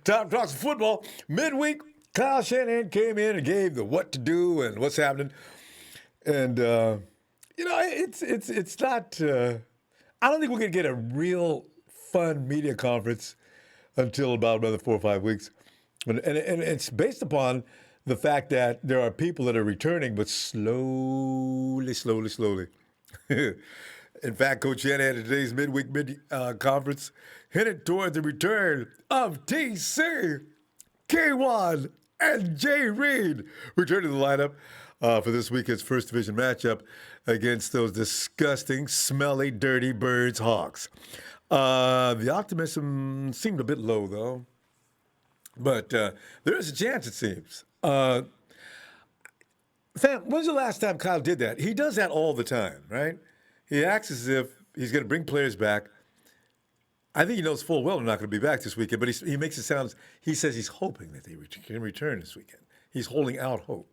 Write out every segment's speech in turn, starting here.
Time talks football. Midweek, Kyle Shanahan came in and gave the what to do and what's happening. And, it's not, I don't think we're going to get a real fun media conference until about another 4 or 5 weeks. And it's based upon the fact that there are people that are returning, but slowly. In fact, Coach Shanahan at today's midweek conference hinted toward the return of TC, K1, and Jay Reed returning to the lineup for this weekend's first division matchup against those disgusting, smelly, dirty Birds Hawks. The optimism seemed a bit low, though. But there is a chance, it seems. Fam, when's the last time Kyle did that? He does that all the time, right? He acts as if he's going to bring players back. I think he knows full well they're not going to be back this weekend, but he makes it sound, he says he's hoping that they can return this weekend. He's holding out hope.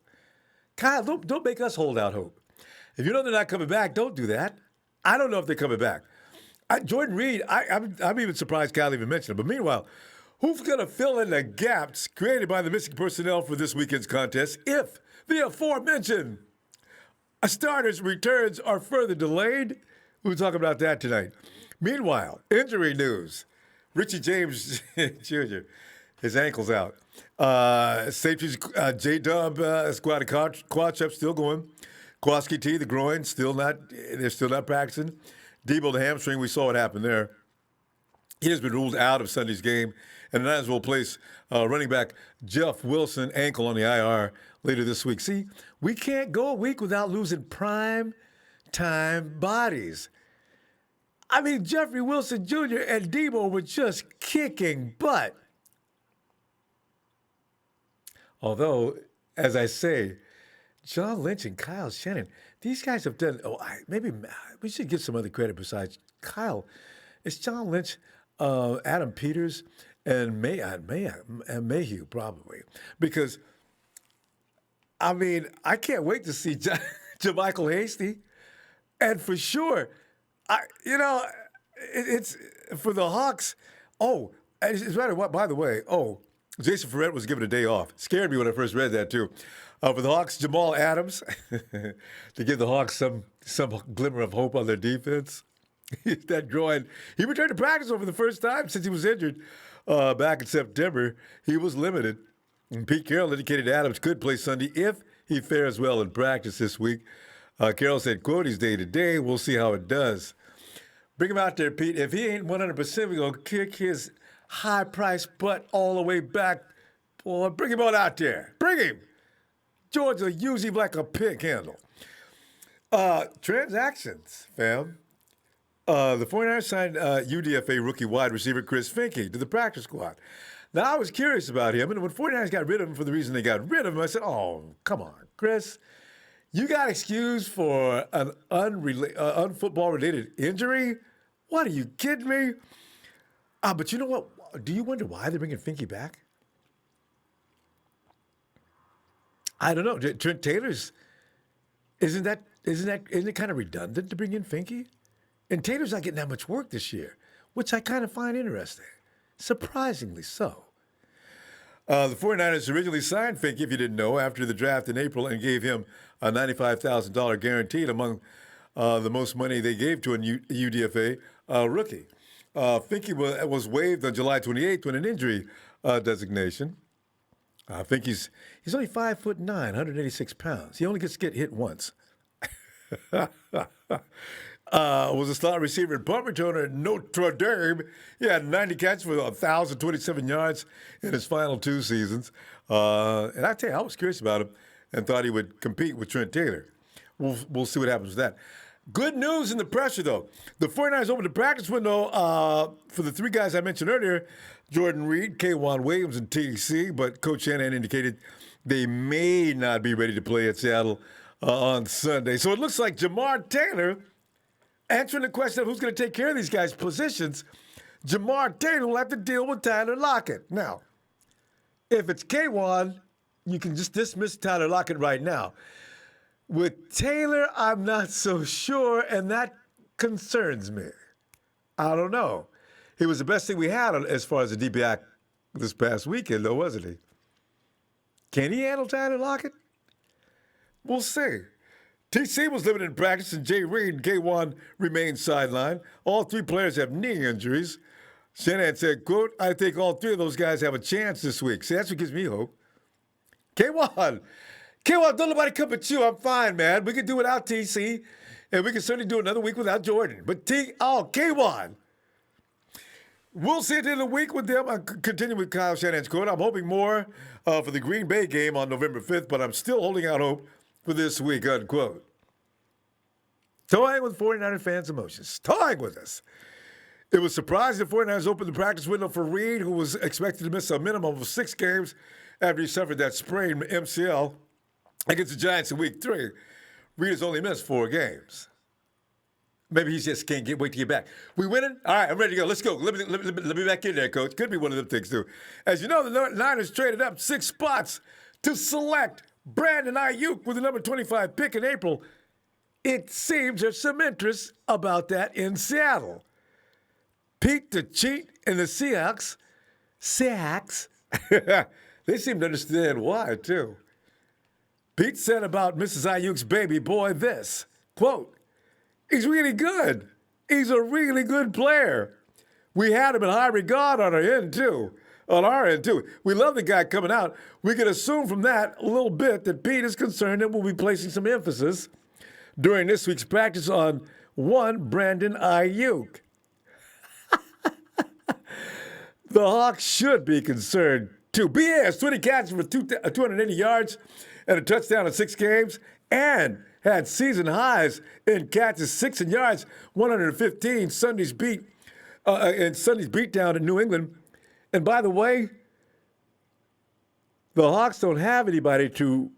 Kyle, don't make us hold out hope. If you know they're not coming back, don't do that. I don't know if they're coming back. Jordan Reed, I'm even surprised Kyle even mentioned it. But meanwhile, who's going to fill in the gaps created by the missing personnel for this weekend's contest if the aforementioned starters' returns are further delayed? We'll talk about that tonight. Meanwhile, injury news. Richie James Jr., his ankle's out. Safeties, J-Dub, squad of quad still going. Kowalski T, the groin, they're still not practicing. Debo, the hamstring, we saw what happened there. He has been ruled out of Sunday's game, and the Niners will place running back Jeff Wilson, ankle on the IR later this week. See, we can't go a week without losing prime time bodies. I mean, Jeffrey Wilson Jr. and Debo were just kicking butt. Although, as I say, John Lynch and Kyle Shanahan, these guys have done, maybe we should give some other credit besides Kyle. It's John Lynch, Adam Peters, and Mayhew, probably. Because, I mean, I can't wait to see JaMycal Hastie. And for sure, it's for the Hawks. Oh, it's matter what, by the way, Jason Ferrett was given a day off. Scared me when I first read that, too. For the Hawks, Jamal Adams, to give the Hawks some glimmer of hope on their defense. That groin. He returned to practice for the first time since he was injured back in September. He was limited. And Pete Carroll indicated Adams could play Sunday if he fares well in practice this week. Carroll said, quote, he's day-to-day. We'll see how it does. Bring him out there, Pete. If he ain't 100%, we're going to kick his high-priced butt all the way back. Boy, bring him on out there. Bring him. George will use him like a pig handle. Transactions, fam. The 49ers signed UDFA rookie wide receiver Chris Finke to the practice squad. Now, I was curious about him, and when 49ers got rid of him for the reason they got rid of him, I said, oh, come on, Chris. You got excused for an unfootball-related injury? What, are you kidding me? But you know what? Do you wonder why they're bringing Finke back? I don't know. Trent Taylor's, isn't it kind of redundant to bring in Finke? And Taylor's not getting that much work this year, which I kind of find interesting. Surprisingly so. The 49ers originally signed Finke, if you didn't know, after the draft in April and gave him a $95,000 guaranteed among the most money they gave to a UDFA rookie. Finke was waived on July 28th with an injury designation. I think he's only 5'9", 186 pounds. He only gets hit once. Was a slot receiver and punt returner at Notre Dame. He had 90 catches for 1,027 yards in his final 2 seasons. And I tell you, I was curious about him and thought he would compete with Trent Taylor. We'll see what happens with that. Good news in the pressure, though. The 49ers opened the practice window for the 3 guys I mentioned earlier, Jordan Reed, K'Wan Williams, and TC, but Coach Shanahan indicated they may not be ready to play at Seattle on Sunday. So it looks like Jamar Taylor, answering the question of who's going to take care of these guys' positions, Jamar Taylor will have to deal with Tyler Lockett. Now, If it's K1, you can just dismiss Tyler Lockett right now. With Taylor, I'm not so sure, and that concerns me. I don't know. He was the best thing we had as far as the DPI this past weekend, though, wasn't he? Can he handle Tyler Lockett? We'll see. TC was limited in practice, and Jay Reed and K1 remained sidelined. All three players have knee injuries. Shanahan said, quote, I think all three of those guys have a chance this week. See, that's what gives me hope. K1, don't nobody come at you. I'm fine, man. We can do without TC, and we can certainly do another week without Jordan. But K1. We'll see at the end of the week with them. I continue with Kyle Shanahan's quote. I'm hoping more for the Green Bay game on November 5th, but I'm still holding out hope for this week, unquote. Toying with 49er fans' emotions. Toying with us. It was surprising the 49ers opened the practice window for Reed, who was expected to miss a minimum of 6 games after he suffered that sprained MCL against the Giants in Week 3. Reed has only missed 4 games. Maybe he just can't wait to get back. We winning? All right, I'm ready to go. Let's go. Let me back in there, Coach. Could be one of them things, too. As you know, the Niners traded up 6 spots to select Brandon Ayuk with the number 25 pick in April. It seems there's some interest about that in Seattle. Pete the Cheat and the Seahawks, they seem to understand why, too. Pete said about Mrs. Ayuk's baby boy this, quote, he's really good. He's a really good player. We had him in high regard on our end, too. We love the guy coming out. We can assume from that a little bit that Pete is concerned that we'll be placing some emphasis during this week's practice on one Brandon Ayuk. The Hawks should be concerned, too. BA has 20 catches for 280 yards and a touchdown in 6 games, and had season highs in catches, 6 in yards, 115 Sunday's beatdown in New England. And by the way, the Hawks don't have anybody to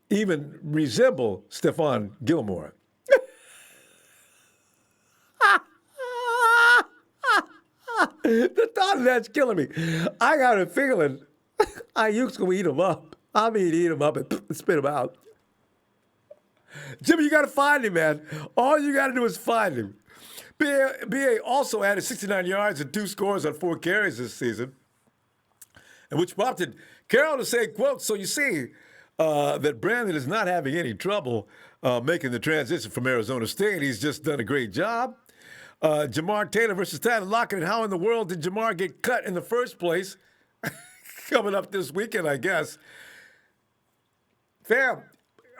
even resemble Stephon Gilmore. The thought of that's killing me. I got a feeling Ayuk's going to eat him up. I mean, eat him up and spit him out. Jimmy, you got to find him, man. All you got to do is find him. B.A. also added 69 yards and 2 scores on 4 carries this season, and which prompted Carroll to say, quote, so you see that Brandon is not having any trouble making the transition from Arizona State. He's just done a great job. Jamar Taylor versus Tyler Lockett, and how in the world did Jamar get cut in the first place? Coming up this weekend, I guess. Fam,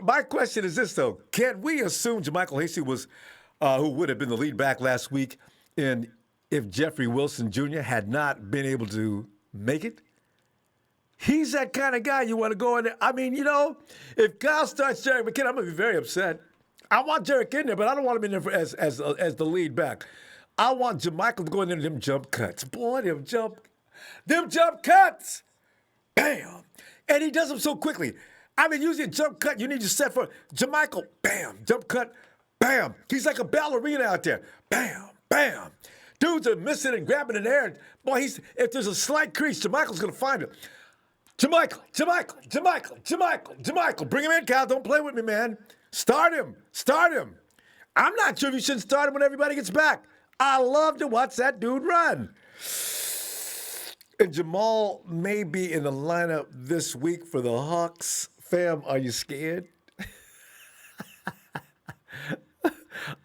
my question is this, though. Can we assume JaMycal Hastie was, who would have been the lead back last week, and if Jeffrey Wilson Jr. had not been able to make it? He's that kind of guy you want to go in there. I mean, you know, if Kyle starts Jerick McKinnon, I'm going to be very upset. I want Jerick in there, but I don't want him in there as the lead back. I want JaMycal to go in there and them jump cuts. Boy, them jump cuts. Bam. And he does them so quickly. I mean, usually a jump cut, you need to set for JaMycal. Bam. Jump cut. Bam. He's like a ballerina out there. Bam. Bam. Dudes are missing and grabbing in the air. Boy, if there's a slight crease, JaMycal's going to find him. JaMycal. Bring him in, Cal. Don't play with me, man. Start him. I'm not sure if you shouldn't start him when everybody gets back. I love to watch that dude run. And Jamal may be in the lineup this week for the Hawks. Fam, are you scared?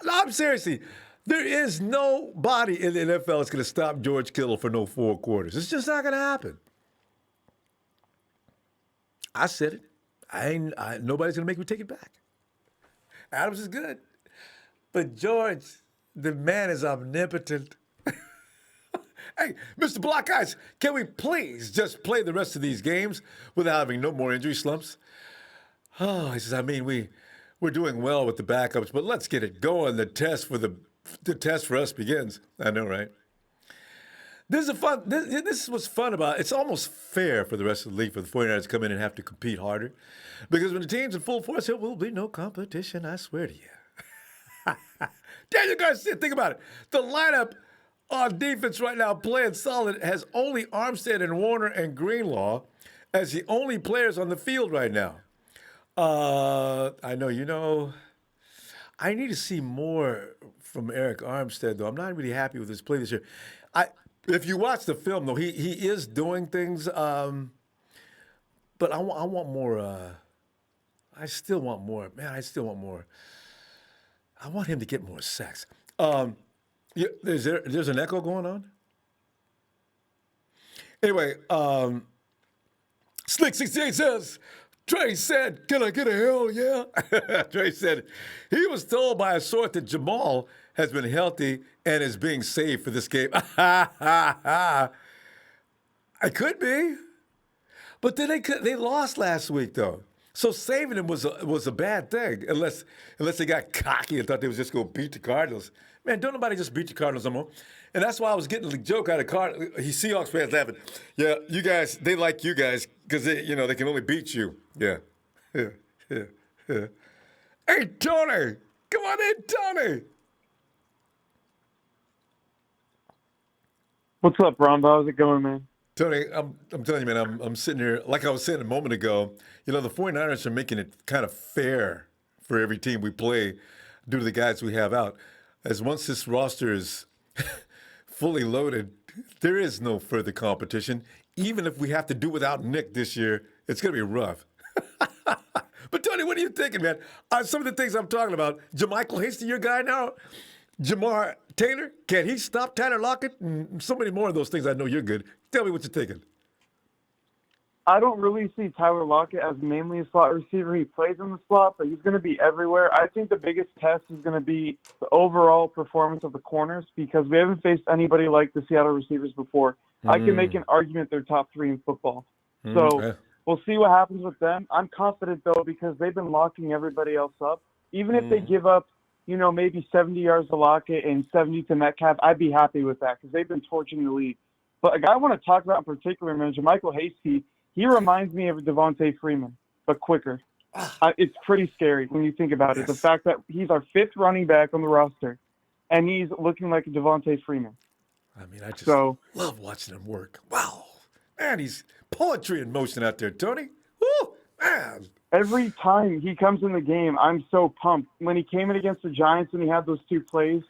No, I'm seriously. There is nobody in the NFL that's going to stop George Kittle for no 4 quarters. It's just not going to happen. I said it. Nobody's going to make me take it back. Adams is good. But George, the man is omnipotent. Hey, Mr. Block Eyes, can we please just play the rest of these games without having no more injury slumps? Oh, he says, I mean, we're doing well with the backups, but let's get it going. The test for us begins. I know, right? This was fun about it. It's almost fair for the rest of the league for the 49ers to come in and have to compete harder. Because when the team's in full force, there will be no competition, I swear to you. Daniel Garcia, think about it. The lineup on defense right now playing solid has only Armstead and Warner and Greenlaw. as the only players on the field right now. I know, I need to see more from Eric Armstead, though. I'm not really happy with his play this year. If you watch the film, though, he is doing things, but I want more. I still want more. Man, I still want more. I want him to get more sacks. Yeah, there's an echo going on? Anyway, Slick 68 says, Trey said, can I get a hell yeah? Trey said, he was told by a source that Jamal has been healthy and is being saved for this game. I could be. But then they lost last week, though. So saving him was a bad thing, unless they got cocky and thought they was just going to beat the Cardinals. Man, don't nobody just beat the Cardinals no more. And that's why I was getting the joke out of Seahawks fans laughing. Yeah, you guys, they like you guys because they can only beat you. Yeah. Hey, Tony, come on in, Tony. What's up, Ronbo? How's it going, man? Tony, I'm telling you, man, I'm sitting here, like I was saying a moment ago, the 49ers are making it kind of fair for every team we play due to the guys we have out. As once this roster is fully loaded, there is no further competition. Even if we have to do without Nick this year, it's going to be rough. But, Tony, what are you thinking, man? Some of the things I'm talking about, Jermichael Hastie, your guy now, Jamar Taylor, can he stop Tyler Lockett? And so many more of those things. I know you're good. Tell me what you're thinking. I don't really see Tyler Lockett as mainly a slot receiver. He plays in the slot, but he's going to be everywhere. I think the biggest test is going to be the overall performance of the corners because we haven't faced anybody like the Seattle receivers before. I can make an argument they're top 3 in football. So we'll see what happens with them. I'm confident, though, because they've been locking everybody else up. Even if they give up, maybe 70 yards to Lockett and 70 to Metcalf, I'd be happy with that because they've been torching the league. But a guy I want to talk about in particular, man, Jermichael Hastie, he reminds me of Devontae Freeman, but quicker. It's pretty scary when you think about it. The fact that he's our 5th running back on the roster, and he's looking like a Devontae Freeman. I mean, I just love watching him work. Wow. Man, he's poetry in motion out there, Tony. Woo, man. Every time he comes in the game, I'm so pumped. When he came in against the Giants and he had those 2 plays,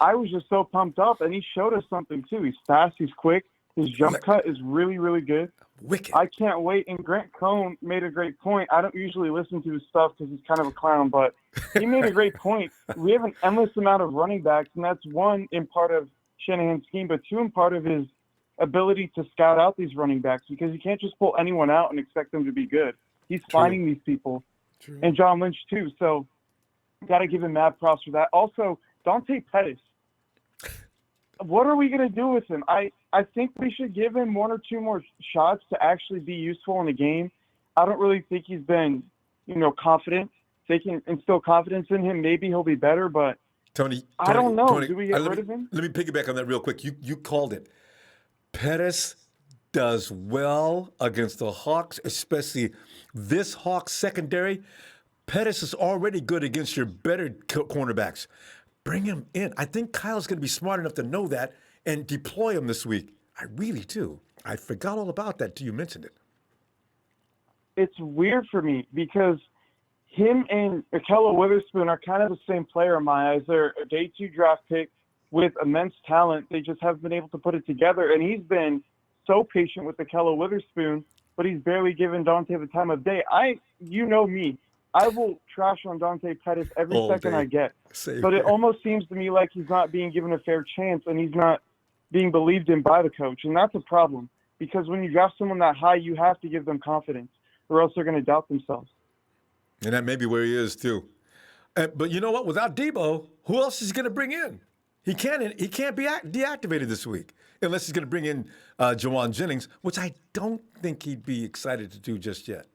I was just so pumped up, and he showed us something, too. He's fast. He's quick. His jump cut is really, really good. Wicked. I can't wait. And Grant Cohn made a great point. I don't usually listen to his stuff because he's kind of a clown, but he made a great point. We have an endless amount of running backs, and that's one in part of Shanahan's scheme, but 2 in part of his ability to scout out these running backs because you can't just pull anyone out and expect them to be good. He's finding these people. True. And John Lynch, too. So got to give him mad props for that. Also, Dante Pettis. What are we going to do with him? I think we should give him 1 or 2 more shots to actually be useful in the game. I don't really think he's been, confident. They can instill confidence in him. Maybe he'll be better, but Tony, I don't know. Tony, do we get rid of him? Let me piggyback on that real quick. You called it. Pettis does well against the Hawks, especially this Hawks secondary. Pettis is already good against your better cornerbacks. Bring him in. I think Kyle's going to be smart enough to know that and deploy him this week. I really do. I forgot all about that till you mentioned it. It's weird for me because him and Ahkello Witherspoon are kind of the same player in my eyes. They're a day 2 draft pick with immense talent. They just haven't been able to put it together. And he's been so patient with Ahkello Witherspoon, but he's barely given Dante the time of day. You know me. I will trash on Dante Pettis every second I get. But it almost seems to me like he's not being given a fair chance and he's not being believed in by the coach. And that's a problem because when you draft someone that high, you have to give them confidence or else they're going to doubt themselves. And that may be where he is, too. But you know what? Without Debo, who else is he going to bring in? He can't be deactivated this week unless he's going to bring in Jawan Jennings, which I don't think he'd be excited to do just yet.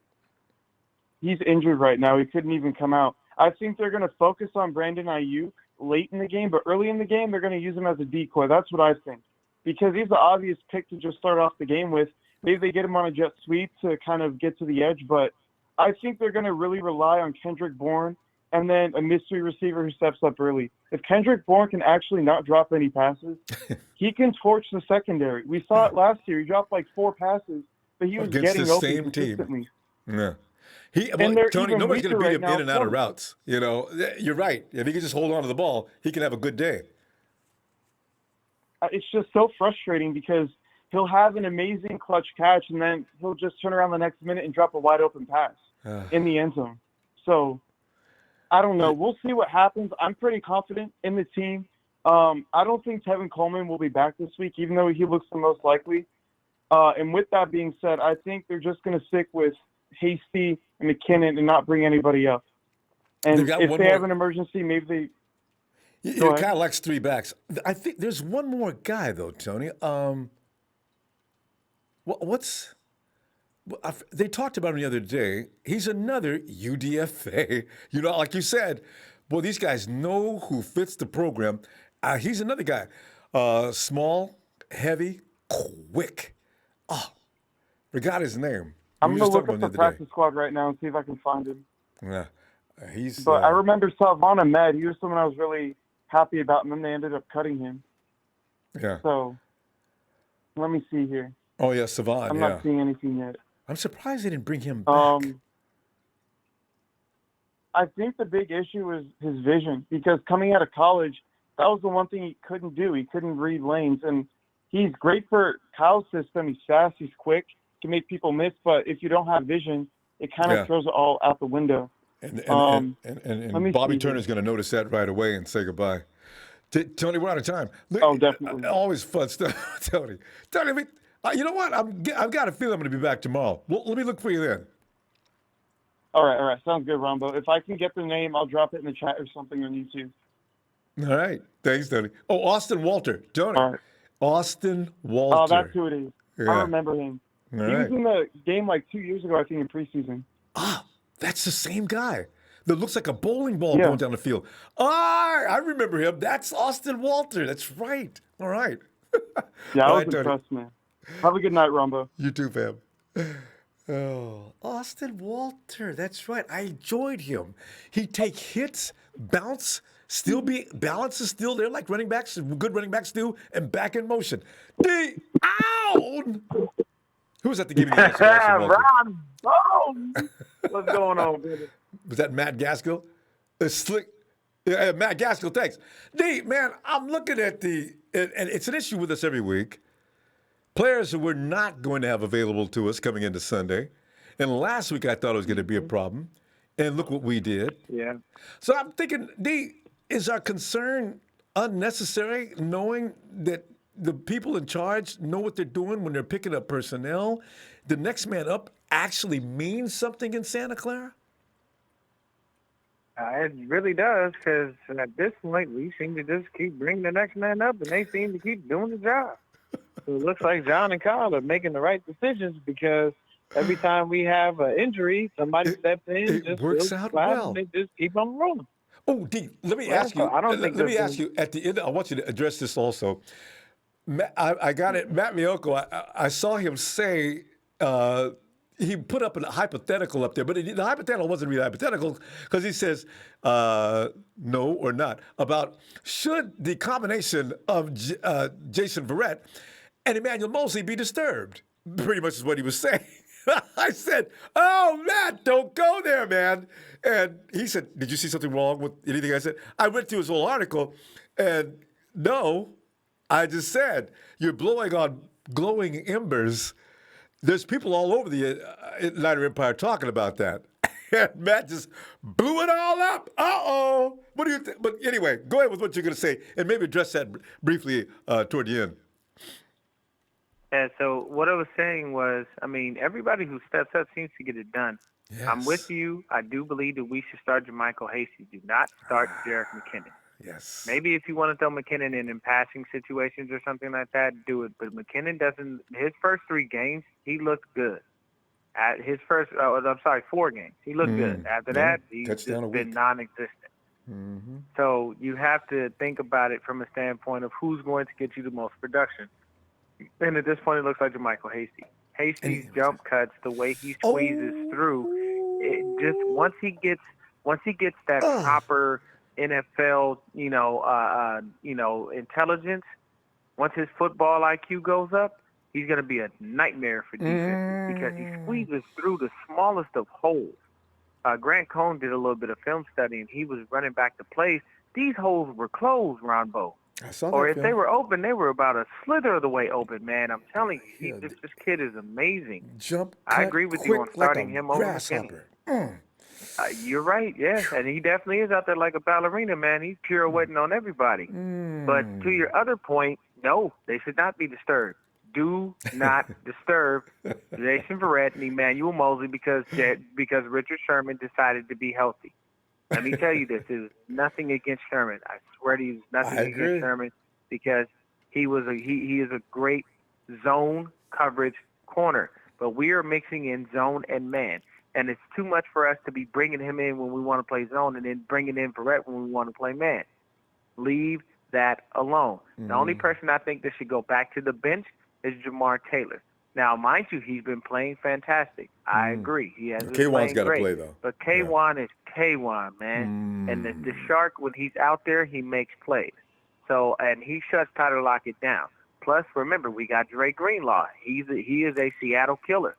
He's injured right now. He couldn't even come out. I think they're going to focus on Brandon Ayuk late in the game, but early in the game, they're going to use him as a decoy. That's what I think. Because he's the obvious pick to just start off the game with. Maybe they get him on a jet sweep to kind of get to the edge, but I think they're going to really rely on Kendrick Bourne and then a mystery receiver who steps up early. If Kendrick Bourne can actually not drop any passes, he can torch the secondary. We saw it last year. He dropped like 4 passes but he was against getting the open same team. consistently. Yeah. And they're Tony, even nobody's going weaker to beat right him now. in and out of routes. You know, you're right. If he can just hold on to the ball, he can have a good day. It's just so frustrating because he'll have an amazing clutch catch, and then he'll just turn around the next minute and drop a wide open pass in the end zone. So I don't know. We'll see what happens. I'm pretty confident in the team. I don't think Tevin Coleman will be back this week, even though he looks the most likely. And with that being said, I think they're just going to stick with Hastie and McKinnon and not bring anybody up. And if they have an emergency, maybe they – Kyle likes 3 backs. I think there's one more guy, though, Tony. They talked about him the other day. He's another UDFA. You know, like you said, boy, these guys know who fits the program. He's another guy. Small, heavy, quick. Oh, forgot his name. I'm going to look up the practice squad right now and see if I can find him. Yeah, But I remember Savon Ahmed. He was someone I was really happy about, and then they ended up cutting him. Yeah. So let me see here. Oh, yeah, Savon, I'm not seeing anything yet. I'm surprised they didn't bring him back. I think the big issue was his vision, because coming out of college, that was the one thing he couldn't do. He couldn't read lanes, and he's great for Kyle's system. He's fast, he's quick, can make people miss, but if you don't have vision, it kind of throws it all out the window. And Bobby Turner's going to notice that right away and say goodbye. Tony, we're out of time. Oh, definitely. Always fun stuff, Tony. Tony, you know what? I've got a feeling I'm going to be back tomorrow. Let me look for you then. All right. Sounds good, Ronbo. If I can get the name, I'll drop it in the chat or something on YouTube. All right. Thanks, Tony. Oh, Austin Walter. Tony. All right. Austin Walter. Oh, that's who it is. Yeah. I remember him. He was in the game like 2 years ago, I think, in preseason. Ah, that's the same guy that looks like a bowling ball going down the field. I remember him. That's Austin Walter. That's right. All right. Yeah, I was impressed, man. Have a good night, Ronbo. You too, fam. Oh, Austin Walter. That's right. I enjoyed him. He'd take hits, balance is still there like running backs, good running backs do, and back in motion. Down. Who was at the game? Ronbo! What's going on, brother? Was that Matt Gaskell? The slick. Yeah, Matt Gaskell, thanks. Man, I'm looking at and it's an issue with us every week. Players who we're not going to have available to us coming into Sunday. And last week I thought it was going to be a problem. And look what we did. Yeah. So I'm thinking, is our concern unnecessary, knowing that the people in charge know what they're doing when they're picking up personnel? The next man up actually means something in Santa Clara? It really does, because at this point, we seem to just keep bringing the next man up, and they seem to keep doing the job. So it looks like John and Kyle are making the right decisions, because every time we have an injury, somebody steps in. It works out well. And they just keep on rolling. Oh, D, let me ask you. I don't think let me ask you at the end. I want you to address this also. I got it. Matt Miyoko, I saw him say he put up a hypothetical up there, but the hypothetical wasn't really hypothetical because he says no or not about should the combination of Jason Verrett and Emmanuel Mosley be disturbed. Pretty much is what he was saying. I said, "Oh, Matt, don't go there, man." And he said, "Did you see something wrong with anything I said?" I went through his whole article, and no, I just said, "You're blowing on glowing embers." There's people all over the Atlanta Empire talking about that. And Matt just blew it all up. Uh-oh. What do you think? But anyway, go ahead with what you're going to say, and maybe address that briefly toward the end. Yeah, so what I was saying was, everybody who steps up seems to get it done. Yes. I'm with you. I do believe that we should start Jermichael Hastie. Do not start Jerick McKinnon. Yes. Maybe if you want to throw McKinnon in passing situations or something like that, do it. But McKinnon doesn't – his first 3 games, he looked good. At his first 4 games, he looked good. After that, he's just been non-existent. Mm-hmm. So you have to think about it from a standpoint of who's going to get you the most production. And at this point, it looks like Jermichael Hastie. Hastie's jump cuts, the way he squeezes through, it just once he gets that proper NFL, intelligence, once his football IQ goes up, he's going to be a nightmare for defenses because he squeezes through the smallest of holes. Grant Cohn did a little bit of film study, and he was running back the plays. These holes were closed, Ronbo. I saw that Or if film. they were open, they were about a slither of the way open, man. I'm telling you, this kid is amazing. Jump, I cut, agree with quick you on starting like a him over McKinney. grasshopper. You're right, yeah. And he definitely is out there like a ballerina, man. He's pirouetting on everybody. But to your other point, no, they should not be disturbed. Do not disturb Jason Verrett and Emmanuel Mosley because Richard Sherman decided to be healthy. Let me tell you this: it was nothing against Sherman. I swear to you, it's nothing against Sherman because he is a great zone coverage corner. But we are mixing in zone and man, and it's too much for us to be bringing him in when we want to play zone and then bringing in Verrett when we want to play man. Leave that alone. The only person I think that should go back to the bench is Jamar Taylor. Now, mind you, he's been playing fantastic. I agree. He has been K-Wan's playing got to great. play, though. But K-Wan is K-Wan, man. And the Shark, when he's out there, he makes plays. So, and he shuts Tyler Lockett down. Plus, remember, we got Dre Greenlaw. He is a Seattle killer.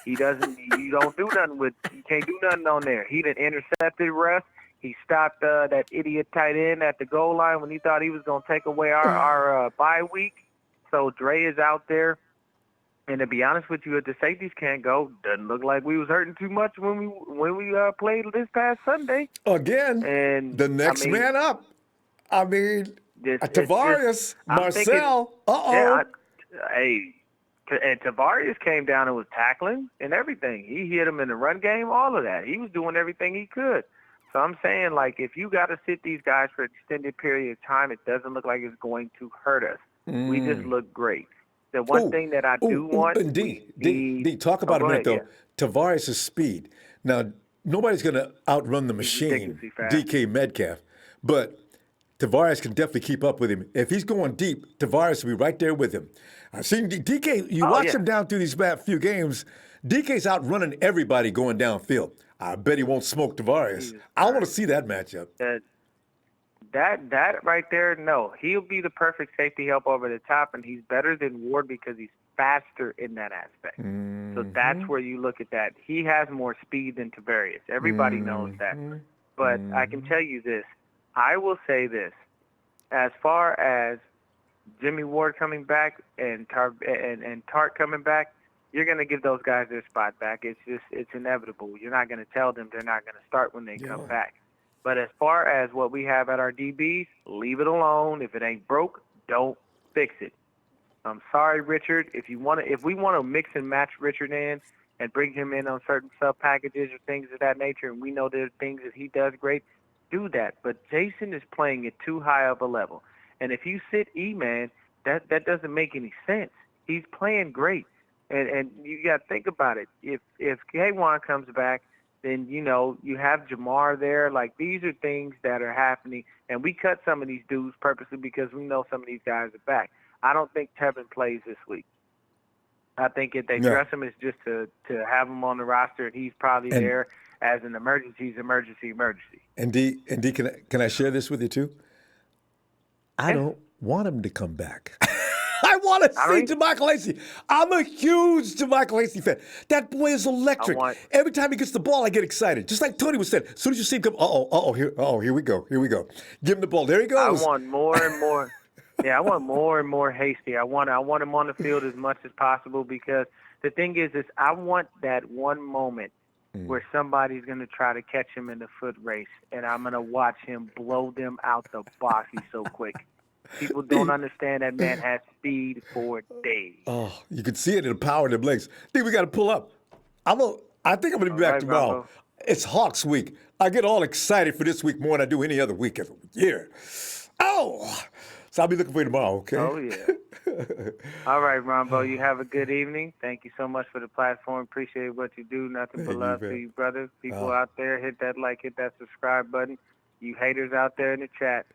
You can't do nothing on there. He done intercepted Russ. He stopped that idiot tight end at the goal line when he thought he was going to take away our bye week. So Dre is out there. And to be honest with you, if the safeties can't go, doesn't look like we was hurting too much when we played this past Sunday. Again, and the next man up. I mean, Tavares, Marcel. And Tavares came down and was tackling and everything. He hit him in the run game, all of that. He was doing everything he could. So I'm saying, like, if you got to sit these guys for an extended period of time, it doesn't look like it's going to hurt us. We just look great. The one thing that I do want... And D, talk about a minute, though. Yeah. Tavares' speed. Now, nobody's going to outrun the machine, DK Metcalf. But Tavares can definitely keep up with him. If he's going deep, Tavares will be right there with him. I've seen DK, watch him down through these few games, DK's outrunning everybody going downfield. I bet he won't smoke Tavares. I want to see that matchup. That right there, no. He'll be the perfect safety help over the top, and he's better than Ward because he's faster in that aspect. So that's where you look at that. He has more speed than Tavarius. Everybody knows that. But I can tell you this. I will say this. As far as Jimmy Ward coming back and Tart coming back, you're going to give those guys their spot back. It's inevitable. You're not going to tell them they're not going to start when they come back. But as far as what we have at our DBs, leave it alone. If it ain't broke, don't fix it. I'm sorry, Richard. If we want to mix and match Richard in and bring him in on certain sub packages or things of that nature, and we know there are things that he does great, do that. But Jason is playing at too high of a level. And if you sit E-Man, that doesn't make any sense. He's playing great. And you got to think about it. If K-Wan comes back, then, you have Jamar there. Like, these are things that are happening. And we cut some of these dudes purposely because we know some of these guys are back. I don't think Tevin plays this week. I think if they dress him, it's just to have him on the roster, and he's probably there as an emergency. And D, can I share this with you too? I don't want him to come back. I want to see JaMycal Hastie. I'm a huge JaMycal Hastie fan. That boy is electric. Every time he gets the ball, I get excited. Just like Tony was saying. As soon as you see him come, here we go. Give him the ball. There he goes. I want more and more. I want more and more Hastie. I want him on the field as much as possible because the thing is I want that one moment where somebody's going to try to catch him in the foot race, and I'm going to watch him blow them out the box. He's so quick. People don't understand that man has speed for days. Oh, you can see it in the power of them legs. I think we got to pull up. I think I'm going to be back tomorrow. Ronbo. It's Hawks week. I get all excited for this week more than I do any other week of the year. Oh, so I'll be looking for you tomorrow, okay? Oh, yeah. All right, Ronbo, you have a good evening. Thank you so much for the platform. Appreciate what you do. Nothing but love to you, brother. People out there, hit that like, hit that subscribe button. You haters out there in the chat,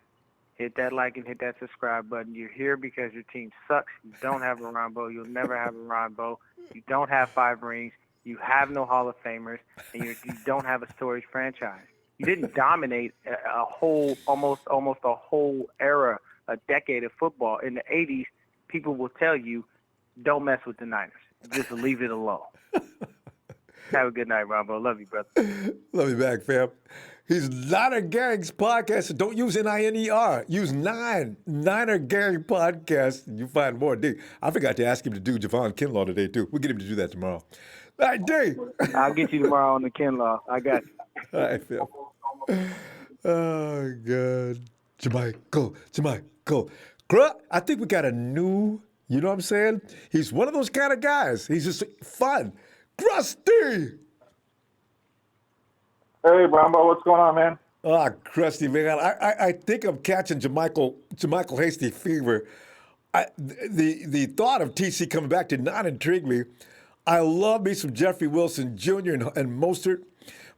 hit that like and hit that subscribe button. You're here because your team sucks. You don't have a Ronbo. You'll never have a Ronbo. You don't have 5 rings. You have no Hall of Famers. And you don't have a storied franchise. You didn't dominate a whole, almost a whole era, a decade of football. In the 80s, people will tell you don't mess with the Niners. Just leave it alone. Have a good night, Ronbo. Love you, brother. Love you back, fam. He's Niner Gangs Podcast. Don't use N-I-N-E-R. Use Niner Gang Podcast. You find more. D. I forgot to ask him to do Javon Kinlaw today, too. We'll get him to do that tomorrow. All right, D. I'll get you tomorrow on the Kinlaw. I got you. All right, Phil. Oh, God. Jermichael. I think we got a new, you know what I'm saying? He's one of those kind of guys. He's just fun. Krusty! Hey, Ronbo, what's going on, man? Krusty, man. I think I'm catching Jermichael Hastie fever. The thought of TC coming back did not intrigue me. I love me some Jeffrey Wilson Jr. and Mostert,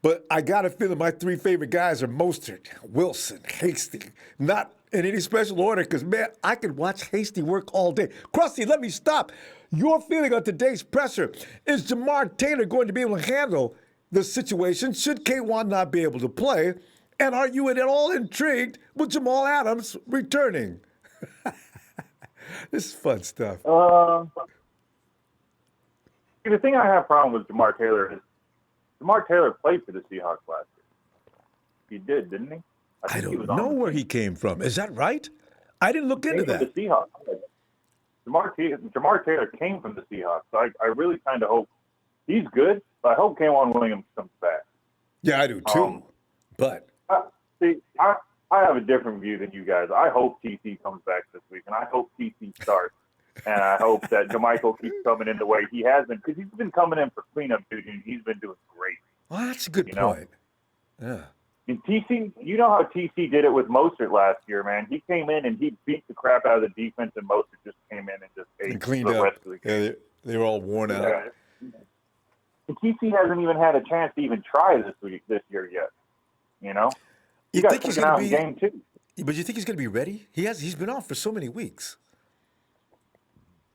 but I got a feeling my three favorite guys are Mostert, Wilson, Hastie. Not in any special order, because, man, I could watch Hastie work all day. Krusty, let me stop. Your feeling on today's presser, is Jamar Taylor going to be able to handle the situation should K1 not be able to play? And are you at all intrigued with Jamal Adams returning? This is fun stuff. The thing I have a problem with Jamar Taylor is Jamar Taylor played for the Seahawks last year. He did, didn't he? I don't know where he came from. Is that right? I didn't look into that. The Seahawks. Jamar Taylor came from the Seahawks. So I really kind of hope he's good, but I hope K'Waun Williams comes back. Yeah, I do too. But see, I have a different view than you guys. I hope TC comes back this week, and I hope TC starts. And I hope that Jermichael keeps coming in the way he has been, because he's been coming in for cleanup duty, and he's been doing great. Well, that's a good point. Yeah. And TC, you know how TC did it with Mostert last year, man. He came in and he beat the crap out of the defense, and Mostert just came in and just ate cleaned the up. rest of the game. Yeah, they were all worn out. Yeah. And TC hasn't even had a chance to even try this year yet. You know, You got think he's taken going out to in be? game 2. But you think he's going to be ready? He's been off for so many weeks.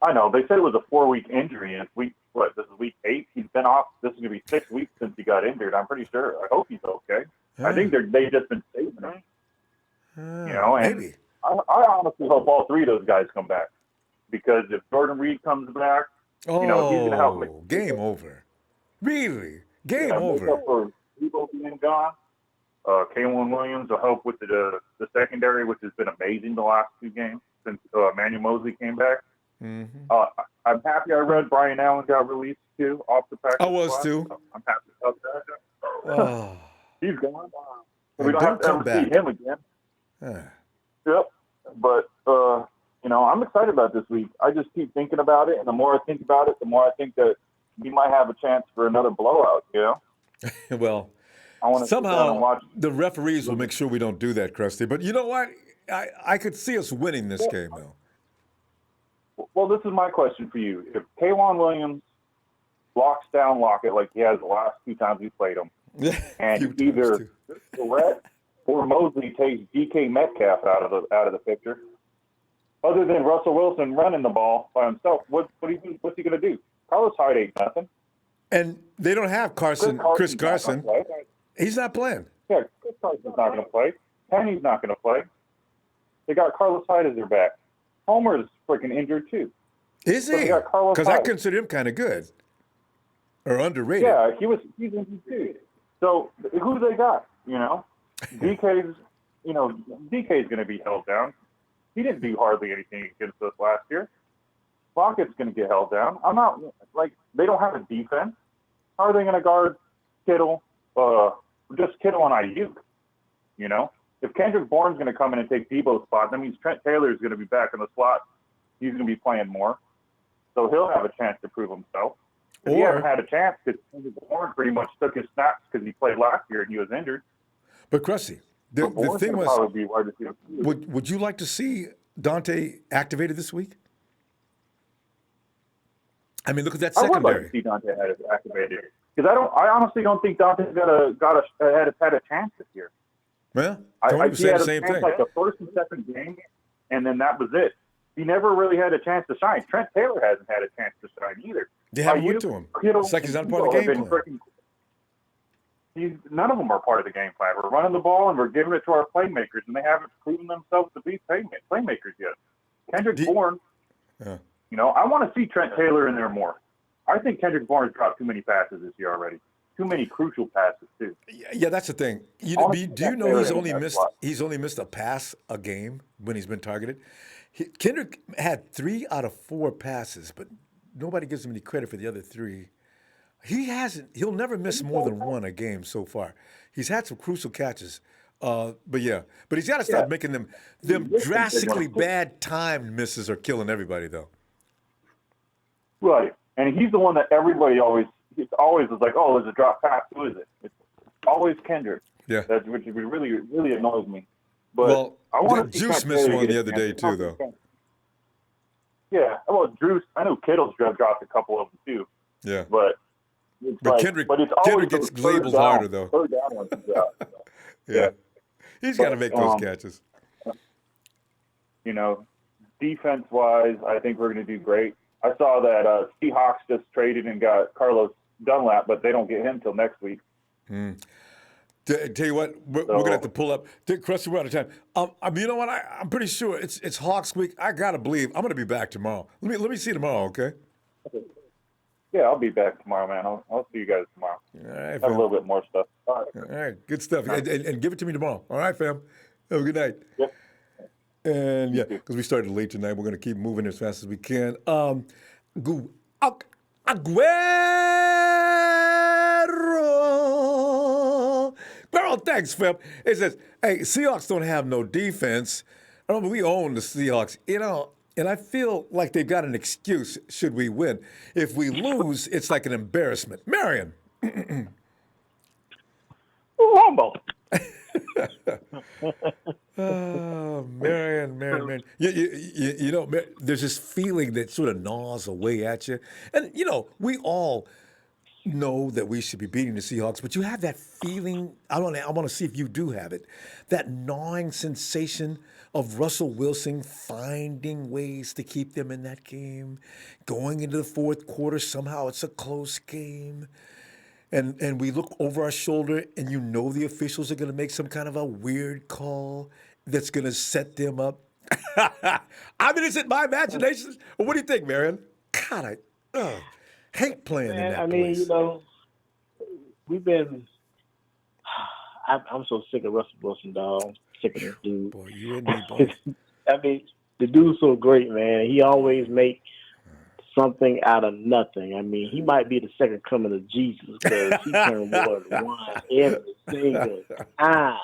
I know. They said it was a 4-week injury, and this is week 8. He's been off. This is going to be 6 weeks since he got injured. I'm pretty sure. I hope he's okay. I think they've just been saving him. You know, and maybe. I honestly hope all three of those guys come back, because if Jordan Reed comes back, he's going to help me. Game over. Really? Game over. Make up for Debo being gone. K'Waun Williams will help with the secondary, which has been amazing the last 2 games since Emmanuel Mosley came back. Mm-hmm. I'm happy I read Brian Allen got released too off the practice I was squad. too. I'm happy about that. Oh. He's gone. And We don't have to come ever back. see him again. Ah. Yep. But I'm excited about this week. I just keep thinking about it, and the more I think about it, the more I think that we might have a chance for another blowout. You know. Well, I want to sit down and watch. the referees will make sure we don't do that, Krusty. But you know what? I could see us winning this game, though. Well, this is my question for you. If K'Waun Williams locks down Lockett like he has the last 2 times we played him, and either Barrett or Mosley takes DK Metcalf out of the picture, other than Russell Wilson running the ball by himself, what's he going to do? Carlos Hyde ain't nothing. And they don't have Chris Carson. He's not playing. Yeah, Chris Carson's not going to play. Penny's not going to play. They got Carlos Hyde as their back. Homer's freaking injured too. Is he? Because I consider him kind of good. Or underrated. Yeah, he's injured too. So who do they got? You know, DK's going to be held down. He didn't do hardly anything against us last year. Lockett's going to get held down. I'm not they don't have a defense. How are they going to guard Kittle? Just Kittle and Ayuk. You know, if Kendrick Bourne's going to come in and take Debo's spot, that means Trent Taylor is going to be back in the slot. He's going to be playing more, so he'll have a chance to prove himself. He hasn't had a chance because Kendrick Bourne pretty much took his snaps because he played last year and he was injured. But Krusty, the thing was, probably be wide receiver. would you like to see Dante activated this week? I mean, look at that I would secondary. like to see Dante activated because I honestly don't think Dante's had a chance this year. Well, I Tony he said had the a same chance thing. like the first and second game, and then that was it. He never really had a chance to shine. Trent Taylor hasn't had a chance to shine either. They haven't went to him. It's like he's not part of the game plan. None of them are part of the game plan. We're running the ball and we're giving it to our playmakers, and they haven't proven themselves to be playmakers yet. Kendrick Bourne, I want to see Trent Taylor in there more. I think Kendrick Bourne's dropped too many passes this year already. Too many crucial passes too. Yeah, that's the thing. Do you know he's only missed a pass a game when he's been targeted? Kendrick had 3 out of 4 passes, but nobody gives him any credit for the other 3. He'll never miss more than 1 a game so far. He's had some crucial catches. But he's got to stop making them drastically bad timed misses are killing everybody though. Right. And he's the one that everybody always is like, oh, there's a drop pass. Who is it? It's always Kendrick. Yeah. Which really, really annoys me. But I want to Juice missed one the other day too, though. Yeah. Well, Juice, I know Kittle's dropped a couple of them too. Yeah. But Kendrick Kendrick gets labeled harder though. Third down ones. Yeah. He's got to make those catches. Defense-wise, I think we're going to do great. I saw that Seahawks just traded and got Carlos Dunlap, but they don't get him till next week. Tell you what, we're going to have to pull up. Krusty, we're out of time. You know what? I'm pretty sure it's Hawks week. I got to believe I'm going to be back tomorrow. Let me see you tomorrow, okay? Yeah, I'll be back tomorrow, man. I'll see you guys tomorrow. All right, have a little bit more stuff. All right, good stuff. And give it to me tomorrow. All right, fam. Have a good night. Yep. And because we started late tonight, we're going to keep moving as fast as we can. Aguero, thanks, fam. It says, hey, Seahawks don't have no defense. We own the Seahawks, and I feel like they've got an excuse should we win. If we lose, it's like an embarrassment. Marion. Ronbo. Marion. There's this feeling that sort of gnaws away at you. And, we all know that we should be beating the Seahawks, but you have that feeling, I want to see if you do have it, that gnawing sensation of Russell Wilson finding ways to keep them in that game, going into the fourth quarter, somehow it's a close game. And we look over our shoulder, and the officials are going to make some kind of a weird call that's going to set them up. Is it my imagination? Or what do you think, Marion? God, I hate playing in that place. We've been. I'm so sick of Russell Wilson, dog. Sick of this dude. Boy, you and me both. The dude's so great, man. He always make something out of nothing. He might be the second coming of Jesus because he turned water to wine every single time.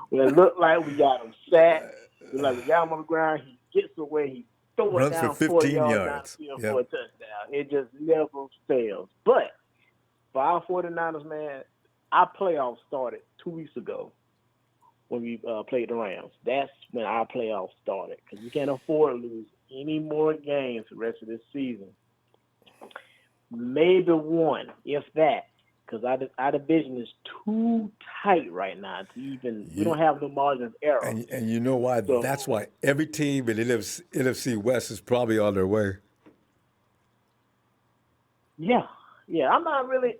When it looked like we got him sacked, we got him on the ground, he gets away, he throws it down for 15 yards for a touchdown. It just never fails. But for our 49ers, man, our playoffs started 2 weeks ago when we played the Rams. That's when our playoffs started because we can't afford to lose any more games the rest of this season. Maybe one, if that, because our division is too tight right now to even. We don't have no margin of error. And you know why? So, that's why every team in NFC West is probably on their way. Yeah. I'm not really.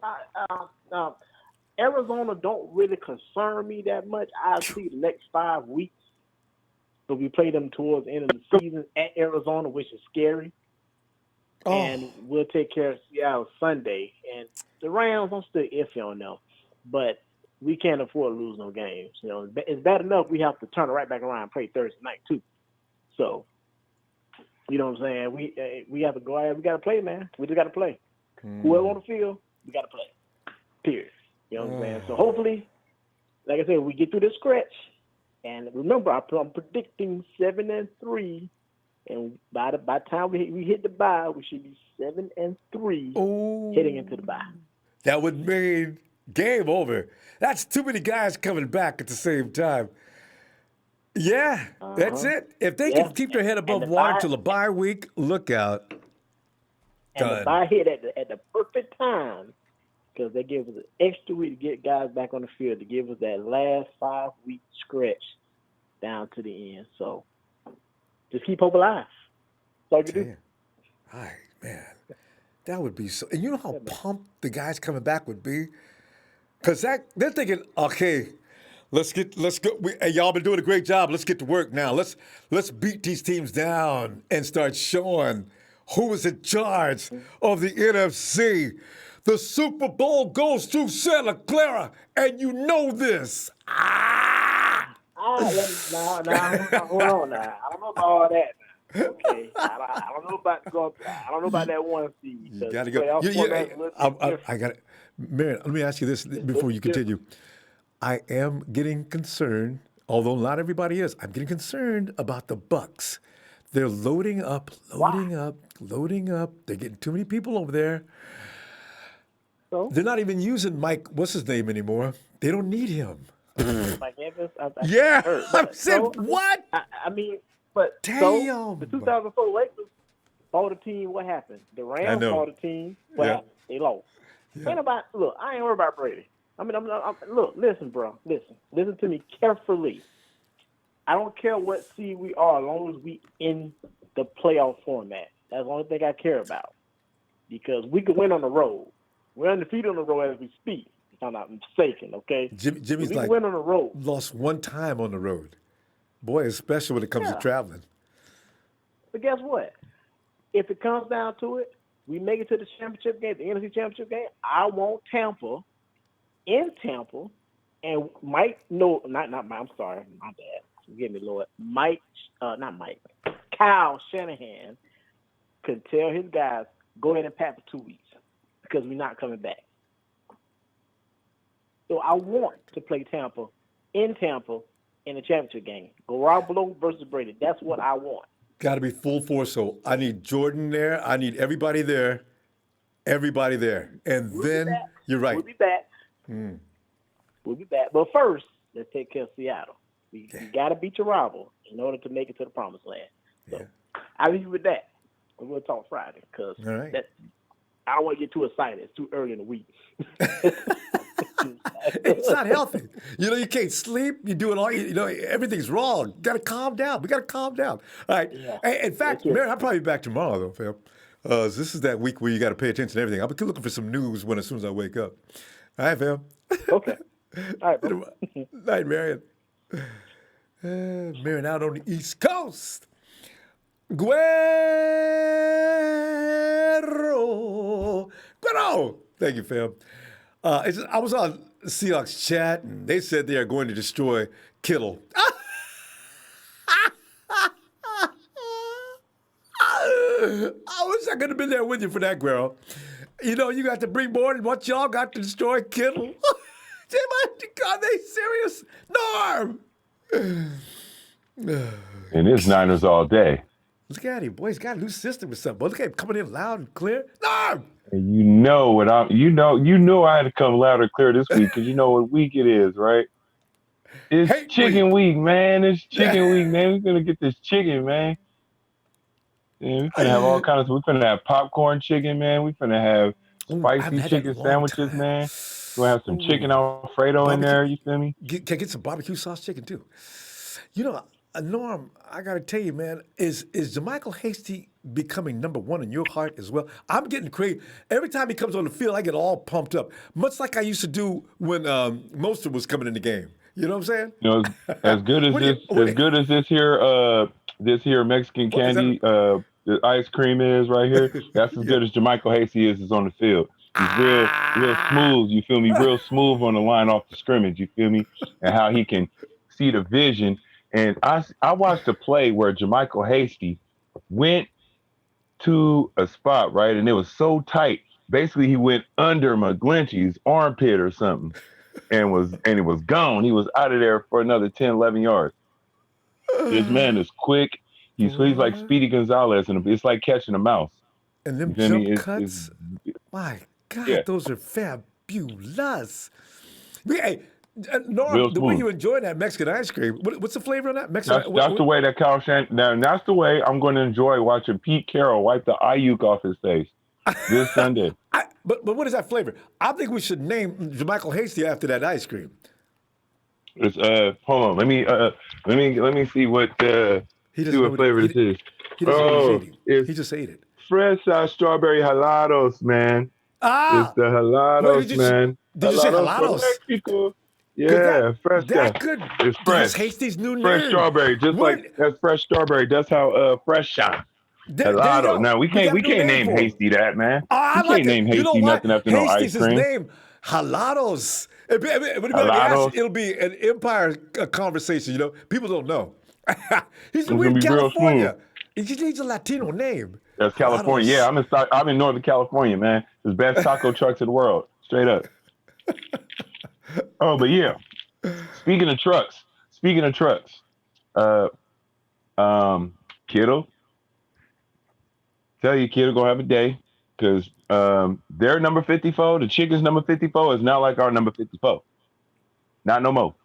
Arizona don't really concern me that much. I see the next 5 weeks. So we play them towards the end of the season at Arizona, which is scary. Oh. And we'll take care of Seattle Sunday. And the Rams, I'm still iffy on them. But we can't afford to lose no games. It's bad enough we have to turn it right back around and play Thursday night, too. So, you know what I'm saying? We have to go out. We got to play, man. We just got to play. Whoever on the field, we got to play. Period. You know what I'm saying? So, hopefully, like I said, we get through this stretch. And remember, I'm predicting 7-3. And by the time we hit the bye, we should be 7-3 heading into the bye. That would mean game over. That's too many guys coming back at the same time. Yeah, that's it. If they can keep their head above water till the bye week, look out. And the bye hit at the perfect time because they give us an extra week to get guys back on the field to give us that last 5-week stretch down to the end. So. Just keep hope alive. That's all you do. All right, man. That would be so. And you know how pumped the guys coming back would be? Because they're thinking, okay, let's go. Hey, y'all been doing a great job. Let's get to work now. Let's beat these teams down and start showing who is in charge of the NFC. The Super Bowl goes to Santa Clara, and you know this. Ah! Hold on now. I don't know about all that. Okay, I don't know about I don't know about that one seed. You got to go. I got it. Marion, let me ask you this before you continue. I am getting concerned, although not everybody is. I'm getting concerned about the Bucks. They're loading up. They're getting too many people over there. So? They're not even using Mike, what's his name anymore? They don't need him. Mike Evans? I said, what? I mean, but damn. So, the 2004 Lakers bought a team. What happened? The Rams bought a team. What happened? They lost. Yeah. Look, I ain't worried about Brady. I mean, look, listen, bro. Listen to me carefully. I don't care what seed we are as long as we in the playoff format. That's the only thing I care about. Because we can win on the road. We're undefeated on the road as we speak, if I'm not mistaken, okay? Jimmy's we like win on the road. Lost one time on the road. Boy, especially when it comes to traveling. But guess what? If it comes down to it, we make it to the championship game, the NFC championship game. I want Tampa, and I'm sorry, my bad. Forgive me, Lord. Kyle Shanahan could tell his guys, go ahead and pack for 2 weeks because we're not coming back. So I want to play Tampa in the championship game. Garoppolo versus Brady. That's what I want. Got to be full force. So I need Jordan there. I need everybody there. And then you're right. We'll be back. We'll be back. But first, let's take care of Seattle. You got to beat your rival in order to make it to the promised land. So I'll leave you with that. And we'll talk Friday because I don't want to get too excited. It's too early in the week. It's not healthy. You can't sleep. You're doing everything's wrong. You got to calm down. We got to calm down. All right. Yeah. In fact, Mary, I'll probably be back tomorrow, though, fam. This is that week where you got to pay attention to everything. I'll be looking for some news as soon as I wake up. All right, fam. Okay. All right, bro. Night, Marion. Marion out on the East Coast. Guero. Thank you, fam. I was on Seahawks chat, and they said they are going to destroy Kittle. I wish I could have been there with you for that, Guero. You got to bring more than what y'all got to destroy Kittle. Are they serious? Norm! And it's Niners all day. Look at him, boy. He's got a new system or something. Boy, look at him coming in loud and clear. Norm! And you know I had to come loud and clear this week because you know what week it is, right? It's chicken week, man. It's chicken week, man. We're going to get this chicken, man. Yeah, we're going to have all kinds of, we're going to have popcorn chicken, man. We're going to have spicy chicken sandwiches, man. We're going to have some chicken Alfredo in there, you feel me? Can I get some barbecue sauce chicken, too? Norm, I got to tell you, man, is Jermichael Hastie becoming number one in your heart as well? I'm getting crazy. Every time he comes on the field, I get all pumped up, much like I used to do when Mostert was coming in the game. You know what I'm saying? As good as this here Mexican candy, the ice cream is right here. That's as good as Jermichael Hastie is on the field. He's real smooth. You feel me? Real smooth on the line off the scrimmage. You feel me? And how he can see the vision. And I watched a play where Jermichael Hastie went to a spot, right? And it was so tight. Basically, he went under McGlinchey's armpit or something and it was gone. He was out of there for another 10, 11 yards. This man is quick. He's like Speedy Gonzalez, and it's like catching a mouse. And them jump cuts, my God, those are fabulous. Hey, Norm, the way you enjoy that Mexican ice cream, what's the flavor on that? Mexican. That's the way that Kyle Shanahan. That's the way I'm going to enjoy watching Pete Carroll wipe the Ayuk off his face this Sunday. But what is that flavor? I think we should name Jermichael Hastie after that ice cream. It's hold on. Let me see what flavor this is. He doesn't know what he's eating. He just ate it. Fresh strawberry jalados, man. It's the jalados, man. Did you say jalados? Mexico. Yeah, fresh. It's fresh. Hastie's new name. Fresh strawberry, just like that's fresh strawberry. That's how fresh shot. There you Helado. go. No, we got a can't new name name for him. Hasty that, man. I We like can't name it. You know Hasty what? nothing after no ice Hasty's his cream. name. Halados. Halados. It'll be an empire conversation. You know, people don't know. He's It's gonna in be real California. He just needs a Latino name. That's California. Halados. Yeah, I'm in Northern California, man. It's the best taco trucks in the world. Straight up. Oh, but yeah. Speaking of trucks. Kittle. Tell you, Kittle gonna have a day because their number 54, the Chickens number 54, is not like our number 54. Not no more.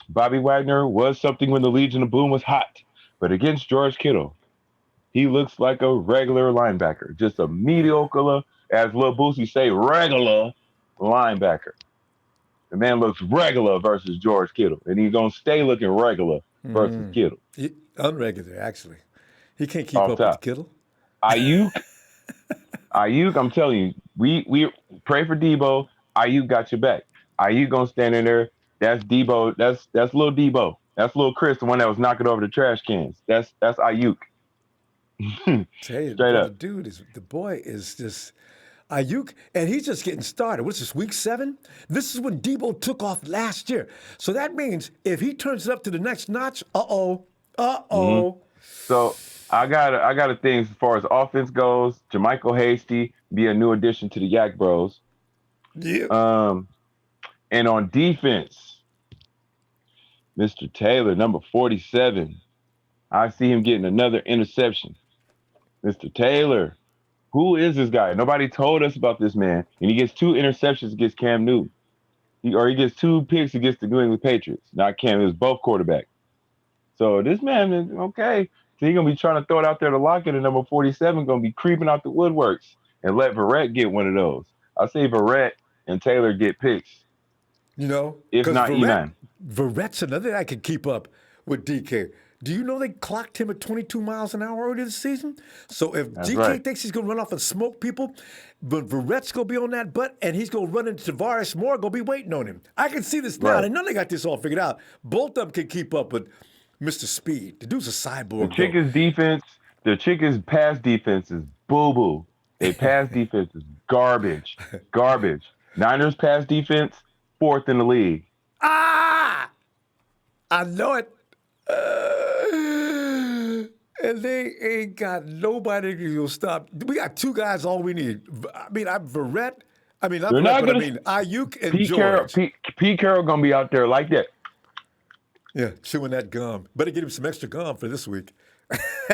Bobby Wagner was something when the Legion of Boom was hot, but against George Kittle, he looks like a regular linebacker, just a mediocre, as Lil Boosie say, regular linebacker. The man looks regular versus George Kittle, and he's gonna stay looking regular versus Kittle. Unregular, actually. He can't keep Off up top. with Kittle. Ayuk, I'm telling you, we pray for Debo. Ayuk got your back. Ayuk gonna stand in there. That's Debo. That's little Debo. That's little Chris, the one that was knocking over the trash cans. That's Ayuk. Tell you, Straight up. the boy is just Ayuk, and he's just getting started. What's this, week 7? This is when Debo took off last year. So that means if he turns it up to the next notch, So I got a thing as far as offense goes. Jermichael Hastie be a new addition to the Yak Bros. Yeah. And on defense, Mr. Taylor, number 47. I see him getting another interception. Mr. Taylor, who is this guy? Nobody told us about this man. And he gets 2 interceptions against Cam Newton. He gets 2 picks against the New England Patriots. Not Cam, it was both quarterbacks. So this man is okay. So he's going to be trying to throw it out there to Lockett, and number 47 going to be creeping out the woodworks and let Verrett get one of those. I say Verrett and Taylor get picks. You know? If not Eman. Verrett's another guy can keep up with DK. Do you know they clocked him at 22 miles an hour earlier this season? So if DK thinks he's going to run off and smoke people, but Verrett's going to be on that butt, and he's going to run into Tavares Moore, going to be waiting on him. I can see this now. Right. I know they got this all figured out. Both of them can keep up with Mr. Speed. The dude's a cyborg. The Chickens pass defense is boo-boo. Their pass defense is garbage. Niners pass defense, 4th in the league. I know it. And they ain't got nobody to stop. We got 2 guys, all we need. Verrett. Ayuk and George. Pete Carroll going to be out there like that. Yeah, chewing that gum. Better get him some extra gum for this week.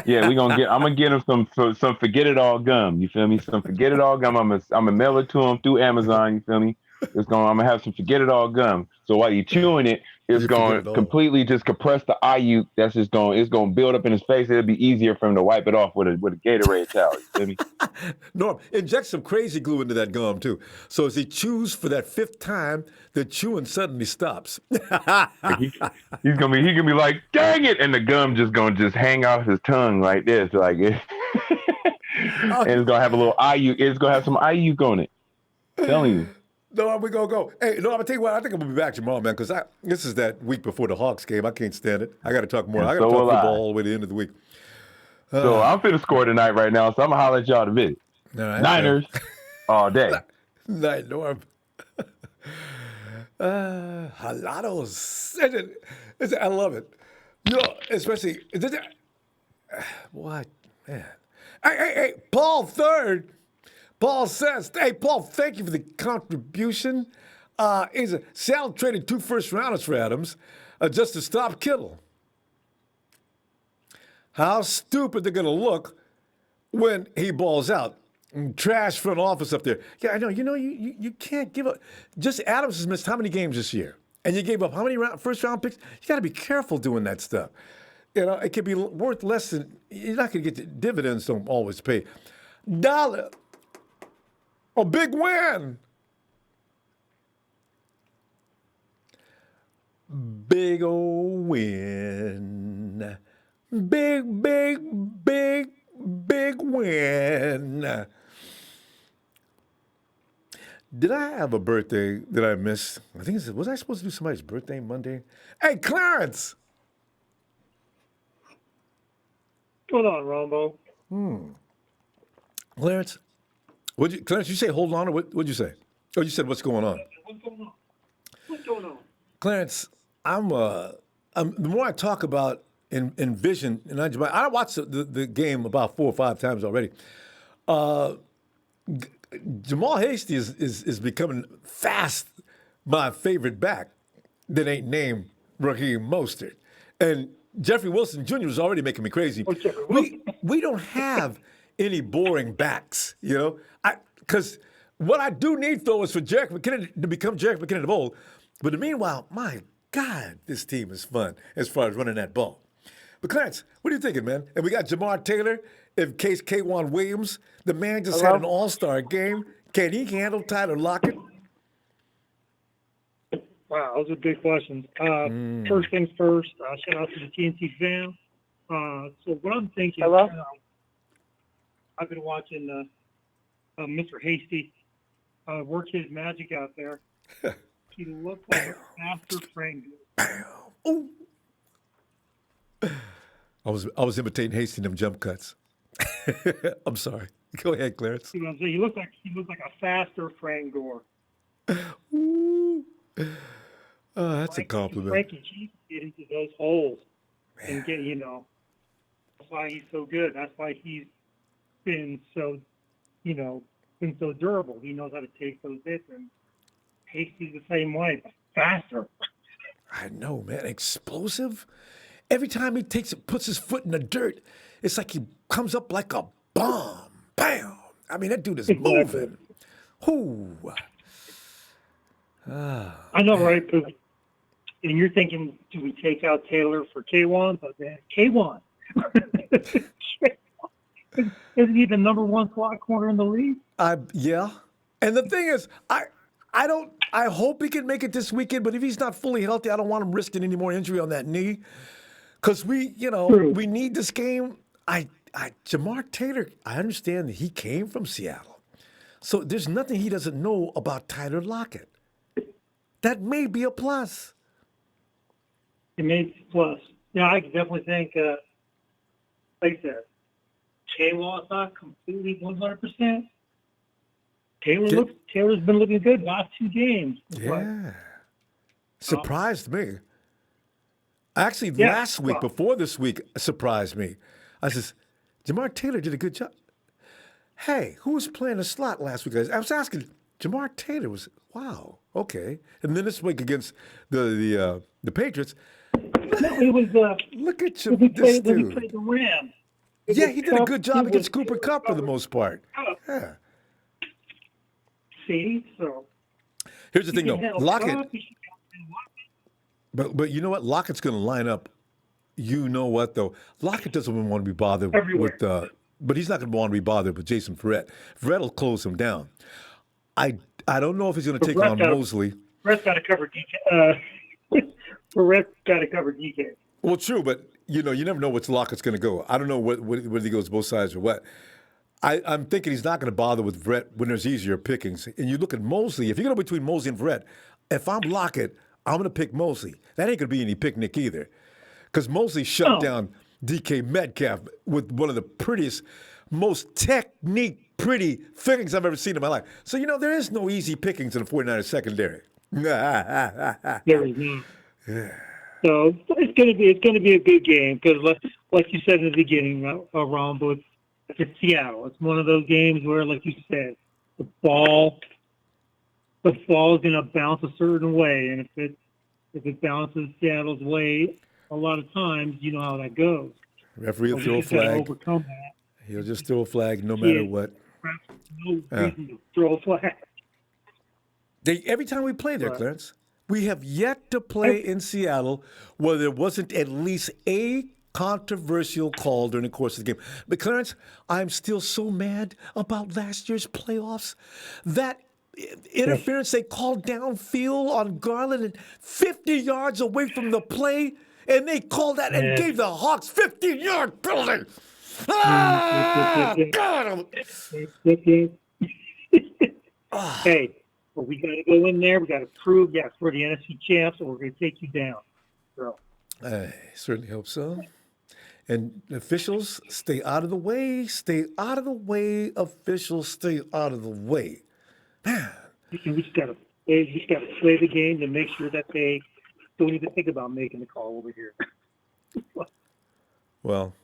Yeah, I'm gonna get him some forget it all gum. You feel me? Some forget it all gum. I'm gonna mail it to him through Amazon. You feel me? I'm gonna have some forget it all gum. So while you're chewing it, it's going to completely just compress the Ayuk. It's going to build up in his face. It'll be easier for him to wipe it off with a Gatorade towel. You feel me? Norm, inject some crazy glue into that gum too. So as he chews for that 5th time, the chewing suddenly stops. He can be like, dang it, and the gum just hang off his tongue like this, like it. And it's gonna have a little Ayuk. It's gonna have some Ayuk on it. I'm telling you. No, we're going to go. Hey, no, I'm going to tell you what, I think I'm going to be back tomorrow, man, because this is that week before the Hawks game. I can't stand it. I got to talk more. I got to talk football all the way to the end of the week. So I'm finna score tonight right now, so I'm going to holler at y'all to visit. Right, Niners all day. Night, Norm. Jalados. I love it. You know, especially, what, man. Hey, Paul Third. Paul says, hey, Paul, thank you for the contribution. Seattle traded 2 first-rounders for Adams just to stop Kittle. How stupid they're going to look when he balls out. Trash front office up there. Yeah, I know. You know, you can't give up. Just Adams has missed how many games this year? And you gave up how many first-round picks? You got to be careful doing that stuff. You know, it could be worth less than, you're not going to get the dividends, don't always pay. Dollar. A big win. Big old win. Big win. Did I have a birthday that I missed? I think was I supposed to do somebody's birthday Monday? Hey, Clarence. Hold on, Ronbo. Clarence, Clarence, you say hold on, or what'd you say? Oh, you said what's going on? What's going on? Clarence, I'm the more I talk about in vision, and I watched the game about 4 or 5 times already. Jamal Hastie is becoming fast my favorite back that ain't named Raheem Mostert. And Jeffrey Wilson Jr. was already making me crazy. We don't have any boring backs, you know? Because what I do need, though, is for Jerick McKinnon to become Jerick McKinnon of old. But meanwhile, my God, this team is fun as far as running that ball. But Clarence, what are you thinking, man? And we got Jamar Taylor in case K'Wan Williams. The man just had an all-star game. Can he handle Tyler Lockett? Wow, those are big questions. First things first, shout out to the TNT fam. So what I'm thinking, Hello? I've been watching Mr. Hastie work his magic out there. He looked like a faster frame. Ooh. I was imitating Hasty in them jump cuts. I'm sorry. Go ahead, Clarence. See what I'm saying? He looked like a faster Frank Gore. Ooh. Oh, that's a compliment. Frankie G get into those holes and get, that's why he's so good. That's why he's been so, been so durable. He knows how to take those hits, and Hasty's the same way, but faster. I know, man. Explosive. Every time he puts his foot in the dirt, it's like he comes up like a bomb. Bam! I mean, that dude is moving. Whoo! I know, right? But, and you're thinking, do we take out Taylor for K1? But then K1 isn't he the number one slot corner in the league? Yeah. And the thing is, I hope he can make it this weekend, but if he's not fully healthy, I don't want him risking any more injury on that knee. Because we need this game. Jamar Taylor, I understand that he came from Seattle. So there's nothing he doesn't know about Tyler Lockett. That may be a plus. It may be a plus. Yeah, I definitely think, like I said, K-Wall's not completely 100%. Taylor's been looking good last 2 games. Yeah. Surprised me. Actually, last week, before this week, surprised me. I says, Jamar Taylor did a good job. Hey, who was playing the slot last week? I was asking, Jamar Taylor was, wow, okay. And then this week against the Patriots. No, it was, look at when he this played dude. the Rams. Yeah, he did a good job against Cooper Kupp for the most part. Yeah. See, so. Here's the thing, though. Lockett. He But you know what? Lockett's going to line up. You know what, though? Lockett doesn't want to be bothered Everywhere. with, but he's not going to want to be bothered with Jason Verrett. Verrett will close him down. I don't know if he's going to take on Mosley. Brett's got to cover DK. Brett's got to cover DK. Well, true, but you never know which Lockett's going to go. I don't know whether he goes both sides or what. I'm thinking he's not going to bother with Verrett when there's easier pickings. And you look at Mosley. If you go between Mosley and Verrett, if I'm Lockett, I'm going to pick Mosley. That ain't going to be any picnic either. Because Mosley shut down DK Metcalf with one of the prettiest, most pretty pickings I've ever seen in my life. So, there is no easy pickings in the 49ers secondary. There is not. So it's going to be a good game because, like you said in the beginning, Ronbo, it's Seattle. It's one of those games where, like you said, the ball is going to bounce a certain way, and if it bounces Seattle's way, a lot of times you know how that goes. Referee will throw a flag. Overcome that. He'll just throw a flag no matter what. No reason to throw a flag. Every time we play there, Clarence, we have yet to play in Seattle where there wasn't at least a controversial call during the course of the game. But Clarence, I'm still so mad about last year's playoffs. That interference they called downfield on Garland and 50 yards away from the play, and they called that and gave the Hawks 15-yard penalty. God! Hey, but we got to go in there. We got to prove, yes, we're the NFC champs, and we're going to take you down. So. I certainly hope so. And officials, stay out of the way. Stay out of the way. Officials, stay out of the way. Man. We just gotta play the game to make sure that they don't even think about making the call over here. Well,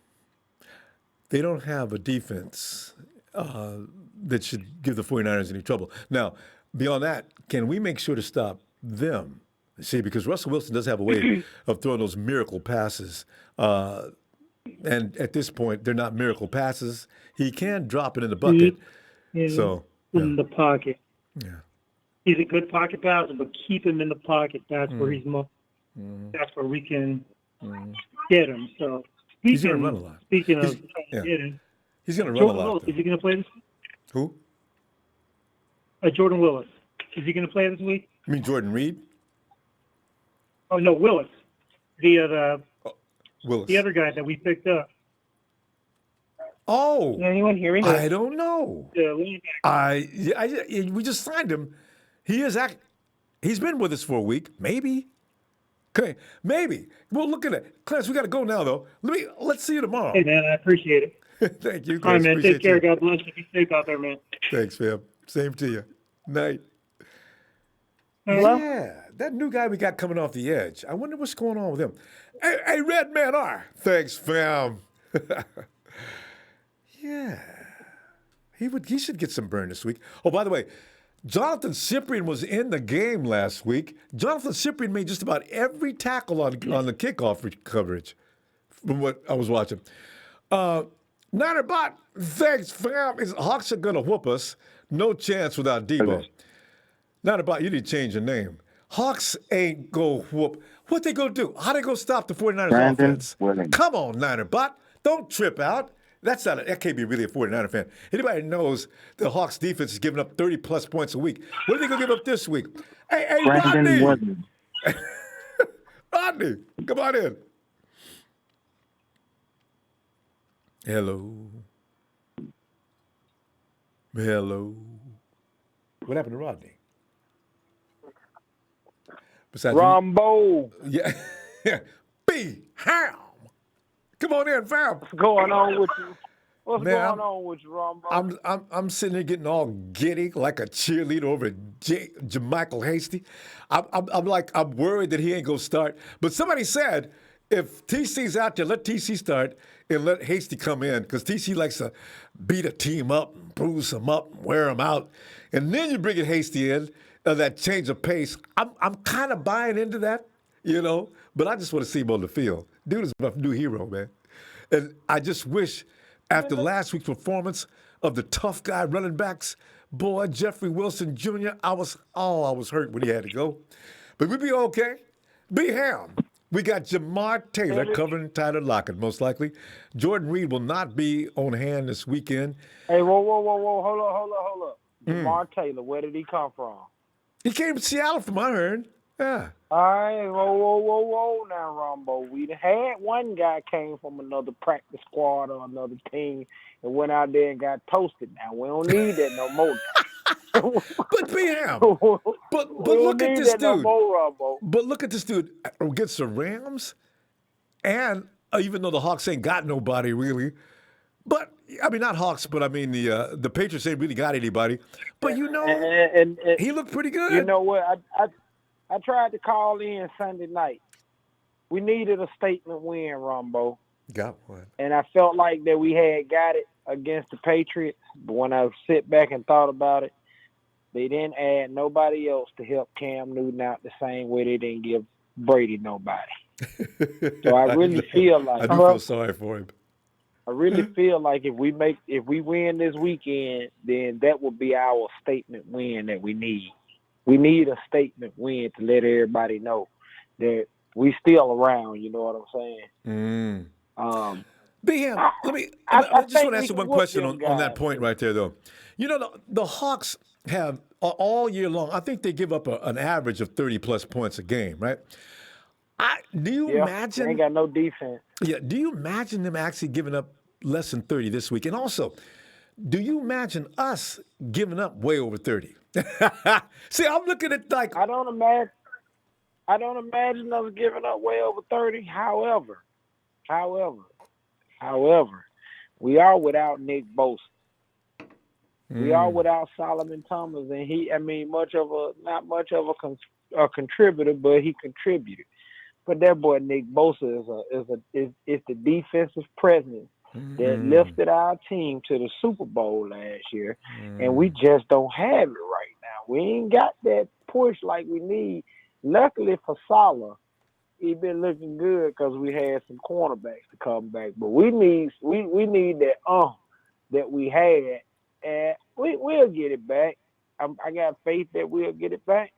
they don't have a defense that should give the 49ers any trouble. Now, beyond that, can we make sure to stop them? See, because Russell Wilson does have a way of throwing those miracle passes. And at this point, they're not miracle passes. He can drop it in the bucket. So in the pocket. Yeah. He's a good pocket passer, but keep him in the pocket. That's where he's most. That's where we can get him. So he's going to run a lot. Speaking of get him, he's going to run a lot. Is he going to play this week? Who? Jordan Willis. Is he going to play this week? You mean Jordan Reed? Oh no, Willis. The Willis. The other guy that we picked up. Oh. Can anyone hear me? I don't know. We just signed him. He's been with us for a week, maybe. Okay, maybe. Well, look at it, Clarence. We got to go now, though. Let's see you tomorrow. Hey man, I appreciate it. Thank you, Clarence. All right, man. Appreciate Take care. you. God bless you. Be safe out there, man. Thanks, fam. Same to you. Night. Hello? Yeah, that new guy we got coming off the edge. I wonder what's going on with him. Hey, Red Man R. Thanks, fam. Yeah. He should get some burn this week. Oh, by the way, Jonathan Cyprien was in the game last week. Jonathan Cyprien made just about every tackle on the kickoff coverage from what I was watching. Niner Bot, thanks, fam. Hawks are going to whoop us. No chance without Debo. Niner Bot, you need to change your name. Hawks ain't go whoop. What they going to do? How they going to stop the 49ers offense? Come on, Niner Bot. Don't trip out. That can't be really a 49er fan. Anybody knows the Hawks defense is giving up 30-plus points a week. What are they going to give up this week? Hey, Rodney! Rodney, come on in. Hello. What happened to Rodney? Besides Ronbo. Yeah. B. Ham. Come on in, fam. What's going on with you? What's Man, going on with you, Ronbo? I'm sitting here getting all giddy like a cheerleader over Michael Hastie. I'm worried that he ain't gonna start. But somebody said if TC's out there, let TC start and let Hastie come in because TC likes to beat a team up, and bruise them up, and wear them out, and then you bring in Hastie in. That change of pace. I'm kind of buying into that, but I just want to see him on the field. Dude is my new hero, man. And I just wish after last week's performance of the tough guy running backs, boy, Jeffrey Wilson Jr., I was hurt when he had to go. But we'd be okay. Be Ham. We got Jamar Taylor covering Tyler Lockett, most likely. Jordan Reed will not be on hand this weekend. Hey, whoa. Hold up. Jamar Taylor, where did he come from? He came to Seattle from what I heard. Yeah. All right, whoa now, Ronbo. We had one guy came from another practice squad or another team and went out there and got toasted. Now, we don't need that no more. But Bam, but look at this dude. No more, but look at this dude against the Rams, and even though the Hawks ain't got nobody really, but I mean not Hawks, but I mean the Patriots ain't really got anybody. But and he looked pretty good. You know what? I tried to call in Sunday night. We needed a statement win, Ronbo. Got one. And I felt like that we had got it against the Patriots. But when I sit back and thought about it, they didn't add nobody else to help Cam Newton out the same way they didn't give Brady nobody. So I really feel like I do feel sorry for him. I really feel like if we win this weekend, then that will be our statement win that we need. We need a statement win to let everybody know that we still around. You know what I'm saying? BM, I just want to ask you one question on that point right there, though. You know, the Hawks have all year long, I think they give up an average of 30-plus points a game, right? Do you imagine? They ain't got no defense. Yeah, do you imagine them actually giving up less than 30 this week? And also, do you imagine us giving up way over 30? See, I'm looking at like I don't imagine us giving up way over 30. However, However, we are without Nick Bosa. We are without Solomon Thomas, and not much of a contributor, but he contributed. But that boy Nick Bosa is the defensive presence that lifted our team to the Super Bowl last year, and we just don't have it right now. We ain't got that push like we need. Luckily for Salah, he been looking good because we had some cornerbacks to come back, but we need that that we had, and we'll get it back. I got faith that we'll get it back.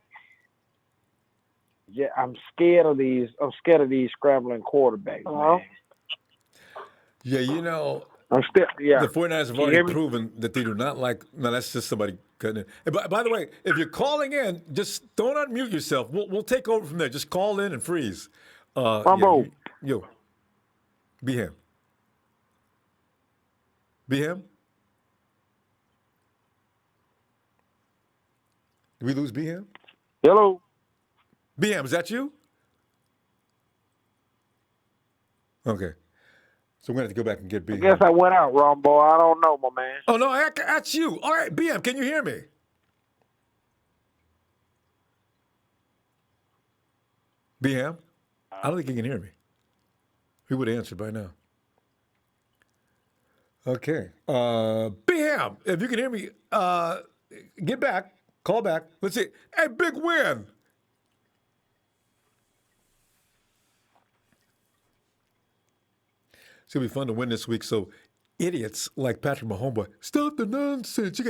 Yeah, I'm scared of these scrambling quarterbacks, man. Yeah, you know, the 49ers have already proven that they do not like. No, that's just somebody cutting in. And by the way, if you're calling in, just don't unmute yourself. We'll take over from there. Just call in and freeze. Ronbo. Yo, be him. Be him. Did we lose Beham? Hello. Beham, is that you? Okay. So we're going to have to go back and get Beham. I guess I went out, Ronbo. I don't know, my man. Oh, no, that's you. All right, Beham, can you hear me? Beham? I don't think he can hear me. He would have answered by now. Okay. Beham, if you can hear me, get back. Call back. Let's see. Hey, big win. It's going to be fun to win this week. So idiots like Patrick Mahomes, stop the nonsense.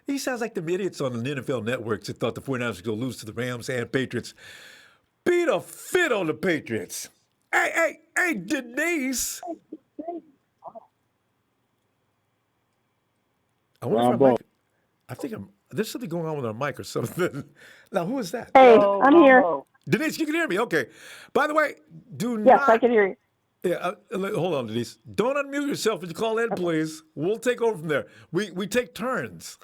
He sounds like the idiots on the NFL networks that thought the 49ers were going to lose to the Rams and Patriots. Beat a fit on the Patriots. Hey, Denise. I wonder if there's something going on with our mic or something. Now, who is that? Hey, I'm here. Denise, you can hear me. Okay. By the way, Yes, I can hear you. Yeah, hold on, Denise. Don't unmute yourself when you call in, please. We'll take over from there. We take turns.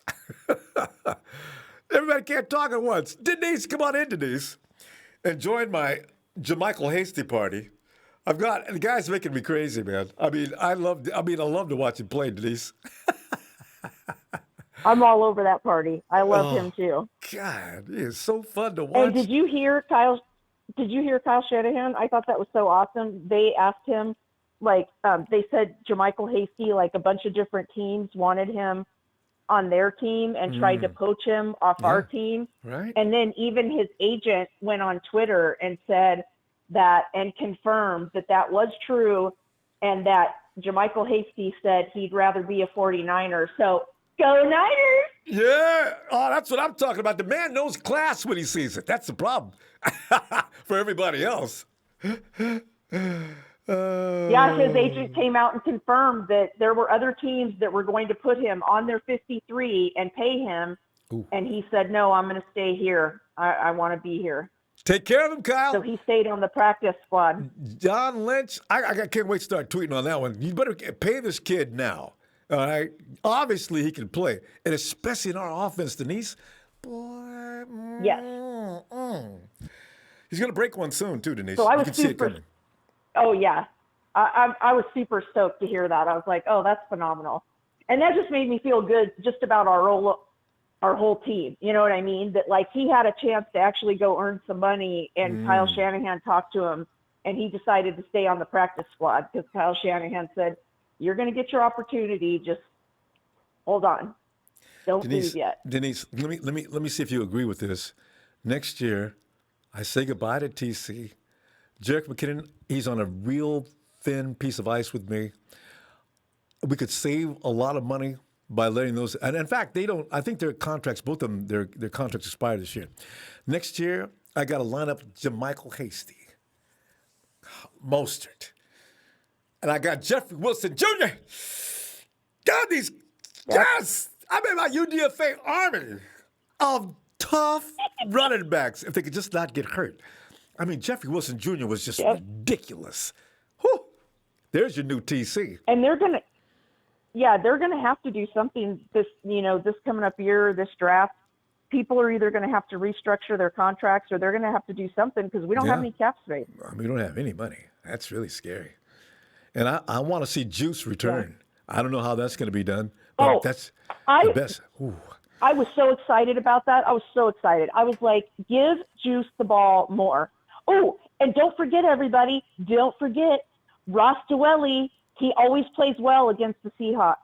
Everybody can't talk at once. Denise, come on in, Denise, and join my Jamichael Hastie party. The guy's making me crazy, man. I love to watch him play, Denise. I'm all over that party. I love him too. God, it is so fun to watch. And did you hear Kyle Shanahan? I thought that was so awesome. They asked him, they said Jamichael Hastie, a bunch of different teams wanted him on their team and tried to poach him off our team. Right. And then even his agent went on Twitter and said that and confirmed that was true, and that Jamichael Hastie said he'd rather be a 49er. So go Niners! Yeah. Oh, that's what I'm talking about. The man knows class when he sees it. That's the problem for everybody else. Yeah, his agent came out and confirmed that there were other teams that were going to put him on their 53 and pay him. Ooh. And he said, no, I'm going to stay here. I want to be here. Take care of him, Kyle. So he stayed on the practice squad. John Lynch, I can't wait to start tweeting on that one. You better pay this kid now. All right. Obviously, he can play, and especially in our offense, Denise. Boy, yes. He's going to break one soon, too, Denise. So I was see it coming. Oh yeah, I was super stoked to hear that. I was like, oh, that's phenomenal, and that just made me feel good just about our whole team. You know what I mean? That he had a chance to actually go earn some money, and Kyle Shanahan talked to him, and he decided to stay on the practice squad because Kyle Shanahan said, you're going to get your opportunity. Just hold on. Don't leave yet. Denise, let me see if you agree with this. Next year, I say goodbye to TC. Jerick McKinnon, he's on a real thin piece of ice with me. We could save a lot of money by letting those. And in fact, I think their contracts, both of them, their contracts expire this year. Next year, I got to line up Jamichael Hastie, Mostert. And I got Jeffrey Wilson Jr. God, these guys, I'm in my UDFA army of tough running backs if they could just not get hurt. Jeffrey Wilson Jr. was just ridiculous. Whew. There's your new TC. And they're going to have to do something this coming up year, this draft. People are either going to have to restructure their contracts or they're going to have to do something because we don't have any cap space. We don't have any money. That's really scary. And I want to see Juice return. I don't know how that's going to be done, but that's the best. Ooh. I was so excited about that. I was so excited. I was like, give Juice the ball more. Oh, and don't forget, everybody, don't forget Ross Dwelly. He always plays well against the Seahawks.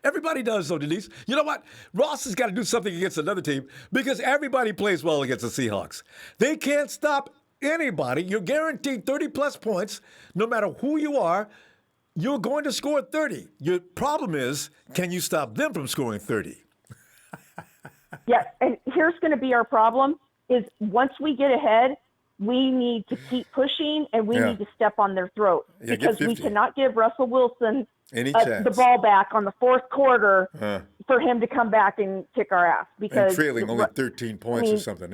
Everybody does, though, Denise. You know what? Ross has got to do something against another team because everybody plays well against the Seahawks. They can't stop anybody. You're guaranteed 30-plus points no matter who you are. You're going to score 30. Your problem is, can you stop them from scoring 30? Yes, and here's going to be our problem is once we get ahead, we need to keep pushing and we need to step on their throat because we cannot give Russell Wilson the ball back on the fourth quarter for him to come back and kick our ass. Because and trailing only 13 points or something,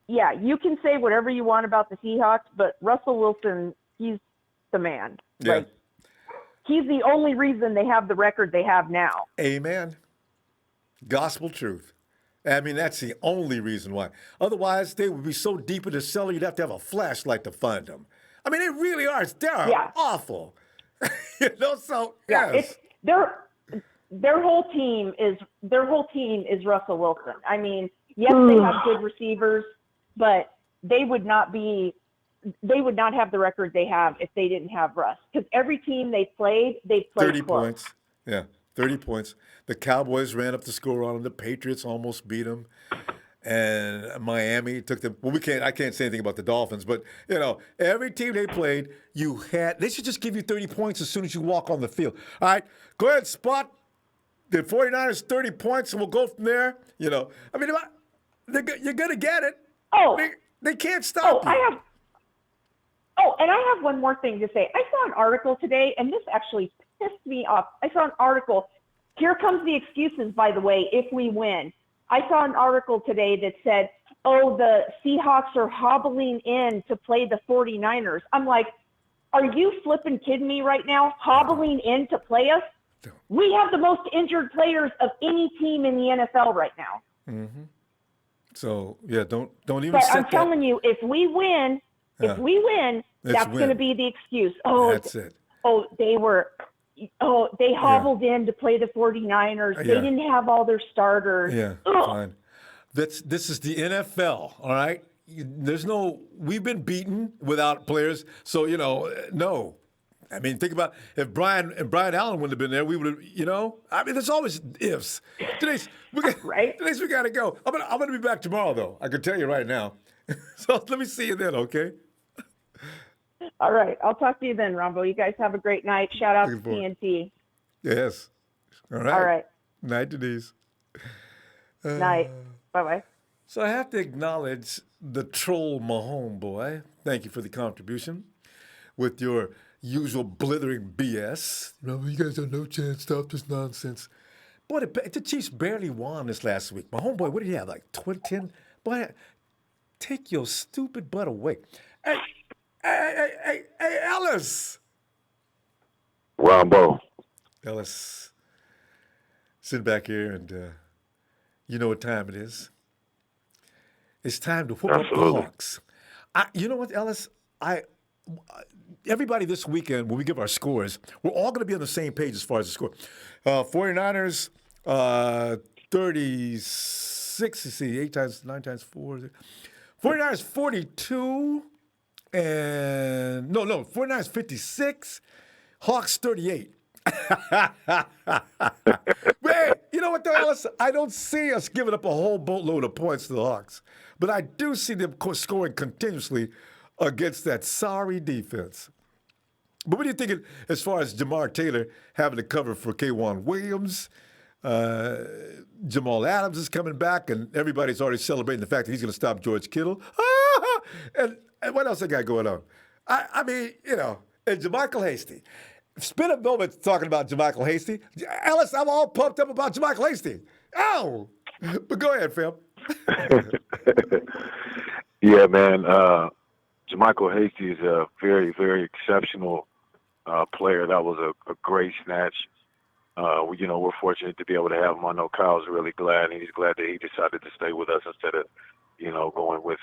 Yeah, you can say whatever you want about the Seahawks, but Russell Wilson, he's the man. Yeah. Like, he's the only reason they have the record they have now. Amen. Gospel truth. I mean, that's the only reason why. Otherwise, they would be so deep in the cellar, you'd have to have a flashlight to find them. I mean, they really are. They're awful. So yes. Their whole team is Russell Wilson. I mean, yes, they have good receivers, but they would not have the record they have if they didn't have Russ. Because every team they played 30 close. points. Yeah, 30 points. The Cowboys ran up the score on them. The Patriots almost beat them. And Miami took them. Well, I can't say anything about the Dolphins, but, every team they played, they should just give you 30 points as soon as you walk on the field. All right, go ahead, spot the 49ers 30 points, and we'll go from there. I mean, you're going to get it. Oh. They can't stop you. And I have one more thing to say. I saw an article today, and this actually pissed me off. I saw an article. Here comes the excuses, by the way, if we win. I saw an article today that said, the Seahawks are hobbling in to play the 49ers. I'm like, are you flipping kidding me right now? Hobbling in to play us? We have the most injured players of any team in the NFL right now. Mm-hmm. So, don't even But set I'm telling you, if we win, that's going to be the excuse. That's it. They hobbled in to play the 49ers. They didn't have all their starters. Yeah, fine. This is the NFL, all right? We've been beaten without players, so, no. I mean, think about if Brian Allen wouldn't have been there, we would have, I mean, there's always ifs. Denise, we got to go. I'm gonna be back tomorrow, though. I can tell you right now. So let me see you then, okay? All right. I'll talk to you then, Ronbo. You guys have a great night. Shout out to TNT. Yes. All right. All right. Night, Denise. Night. Bye-bye. So I have to acknowledge the troll, my homeboy. Thank you for the contribution with your usual blithering BS. You guys have no chance. Stop this nonsense. Boy, the Chiefs barely won this last week. My homeboy, what did he have, like 10? Boy, take your stupid butt away. Hey, Ellis. Ronbo. Ellis, sit back here and you know what time it is. It's time to whoop up the Hawks. You know what, Ellis? Everybody this weekend, when we give our scores, we're all going to be on the same page as far as the score. 49ers, 36, you see, 9 times 4. 49ers, 42. And 49ers 56, Hawks 38. Man, you know what, though, Alice? I don't see us giving up a whole boatload of points to the Hawks, but I do see them scoring continuously against that sorry defense. But what are you thinking as far as Jamar Taylor having to cover for K'Wan Williams? Jamal Adams is coming back, and everybody's already celebrating the fact that he's going to stop George Kittle. And what else I got going on? I mean, and JaMychal Hastie. Spend a moment talking about JaMychal Hastie. Ellis, I'm all pumped up about JaMychal Hastie. Oh, but go ahead, Phil. Yeah, man. JaMychal Hastie is a very, very exceptional player. That was a great snatch. We're fortunate to be able to have him. I know Kyle's really glad, and he's glad that he decided to stay with us instead of, going with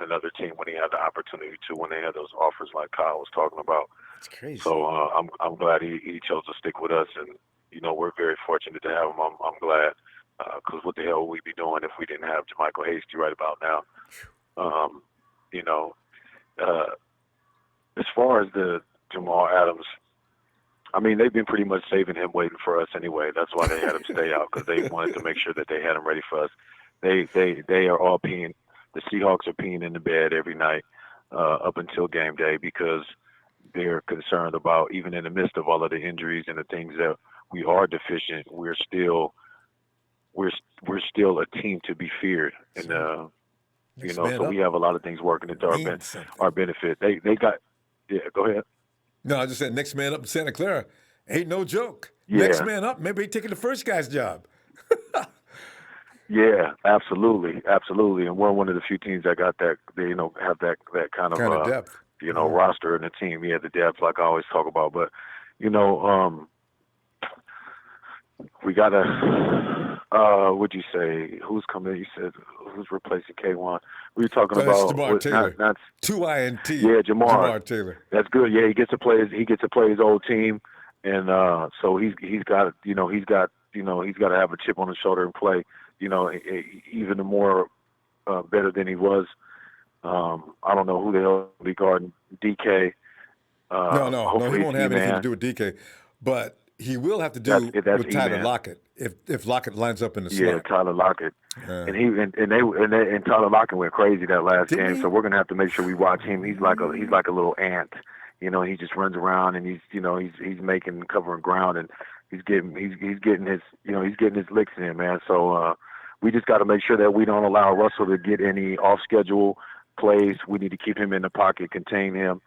another team when he had the opportunity to, when they had those offers like Kyle was talking about. That's crazy. So I'm glad he chose to stick with us, and we're very fortunate to have him. I'm glad, because what the hell would we be doing if we didn't have Jermichael Hastie right about now? As far as the Jamal Adams, I mean, they've been pretty much saving him, waiting for us anyway. That's why they had him stay out, because they wanted to make sure that they had him ready for us. They are all peeing. The Seahawks are peeing in the bed every night up until game day, because they're concerned about, even in the midst of all of the injuries and the things that we are deficient, we're still a team to be feared. And so we have a lot of things working into our benefit. They got, go ahead. No, I just said next man up in Santa Clara ain't no joke. Yeah. Next man up, maybe he taking the first guy's job. Yeah, absolutely. And we're one of the few teams that got that, have that kind of depth. Roster in the team. Yeah, the depth, like I always talk about. But, we got to, what'd you say? Who's coming? You said, who's replacing K1? We were talking about Jamar Taylor. Not 2 INT. Yeah, Jamar Taylor. That's good. Yeah, he gets to play his old team, and so he's got to have a chip on his shoulder and play. Even more better than he was. I don't know who the hell will be guarding DK. No, he won't have anything to do with DK, but he will have to do with Tyler Lockett if Lockett lines up in the slot. Yeah, Tyler Lockett, and Tyler Lockett went crazy that last game. So we're gonna have to make sure we watch him. He's like a little ant. He just runs around and he's making covering ground, and he's getting his licks in, man. So we just got to make sure that we don't allow Russell to get any off schedule plays. We need to keep him in the pocket, contain him.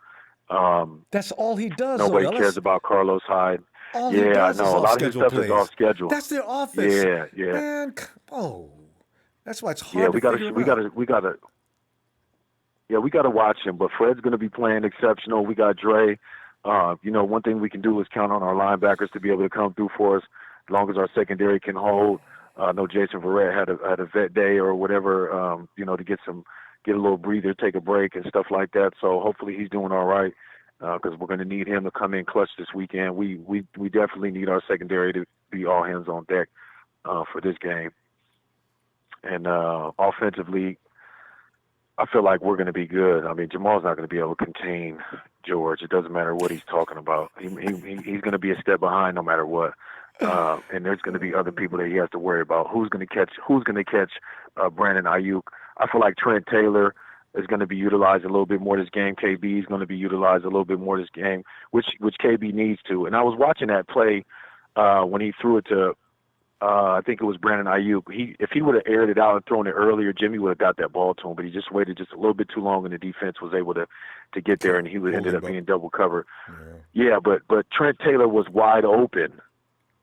That's all he does. Nobody cares about Carlos Hyde. All he does I know. A lot of his stuff is off schedule. That's their offense. Yeah. Man, that's why it's hard to figure out. We got to watch him. But Fred's going to be playing exceptional. We got Dre. One thing we can do is count on our linebackers to be able to come through for us, as long as our secondary can hold. I know Jason Verrett had a vet day or whatever, to get a little breather, take a break and stuff like that. So hopefully he's doing all right, because we're going to need him to come in clutch this weekend. We definitely need our secondary to be all hands on deck for this game. And offensively, I feel like we're going to be good. I mean, Jamal's not going to be able to contain George. It doesn't matter what he's talking about. He's going to be a step behind no matter what. And there's going to be other people that he has to worry about. Who's going to catch Brandon Ayuk? I feel like Trent Taylor is going to be utilized a little bit more this game. KB is going to be utilized a little bit more this game, which KB needs to. And I was watching that play when he threw it to, I think it was Brandon Ayuk. If he would have aired it out and thrown it earlier, Jimmy would have got that ball to him. But he just waited just a little bit too long, and the defense was able to get there, and he ended up being double covered. Yeah, but Trent Taylor was wide open.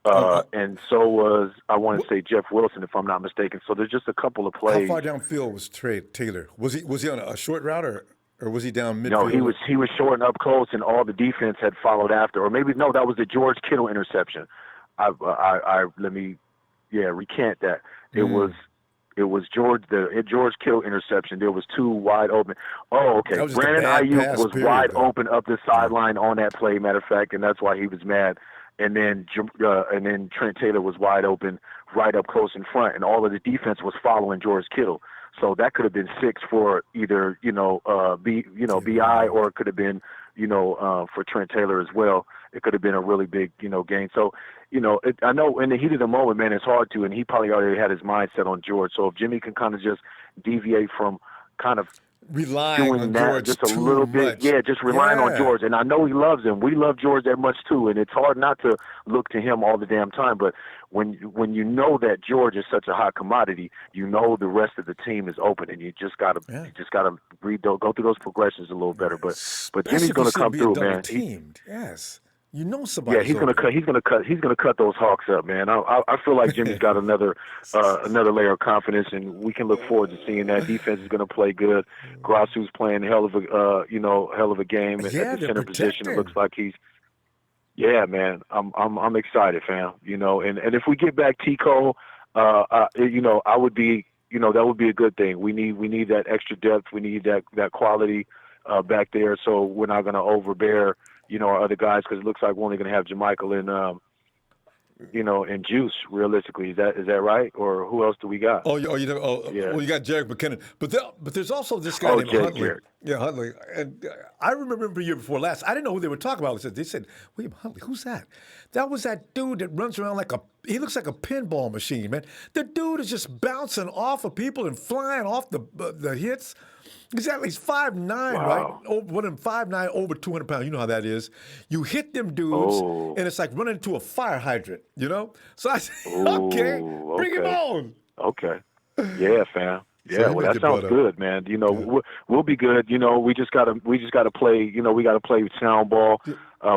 And so was, I want to say, Jeff Wilson, if I'm not mistaken. So there's just a couple of plays. How far downfield was Taylor? Was he on a short route or was he down midfield? No, he was short and up close, and all the defense had followed after. Or maybe no, that was the George Kittle interception. Let me recant that. It was the George Kittle interception. There was two wide open. Oh, okay. Brandon Ayuk was wide open up the sideline on that play. Matter of fact, and that's why he was mad. And then Trent Taylor was wide open right up close in front, and all of the defense was following George Kittle. So that could have been 6 for either BI, or it could have been for Trent Taylor as well. It could have been a really big gain. So I know in the heat of the moment, man, it's hard to, and he probably already had his mindset on George. So if Jimmy can kind of just deviate from kind of relying doing on that George just a little bit. Yeah, just relying on George. And I know he loves him. We love George that much too. And it's hard not to look to him all the damn time. But when you know that George is such a hot commodity, the rest of the team is open, and you just gotta go through those progressions a little better. But Jimmy's gonna come through, man. Yes. Somebody. Yeah, he's gonna cut those Hawks up, man. I feel like Jimmy's got another layer of confidence, and we can look forward to seeing that. Defense is gonna play good. Grasu's playing hell of a game at the center position. It looks like he's. Yeah, man. I'm excited, fam. And if we get back Tico, I would be that would be a good thing. We need that extra depth. We need that quality back there. So we're not going to overbear, our other guys, because it looks like we're only going to have Jermichael and Juice, realistically. Is that right? Or who else do we got? Yeah. Well, you got Jarek McKinnon. But there's also this guy named Huntley. Jarek. Yeah, Huntley. And I remember the year before last, I didn't know who they were talking about. They said, William Huntley, who's that? That was that dude that runs around he looks like a pinball machine, man. The dude is just bouncing off of people and flying off the hits. He's 5'9", wow. right? One of them 5'9", over 200 pounds. You know how that is. You hit them dudes, and it's like running into a fire hydrant, So I said, okay, bring him on. Okay. Yeah, fam. Yeah, So well, that sounds good, man. We'll be good. We just gotta play. We gotta play sound ball.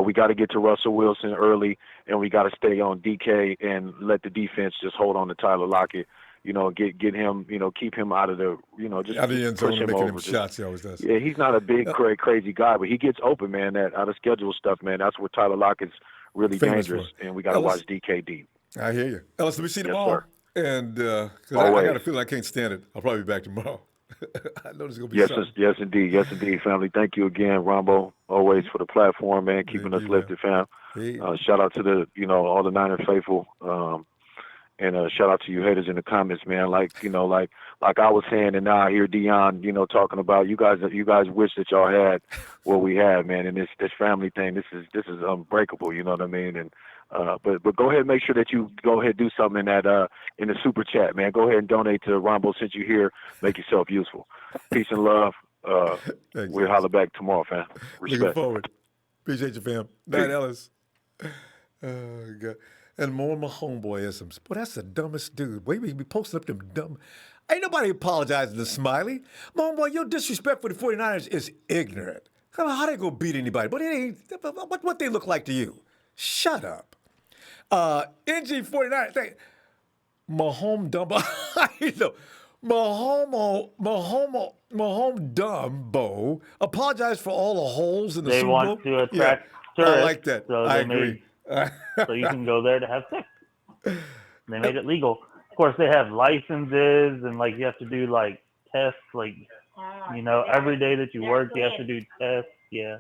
We gotta get to Russell Wilson early, and we gotta stay on DK and let the defense just hold on to Tyler Lockett. Get him, keep him out of the, just out of the end zone, push him making over. him shots. He always does. Yeah, he's not a big, crazy guy, but he gets open, man. That out of schedule stuff, man. That's where Tyler Lockett's really Famous dangerous, for. and we got to watch DKD. I hear you. Ellis, let me see you Yes, tomorrow. sir. And because I got a feeling I can't stand it. I'll probably be back tomorrow. I know there's going to be something. Yes, indeed, family. Thank you again, Ronbo, always for the platform, man, keeping us lifted, fam. Hey. Shout out to the, all the Niner faithful, and shout out to you haters in the comments, man. Like I was saying, and now I hear Dion, talking about you guys wish that y'all had what we have, man. And this family thing, this is unbreakable. You know what I mean? And but go ahead and make sure that you go ahead and do something in that in the super chat, man. Go ahead and donate to Ronbo since you're here. Make yourself useful. Peace and love. We'll holler back tomorrow, fam. Respect. Looking forward. Appreciate you, fam. Night, Ellis. Oh, God. And more of my homeboyisms. Boy, that's the dumbest dude. Wait, we be posting up them dumb. Ain't nobody apologizing to Smiley. My homeboy, your disrespect for the 49ers is ignorant. How they gonna beat anybody? But it ain't, what they look like to you? Shut up. NG 49, Mahome Dumbo. Mahome Dumbo apologized for all the holes in the Super Bowl. They want to attract tourists. I like that. So I agree. So you can go there to have sex. They made it legal. Of course, they have licenses and you have to do tests. Every day that you work, you have to do tests. Yeah.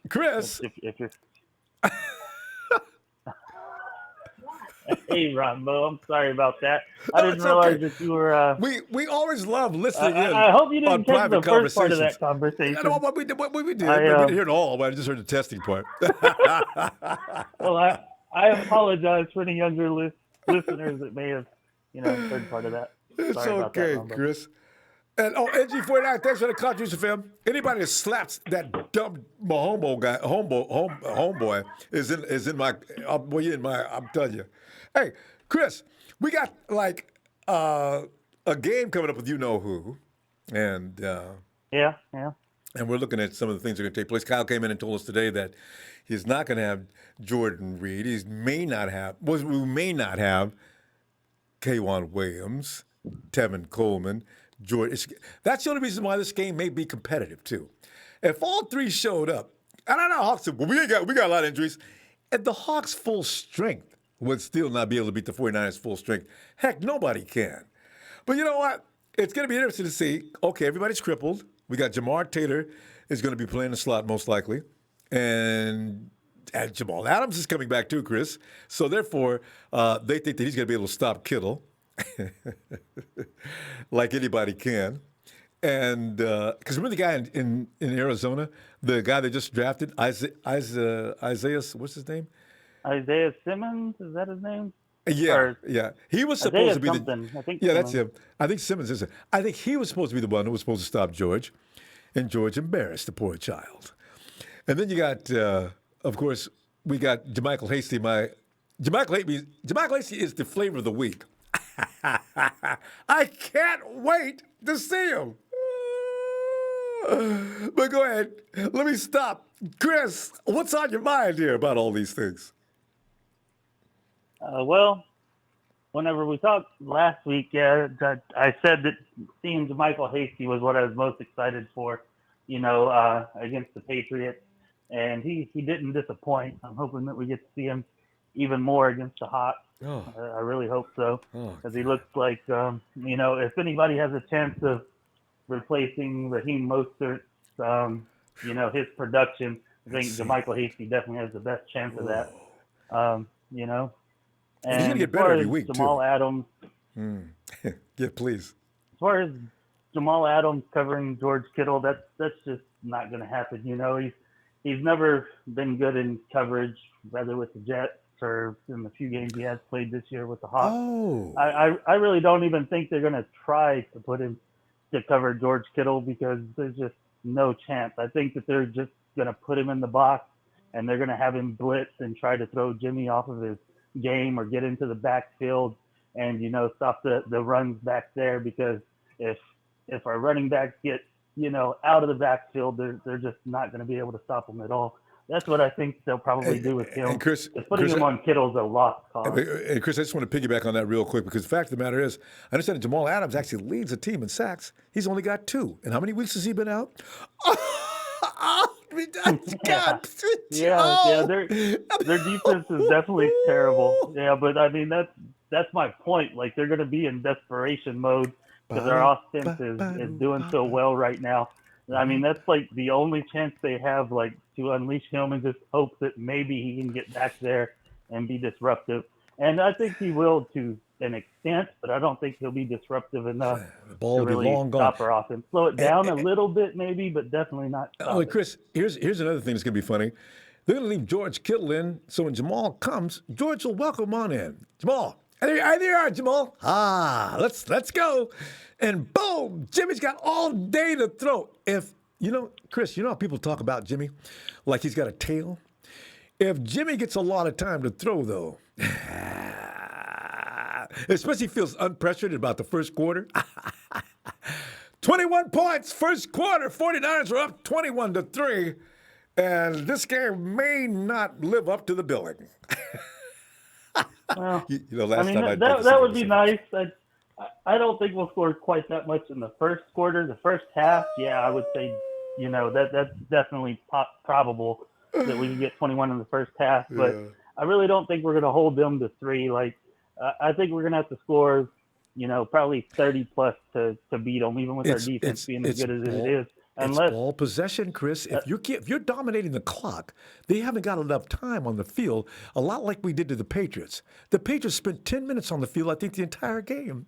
Chris. If you're. Hey, Ronbo, I'm sorry about that. I didn't realize that you were. We always love listening in. I hope you didn't catch the first part of that I conversation. know what we did. We didn't hear it all, but I just heard the testing part. Well, I apologize for any younger listeners that may have, heard part of that. It's Sorry about okay, that, Chris. And NG49, thanks for the contribution, fam. Anybody that slaps that dumb homeboy is in my. I'm telling you. Hey, Chris, we got a game coming up with you know who, and yeah. And we're looking at some of the things that are going to take place. Kyle came in and told us today that he's not going to have Jordan Reed. We may not have K'Wan Williams, Tevin Coleman, George. That's the only reason why this game may be competitive too. If all three showed up, and I know Hawks said, well, we got a lot of injuries. If the Hawks full strength would still not be able to beat the 49ers full strength, heck, nobody can. But you know what? It's going to be interesting to see. Okay, everybody's crippled. We got Jamar Taylor is going to be playing the slot most likely, and Jamal Adams is coming back too, Chris. So therefore, they think that he's going to be able to stop Kittle. Like anybody can. And because remember the guy in Arizona, the guy they just drafted, Isaiah, what's his name? Isaiah Simmons, is that his name? Yeah. He was supposed to be that's him. I think Simmons is it. I think he was supposed to be the one who was supposed to stop George, and George embarrassed the poor child. And then you got, of course, we got Jermichael Hastie. Jermichael Hastie is the flavor of the week. I can't wait to see him. But go ahead. Let me stop. Chris, what's on your mind here about all these things? Well, whenever we talked last week, I said that seeing Jermichael Hastie was what I was most excited for, against the Patriots. And he didn't disappoint. I'm hoping that we get to see him, even more against the Hawks. Oh. I really hope so, Oh, because he looks like, if anybody has a chance of replacing Raheem Mostert, his production, I think JaMychal Hastie definitely has the best chance of that. And he's And gonna get as better far every as week, Jamal too. Adams, Yeah, please. as far as Jamal Adams covering George Kittle, that's just not going to happen. He's never been good in coverage, whether with the Jets or in the few games he has played this year with the Hawks. Oh. I really don't even think they're going to try to put him to cover George Kittle, because there's just no chance. I think that they're just going to put him in the box, and they're going to have him blitz and try to throw Jimmy off of his game or get into the backfield and, stop the runs back there, because if our running backs get, out of the backfield, they're just not going to be able to stop him at all. That's what I think they'll probably do with him. And Chris, Putting him on Kittle's a lost cause. And Chris, I just want to piggyback on that real quick, because the fact of the matter is, I understand that Jamal Adams actually leads the team in sacks. He's only got 2. And how many weeks has he been out? Yeah, their defense is definitely terrible. Yeah, but I mean that's my point. Like, they're going to be in desperation mode because our offense is doing so well right now. I mean, that's like the only chance they have, like, to unleash him and just hope that maybe he can get back there and be disruptive. And I think he will to an extent, but I don't think he'll be disruptive enough Ball to will be really long gone. stop our offense. Slow it down a little bit maybe, but definitely not stop Oh, it. Chris, here's another thing that's going to be funny. They're going to leave George Kittle in, so when Jamal comes, George will welcome on in. Jamal, there you are, Jamal. Let's go. And boom, Jimmy's got all day to throw. Chris, you know how people talk about Jimmy like he's got a tail? If Jimmy gets a lot of time to throw, though, especially if he feels unpressured about the first quarter. 21 points, first quarter. 49ers are up 21-3. And this game may not live up to the billing. Well, last time I that would be nice. I don't think we'll score quite that much in the first quarter. The first half, yeah, I would say, that's definitely probable that we can get 21 in the first half. But I really don't think we're going to hold them to 3. Like, I think we're going to have to score, probably 30 plus to beat them, even with our defense being as good as it is. It's ball possession, Chris. If you're dominating the clock, they haven't got enough time on the field, a lot like we did to the Patriots. The Patriots spent 10 minutes on the field, I think, the entire game.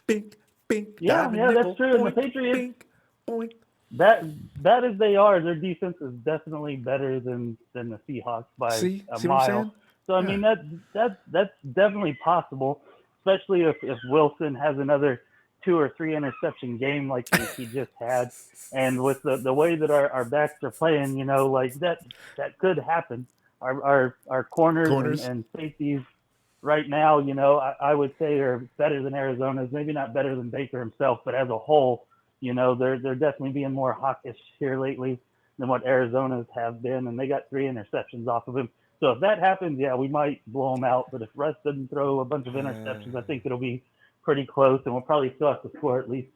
Bink, bink. Yeah, that's true. And the Patriots, bink, boink. Bad as they are, their defense is definitely better than the Seahawks by See a what I'm mile. saying? So I mean that's definitely possible, especially if Wilson has another 2 or 3 interception game like he just had, and with the way that our backs are playing, like that could happen. Our corners and safeties right now, I would say are better than Arizona's. Maybe not better than Baker himself, but as a whole, they're definitely being more hawkish here lately than what Arizona's have been, and they got 3 interceptions off of him. So if that happens, yeah, we might blow them out. But if Russ doesn't throw a bunch of interceptions, I think it'll be pretty close, and we'll probably still have to score at least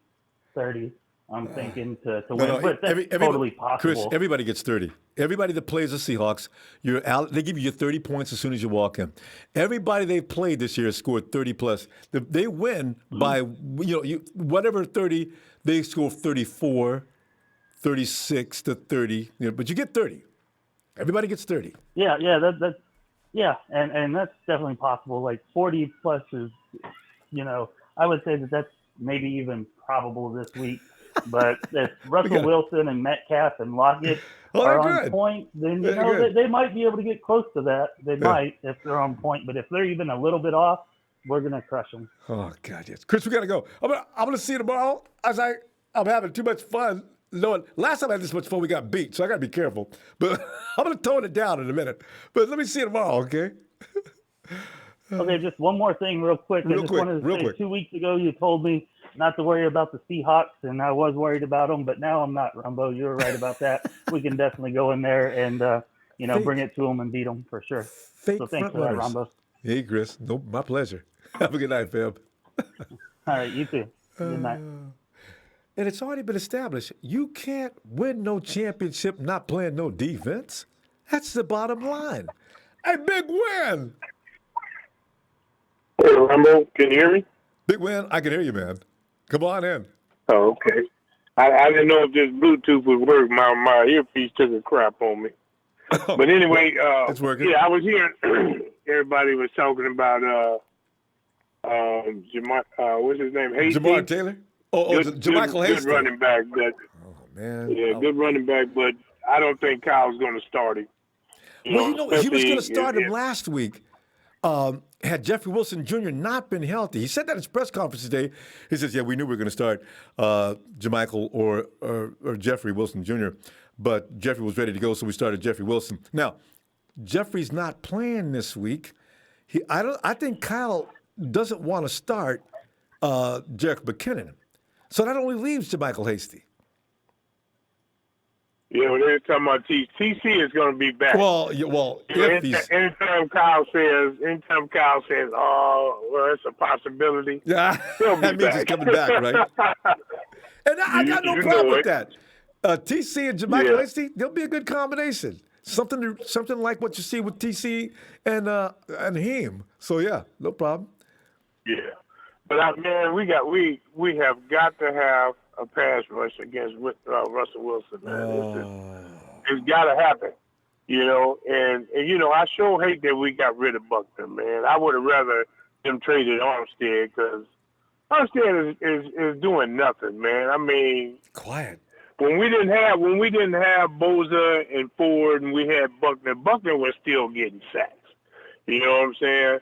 30. I'm thinking to win, but that's totally possible. Chris, everybody gets 30. Everybody that plays the Seahawks, they give you your 30 points as soon as you walk in. Everybody they've played this year has scored 30 plus. They win by whatever 30. They score 34, 36 to 30. But you get 30. Everybody gets 30. Yeah, and that's definitely possible. Like 40 plus is, I would say that's maybe even probable this week. But if Russell Wilson and Metcalf and Lockett are on point, then they might be able to get close to that. They might if they're on point. But if they're even a little bit off, we're gonna crush them. Oh God, yes, Chris, we gotta go. I'm gonna see you tomorrow. I'm having too much fun. Last time I had this much fun, we got beat, so I gotta be careful. But I'm gonna tone it down in a minute. But let me see you tomorrow, okay? Okay, just one more thing real quick. I just wanted to say 2 weeks ago you told me not to worry about the Seahawks, and I was worried about them, but now I'm not, Ronbo. You were right about that. We can definitely go in there and, bring it to them and beat them for sure. So thanks for that, Ronbo. Hey, Chris. Nope, my pleasure. Have a good night, fam. All right, you too. Good night. And it's already been established, you can't win no championship not playing no defense. That's the bottom line. Hey, big win. Hey, Ronbo, can you hear me? Big win. I can hear you, man. Come on in. Oh, okay. I didn't know if this Bluetooth would work. My earpiece took a crap on me. But anyway, it's working. Yeah, I was hearing everybody was talking about Jamal, what's his name? Hastie. Jamar Taylor? Jamichael Hastie. Good running back, but man. Yeah, good running back, but I don't think Kyle's going to start him. He was going to start him last week. Had Jeffrey Wilson Jr. not been healthy. He said that at his press conference today. He says, yeah, we knew we were going to start Jamichael or Jeffrey Wilson Jr., but Jeffrey was ready to go, so we started Jeffrey Wilson. Now, Jeffrey's not playing this week. I think Kyle doesn't want to start Jerick McKinnon. So that only leaves Jamichael Hastie. Yeah, when they're talking about TC is going to be back. Well, anytime Kyle says, oh, well, it's a possibility. Yeah, he'll be that means back. he's coming back, right? And I got no problem with that. TC and Jamichael Hastie, they'll be a good combination. Something like what you see with TC and him. So yeah, no problem. Yeah, but man, we have got to have a pass rush against Russell Wilson, man. It's got to happen, And I sure hate that we got rid of Buckner, man. I would have rather them traded Armstead because Armstead is doing nothing, man. I mean, quiet. When we didn't have Boza and Ford and we had Buckner was still getting sacks. You know what I'm saying?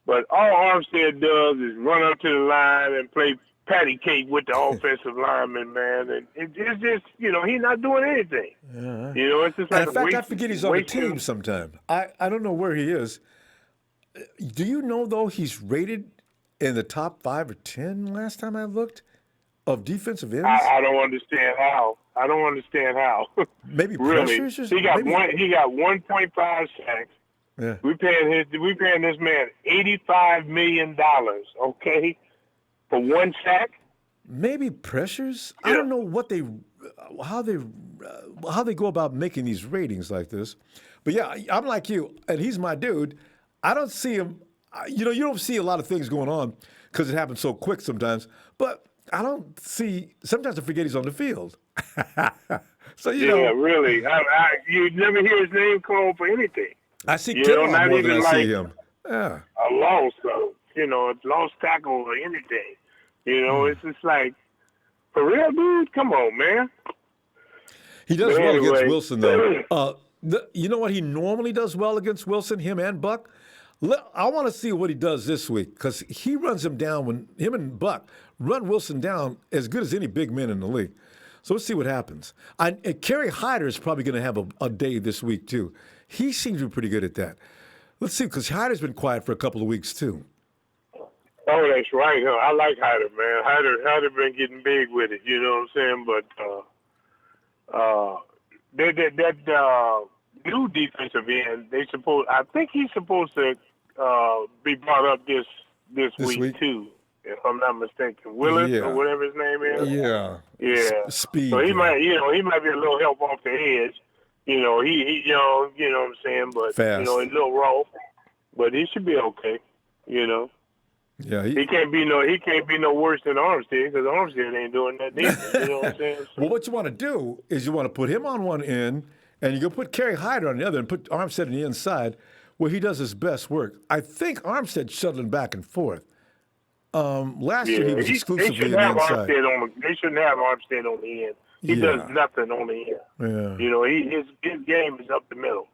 But all Armstead does is run up to the line and play patty cake with the offensive lineman, man. And it's just, he's not doing anything. It's just like in fact, I forget he's on the team sometime. I don't know where he is. Do you know, though, he's rated in the top 5 or 10 last time I looked of defensive ends? I don't understand how. Maybe really. Pressures? He got 1.5 sacks. Yeah. We paying this man $85 million, okay, for one sack. Maybe pressures. Yeah. I don't know how they go about making these ratings like this, but yeah, I'm like you, and he's my dude. I don't see him. You don't see a lot of things going on because it happens so quick sometimes. But I don't see. Sometimes I forget he's on the field. So really, you never hear his name called for anything. I see Kittle more than I see him. Yeah. A loss, lost tackle or anything. It's just like, for real, dude? Come on, man. He does well against Wilson, though. You know what he normally does well against Wilson, him and Buck? I want to see what he does this week because he runs him down when him and Buck run Wilson down as good as any big men in the league. So let's see what happens. And Kerry Hyder is probably going to have a day this week, too. He seems to be pretty good at that. Let's see, because Hyder's been quiet for a couple of weeks, too. Oh, that's right. I like Hyder, man. Hyder been getting big with it, you know what I'm saying? But that new defensive end, I think he's supposed to be brought up this week, too, if I'm not mistaken. Willis or whatever his name is. Yeah. Speed. So he might be a little help off the edge. He young, you know what I'm saying, but fast. A little raw, but he should be okay, Yeah, he can't be no worse than Armstead because Armstead ain't doing that either. You know what I'm saying? Well, what you want to do is you want to put him on one end, and you go put Kerry Hyder on the other, and put Armstead on the inside, where he does his best work. I think Armstead's shuttling back and forth. Last year he was exclusively on the inside. They shouldn't have Armstead on the end. He does nothing on the end. Yeah. His game is up the middle.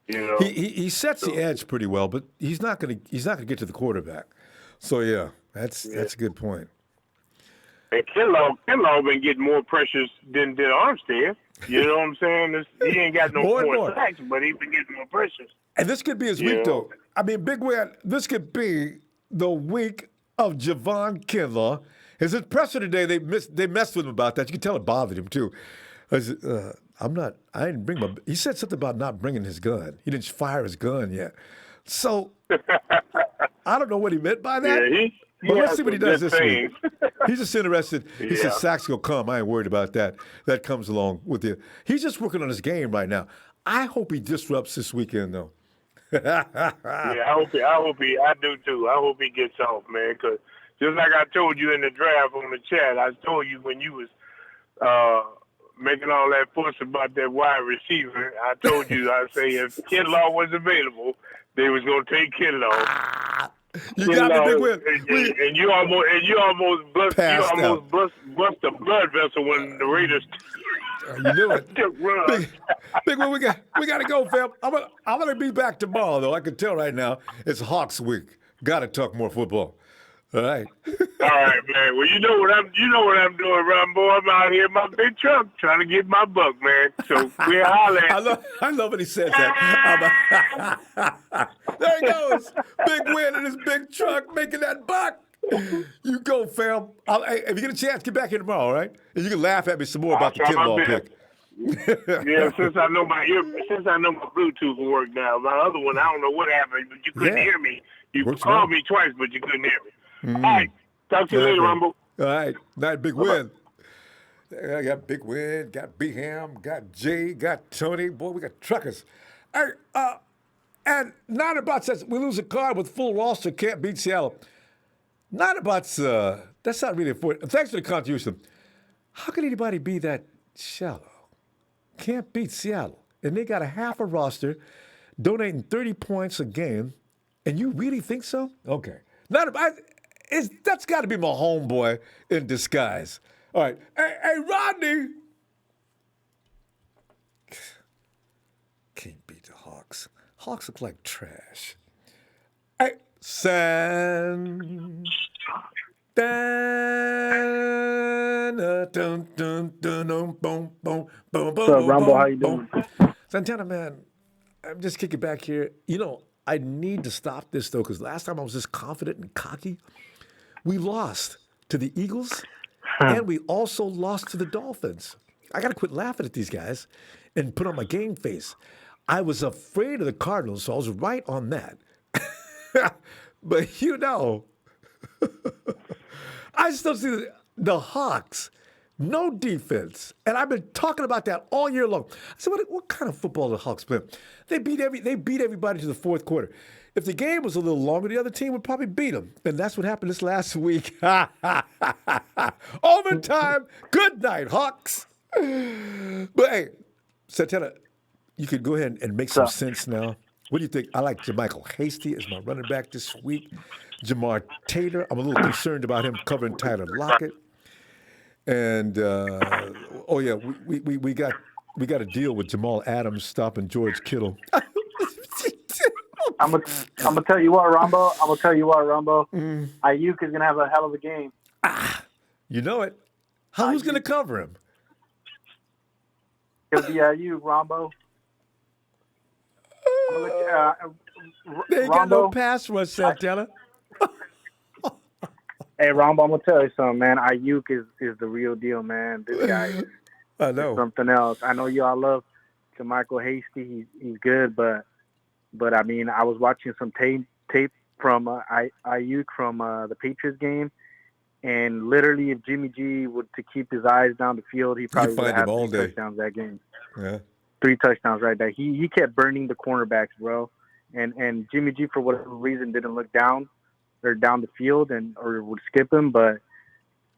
He sets the edge pretty well, but he's not gonna get to the quarterback. So yeah, that's a good point. And Kittle been getting more pressures than Armstead. You know what I'm saying? He ain't got no more sacks, but he been getting more pressures. And this could be his week, though. I mean, Big Win, this could be the week of Javon Kinlaw. His presser today, they messed with him about that. You can tell it bothered him, too. I didn't bring my, he said something about not bringing his gun. He didn't fire his gun yet. So, I don't know what he meant by that. But let's see what he does this week. He's just interested. He said, sacks will come. I ain't worried about that. That comes along with you. He's just working on his game right now. I hope he disrupts this weekend, though. I do too. I hope he gets off, man. Because just like I told you in the draft on the chat, I told you when you was making all that fuss about that wide receiver, I told you, I say if Kittle was available, they was gonna take Kittle. You got me, Big Win. And you almost bust a blood vessel when the Raiders. You knew it. Big Win, we got to go, fam. I'm gonna be back tomorrow, though. I can tell right now it's Hawks week. Got to talk more football. All right. All right, man. Well, you know what I'm doing, Ronbo. I'm out here in my big truck trying to get my buck, man. So we're hollering. I love when he says that. There he goes. Big Win in his big truck making that buck. You go, fam. Hey, if you get a chance, get back here tomorrow, all right? And you can laugh at me some more about the Kittle pick. Yeah, since I know my Bluetooth will work now. My other one, I don't know what happened, but you couldn't hear me. You called me twice, but you couldn't hear me. All right. Talk to you later, Rumble. All right. Night, Big Win. I got Big Win, got B-Ham, got Jay, got Tony. Boy, we got truckers. Hey, and not about says we lose a card with full roster, can't beat Seattle. Not about, that's not really important. Thanks for the contribution. How can anybody be that shallow? Can't beat Seattle. And they got a half a roster, donating 30 points a game. And you really think so? Okay. Not about, that's got to be my homeboy in disguise. All right. Hey, Rodney. Can't beat the Hawks. Hawks look like trash. Hey, San. What's up, Ronbo? How you doing? Santana, man, I'm just kicking back here. You know, I need to stop this, though, because last time I was this confident and cocky. We lost to the Eagles, and we also lost to the Dolphins. I got to quit laughing at these guys and put on my game face. I was afraid of the Cardinals, so I was right on that. But, you know, I still see the Hawks, no defense. And I've been talking about that all year long. I said, what kind of football do the Hawks play? They beat everybody to the fourth quarter. If the game was a little longer, the other team would probably beat them. And that's what happened this last week. Overtime. Good night, Hawks. But, hey, Santana, you could go ahead and make some sense now. What do you think? I like Jermichael Hastie as my running back this week. Jamar Taylor, I'm a little concerned about him covering Tyler Lockett. And, we got a deal with Jamal Adams stopping George Kittle. I'm gonna tell you what, Ronbo. Ayuk is gonna have a hell of a game. You know it. Who's gonna cover him? It'll be Ayuk, Ronbo. They ain't got no pass rush, Santana. Hey, Ronbo, I'm gonna tell you something, man. Ayuk is the real deal, man. This guy is something else. I know y'all love Jermichael Hastie. He's good, but I mean, I was watching some tape from Ayuk from the Patriots game, and literally, if Jimmy G would to keep his eyes down the field, he probably would have 3 touchdowns that game. Yeah, 3 touchdowns right there. He kept burning the cornerbacks, bro, and Jimmy G for whatever reason didn't look down the field or would skip him, but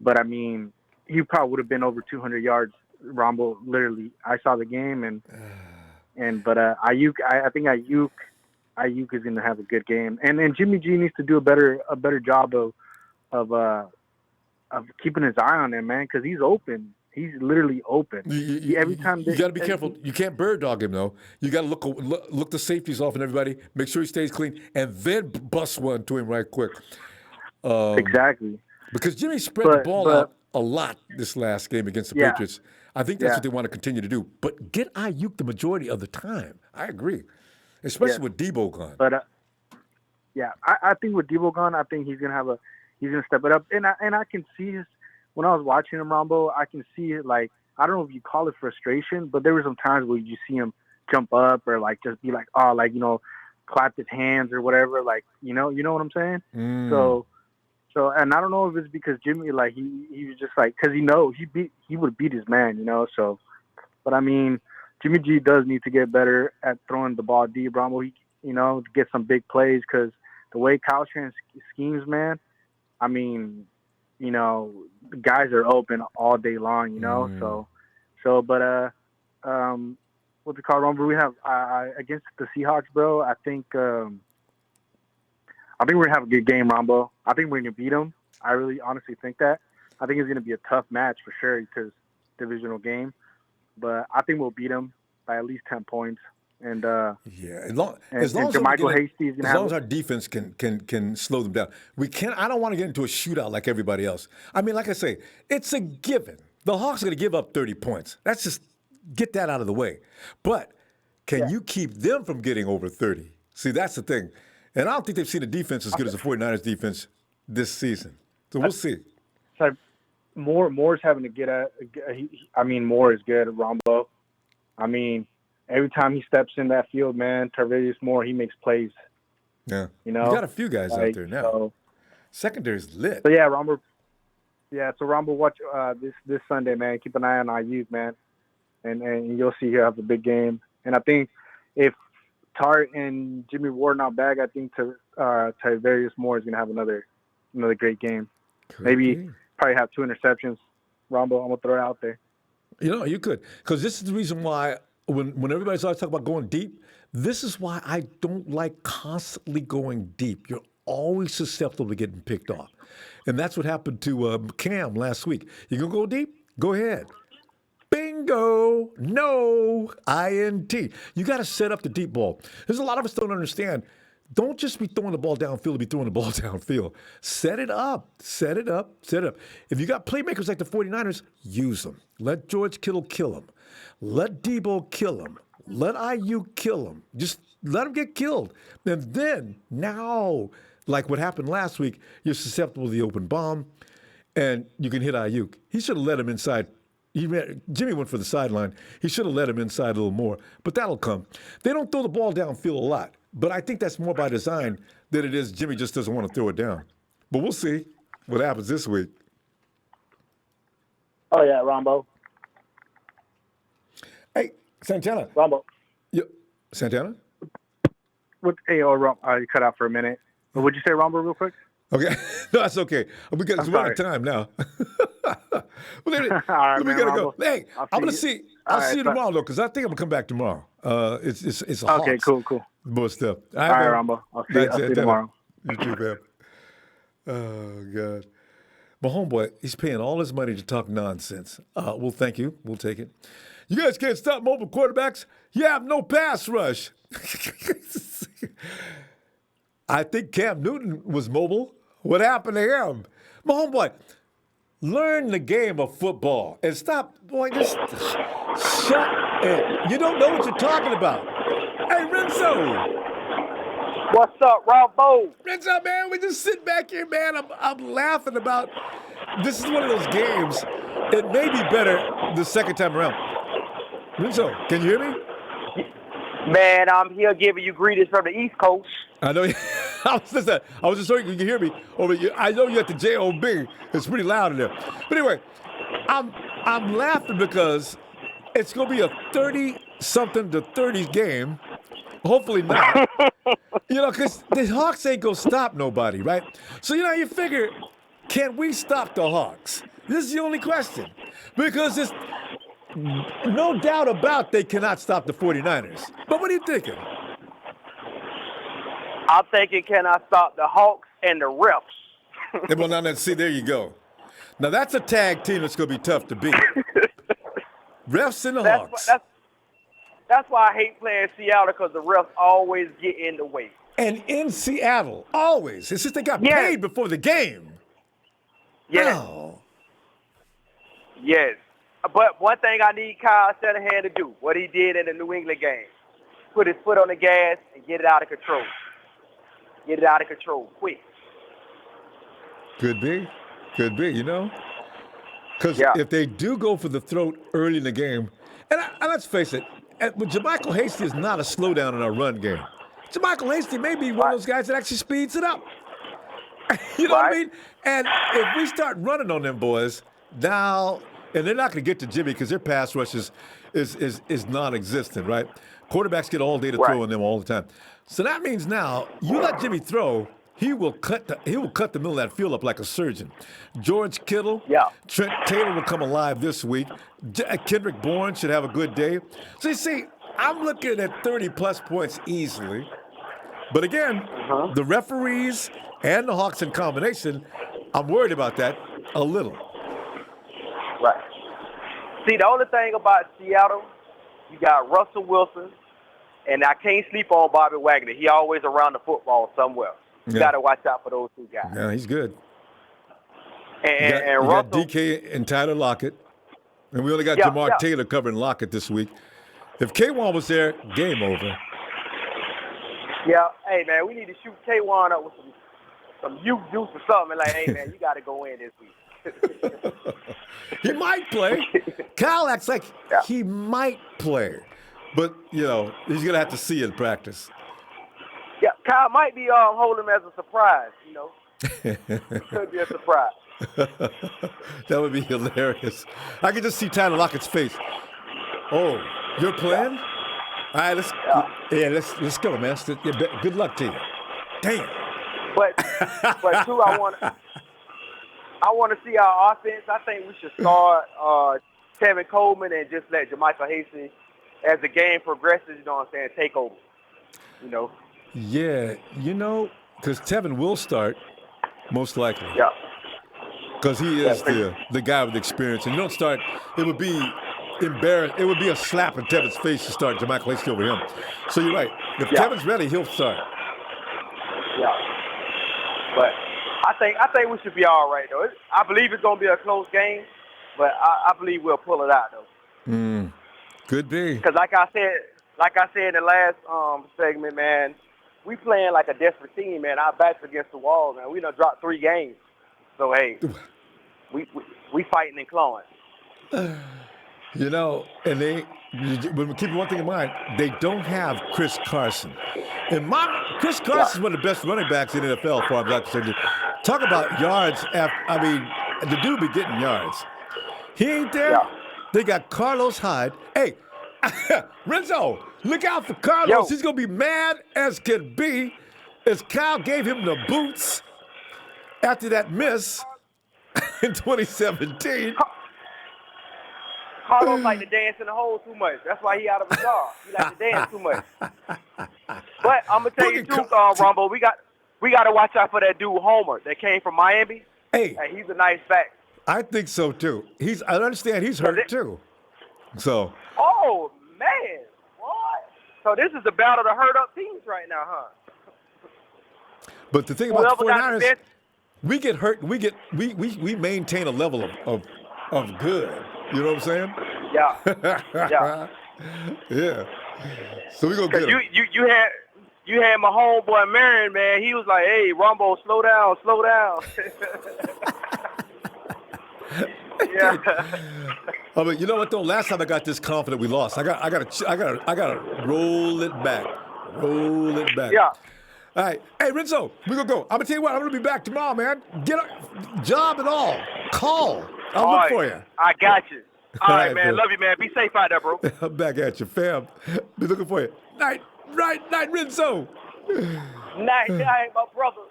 I mean, he probably would have been over 200 yards. Ronbo, literally, I saw the game but Ayuk, I think Ayuk is going to have a good game, and Jimmy G needs to do a better job of keeping his eye on him, man, because he's open. He's literally open. Every time you got to be careful. You can't bird dog him though. You got to look the safeties off and everybody. Make sure he stays clean, and then bust one to him right quick. Exactly. Because Jimmy spread the ball out a lot this last game against the Patriots. I think that's what they want to continue to do. But get Ayuk the majority of the time. I agree, especially with Debo gone. But I think with Debo gone, I think he's gonna step it up, and I can see his. When I was watching him, Ronbo, I can see it, like, I don't know if you call it frustration, but there were some times where you see him jump up or, like, just be like, oh, like, you know, clap his hands or whatever, like, you know what I'm saying? So, and I don't know if it's because Jimmy, like, he was just like, because he would beat his man, you know, so, but I mean, Jimmy G does need to get better at throwing the ball deep, Ronbo. to get some big plays because the way Kyle Shanahan schemes, man, I mean, guys are open all day long, but what's it called, Ronbo? We have against the Seahawks, bro. I think we're gonna have a good game, Ronbo. I think we're gonna beat them. I really honestly think that. I think it's gonna be a tough match for sure because divisional game, but I think we'll beat them by at least 10 points. And as long as Michael Hastie is gonna as long as our defense can slow them down. We can't. I don't want to get into a shootout like everybody else. I mean, like I say, it's a given. The Hawks are going to give up 30 points. That's just get that out of the way. But can you keep them from getting over 30? See, that's the thing. And I don't think they've seen a defense as good as the 49ers defense this season. So we'll see. So Moore's having to get Moore is good at Ronbo. I mean, every time he steps in that field, man, Tarvarius Moore, he makes plays. Yeah. You got a few guys out there now. So, secondary's lit. So, yeah, Ronbo. Yeah, so Ronbo, watch this Sunday, man. Keep an eye on IU, man. And you'll see he'll have a big game. And I think if Tart and Jimmy Ward not back, I think Tarvarius Moore is going to have another great game. Maybe probably have 2 interceptions. Ronbo, I'm going to throw it out there. You could. Because this is the reason why when everybody starts talking about going deep, this is why I don't like constantly going deep. You're always susceptible to getting picked off. And that's what happened to Cam last week. You going to go deep? Go ahead. Bingo. No. INT. You got to set up the deep ball. There's a lot of us don't understand. Don't just be throwing the ball downfield, be throwing the ball downfield. Set it up. Set it up. Set it up. If you got playmakers like the 49ers, use them. Let George Kittle kill them. Let Debo kill him. Let IU kill him. Just let him get killed. And then, now, like what happened last week, you're susceptible to the open bomb, and you can hit Ayuk. He should have let him inside. Jimmy went for the sideline. He should have let him inside a little more, but that'll come. They don't throw the ball downfield a lot, but I think that's more by design than it is Jimmy just doesn't want to throw it down. But we'll see what happens this week. Oh, yeah, Ronbo. Hey, Santana. Ronbo. Santana? You cut out for a minute. But would you say Ronbo real quick? Okay. No, that's okay. We're out of time now. Let me gotta go. Hey, I'll see you tomorrow, though, because I think I'm going to come back tomorrow. It's a Okay, Hawks. cool. More stuff. All right, Ronbo. I'll see you tomorrow. You too, man. Oh, God. My homeboy, he's paying all his money to talk nonsense. Well, thank you. We'll take it. You guys can't stop mobile quarterbacks. You have no pass rush. I think Cam Newton was mobile. What happened to him? My homeboy, learn the game of football and stop, just shut it. You don't know what you're talking about. Hey, Renzo. What's up, Ronbo? Renzo, man, we just sit back here, man. I'm laughing about, this is one of those games. It may be better the second time around. Renzo, can you hear me? Man, I'm here giving you greetings from the East Coast. I know. I was just hoping you can hear me over here. I know you're at the JOB. It's pretty loud in there. But anyway, I'm laughing because it's going to be a 30-something to 30 game. Hopefully not. Because the Hawks ain't going to stop nobody, right? So, you figure, can we stop the Hawks? This is the only question. Because it's no doubt about they cannot stop the 49ers. But what are you thinking? I'm thinking, can I stop the Hawks and the refs? Well, now, see, there you go. Now, that's a tag team that's going to be tough to beat. Refs and the Hawks. That's why I hate playing Seattle, because the refs always get in the way. And in Seattle, always. It's just they got paid before the game. Yes. Oh. Yes. But one thing I need Kyle Shanahan to do, what he did in the New England game, put his foot on the gas and get it out of control. Get it out of control quick. Could be, Because if they do go for the throat early in the game, and let's face it, but Jermichael Hastie is not a slowdown in our run game. Jermichael Hastie may be one of those guys that actually speeds it up. You know what I mean? And if we start running on them boys, now, and they're not going to get to Jimmy because their pass rush is is non-existent, right? Quarterbacks get all day to throw in them all the time. So that means now you let Jimmy throw, he will cut the middle of that field up like a surgeon. George Kittle, Trent Taylor will come alive this week. Kendrick Bourne should have a good day. So you see, I'm looking at 30-plus points easily. But again, the referees and the Hawks in combination, I'm worried about that a little. Right. See, the only thing about Seattle, you got Russell Wilson, and I can't sleep on Bobby Wagner. He always around the football somewhere. You got to watch out for those two guys. Yeah, he's good. And you Russell, got DK and Tyler Lockett. And we only got Jamar Taylor covering Lockett this week. If K1 was there, game over. Yeah, hey, man, we need to shoot K1 up with some youth juice or something. Like, hey, man, you got to go in this week. He might play. Kyle acts like he might play. But, he's going to have to see it in practice. Yeah, Kyle might be holding him as a surprise, Could be a surprise. That would be hilarious. I can just see Tyler Lockett's face. Oh, you're playing? All right, let's go, man. Good luck to you. Damn. But too, I want to see our offense. I think we should start Tevin Coleman and just let Jermichael Hastie, as the game progresses, take over. Yeah, because Tevin will start, most likely. Yeah. Because he is the guy with experience. And you don't start, it would be embarrassing. It would be a slap in Tevin's face to start Jermichael Hastie over him. So you're right. If Tevin's ready, he'll start. Yeah. But I think we should be all right, though. I believe it's going to be a close game, but I believe we'll pull it out, though. Could be. Because like I said in the last segment, man, we playing like a desperate team, man. Our backs against the wall, man. We done dropped 3 games. So, hey, we fighting and clawing. And but keep one thing in mind, they don't have Chris Carson. And Chris Carson is one of the best running backs in the NFL, as far as I'm concerned. Talk about yards. The dude be getting yards. He ain't there. Yeah. They got Carlos Hyde. Hey, Renzo, look out for Carlos. Yo. He's going to be mad as can be as Kyle gave him the boots after that miss in 2017. Carlos like to dance in the hole too much. That's why he out of his job. He like to dance too much. But I'm gonna tell you the truth, Ronbo. We got to watch out for that dude Homer that came from Miami. Hey, he's a nice back. I think so too. I understand he's hurt too. So. Oh man, what? So this is the battle of the hurt up teams right now, huh? But the thing about the 49ers, we get hurt. We maintain a level of good. You know what I'm saying? Yeah. Yeah. Yeah. So we gonna get him. You had my homeboy Marion, man. He was like, "Hey, Ronbo, slow down." Yeah. But you know what though? Last time I got this confident, we lost. I gotta roll it back. Yeah. All right. Hey, Renzo, we're going to go. I'm going to tell you what, I'm going to be back tomorrow, man. Get a job and all. Call. I'll look for you. I got you. All right, man. Love you, man. Be safe out there, bro. I'm back at you, fam. Be looking for you. Night, Renzo. Night, my brother.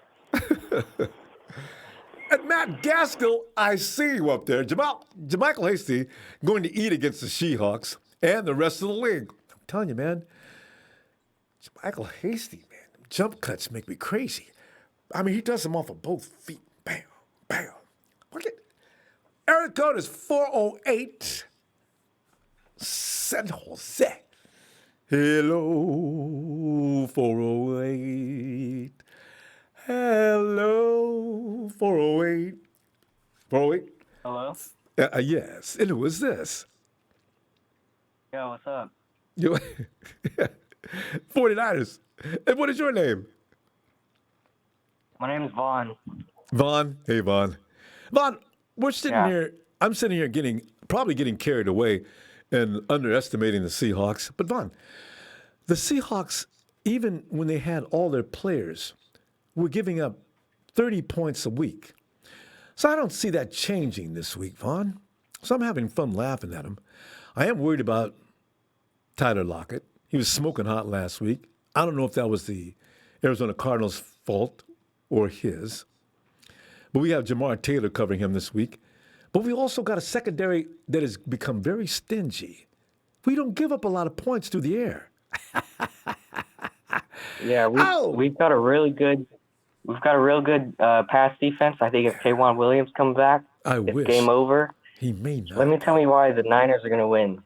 And Matt Gaskell, I see you up there. Jermichael Hastie going to eat against the Seahawks and the rest of the league. I'm telling you, man. Jermichael Hastie, man. Jump cuts make me crazy. I mean, he does them off of both feet. Bam, bam. Look at area code is 408 San Jose. Hello, 408. Hello, 408. 408? Hello? Yes. And who is this? Yo, what's up? 49ers. And what is your name? My name is Vaughn. Vaughn? Hey, Vaughn. Vaughn, we're sitting here. I'm sitting here probably getting carried away and underestimating the Seahawks. But, Vaughn, the Seahawks, even when they had all their players, were giving up 30 points a week. So I don't see that changing this week, Vaughn. So I'm having fun laughing at them. I am worried about Tyler Lockett. He was smoking hot last week. I don't know if that was the Arizona Cardinals' fault or his. But we have Jamar Taylor covering him this week. But we also got a secondary that has become very stingy. We don't give up a lot of points through the air. Yeah, we've got a real good pass defense. I think if K'Wan Williams comes back, it's game over. He may not. Let me tell you why the Niners are going to win.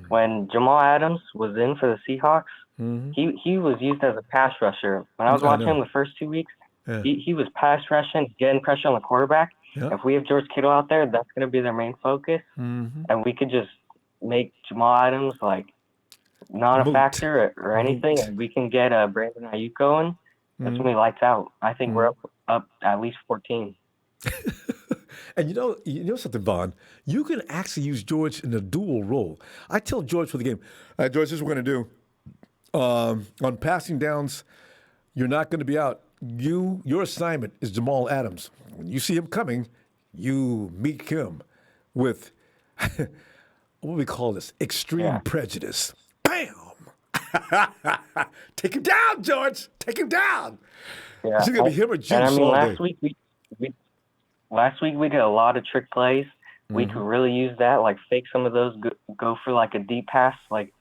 When Jamal Adams was in for the Seahawks, he was used as a pass rusher. When I was watching him the first 2 weeks, he was pass rushing, getting pressure on the quarterback. Yeah. If we have George Kittle out there, that's going to be their main focus. And we could just make Jamal Adams like not a factor or anything, and we can get Brandon Ayuk going. That's when we lights out. I think we're up at least 14. And you know something, Vaughn? You can actually use George in a dual role. I tell George for the game, George, this is what we're going to do. On passing downs, you're not going to be out. Your assignment is Jamal Adams. When you see him coming, you meet him with, what do we call this? Extreme prejudice. Bam! Take him down, George. Take him down. Yeah. It's going to be him or Juice and I mean, all last day. Last week we did a lot of trick plays. We could really use that, like fake some of those, go for like a deep pass. Like